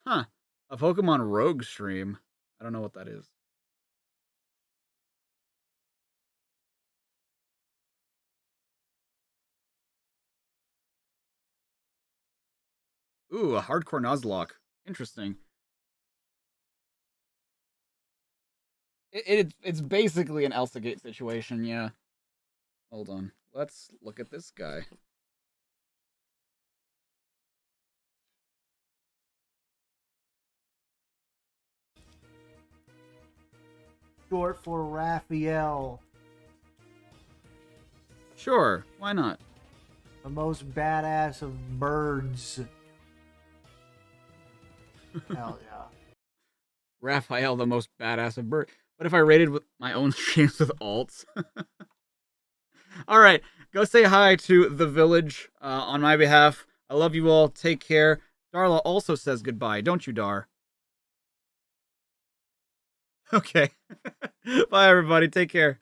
Speaker 1: Huh. A Pokemon Rogue stream. I don't know what that is. Ooh, a hardcore Nuzlocke. Interesting. It's basically an Elsa Gate situation, yeah. Hold on. Let's look at this guy.
Speaker 6: Short for Raphael,
Speaker 1: Sure, why not?
Speaker 6: the most badass of birds. Hell yeah.
Speaker 1: Raphael, the most badass of bird. What if I rated with my own streams with alts? Alright, go say hi to the village on my behalf. I love you all. Take care. Darla also says goodbye, don't you, Dar? Okay. Bye, everybody. Take care.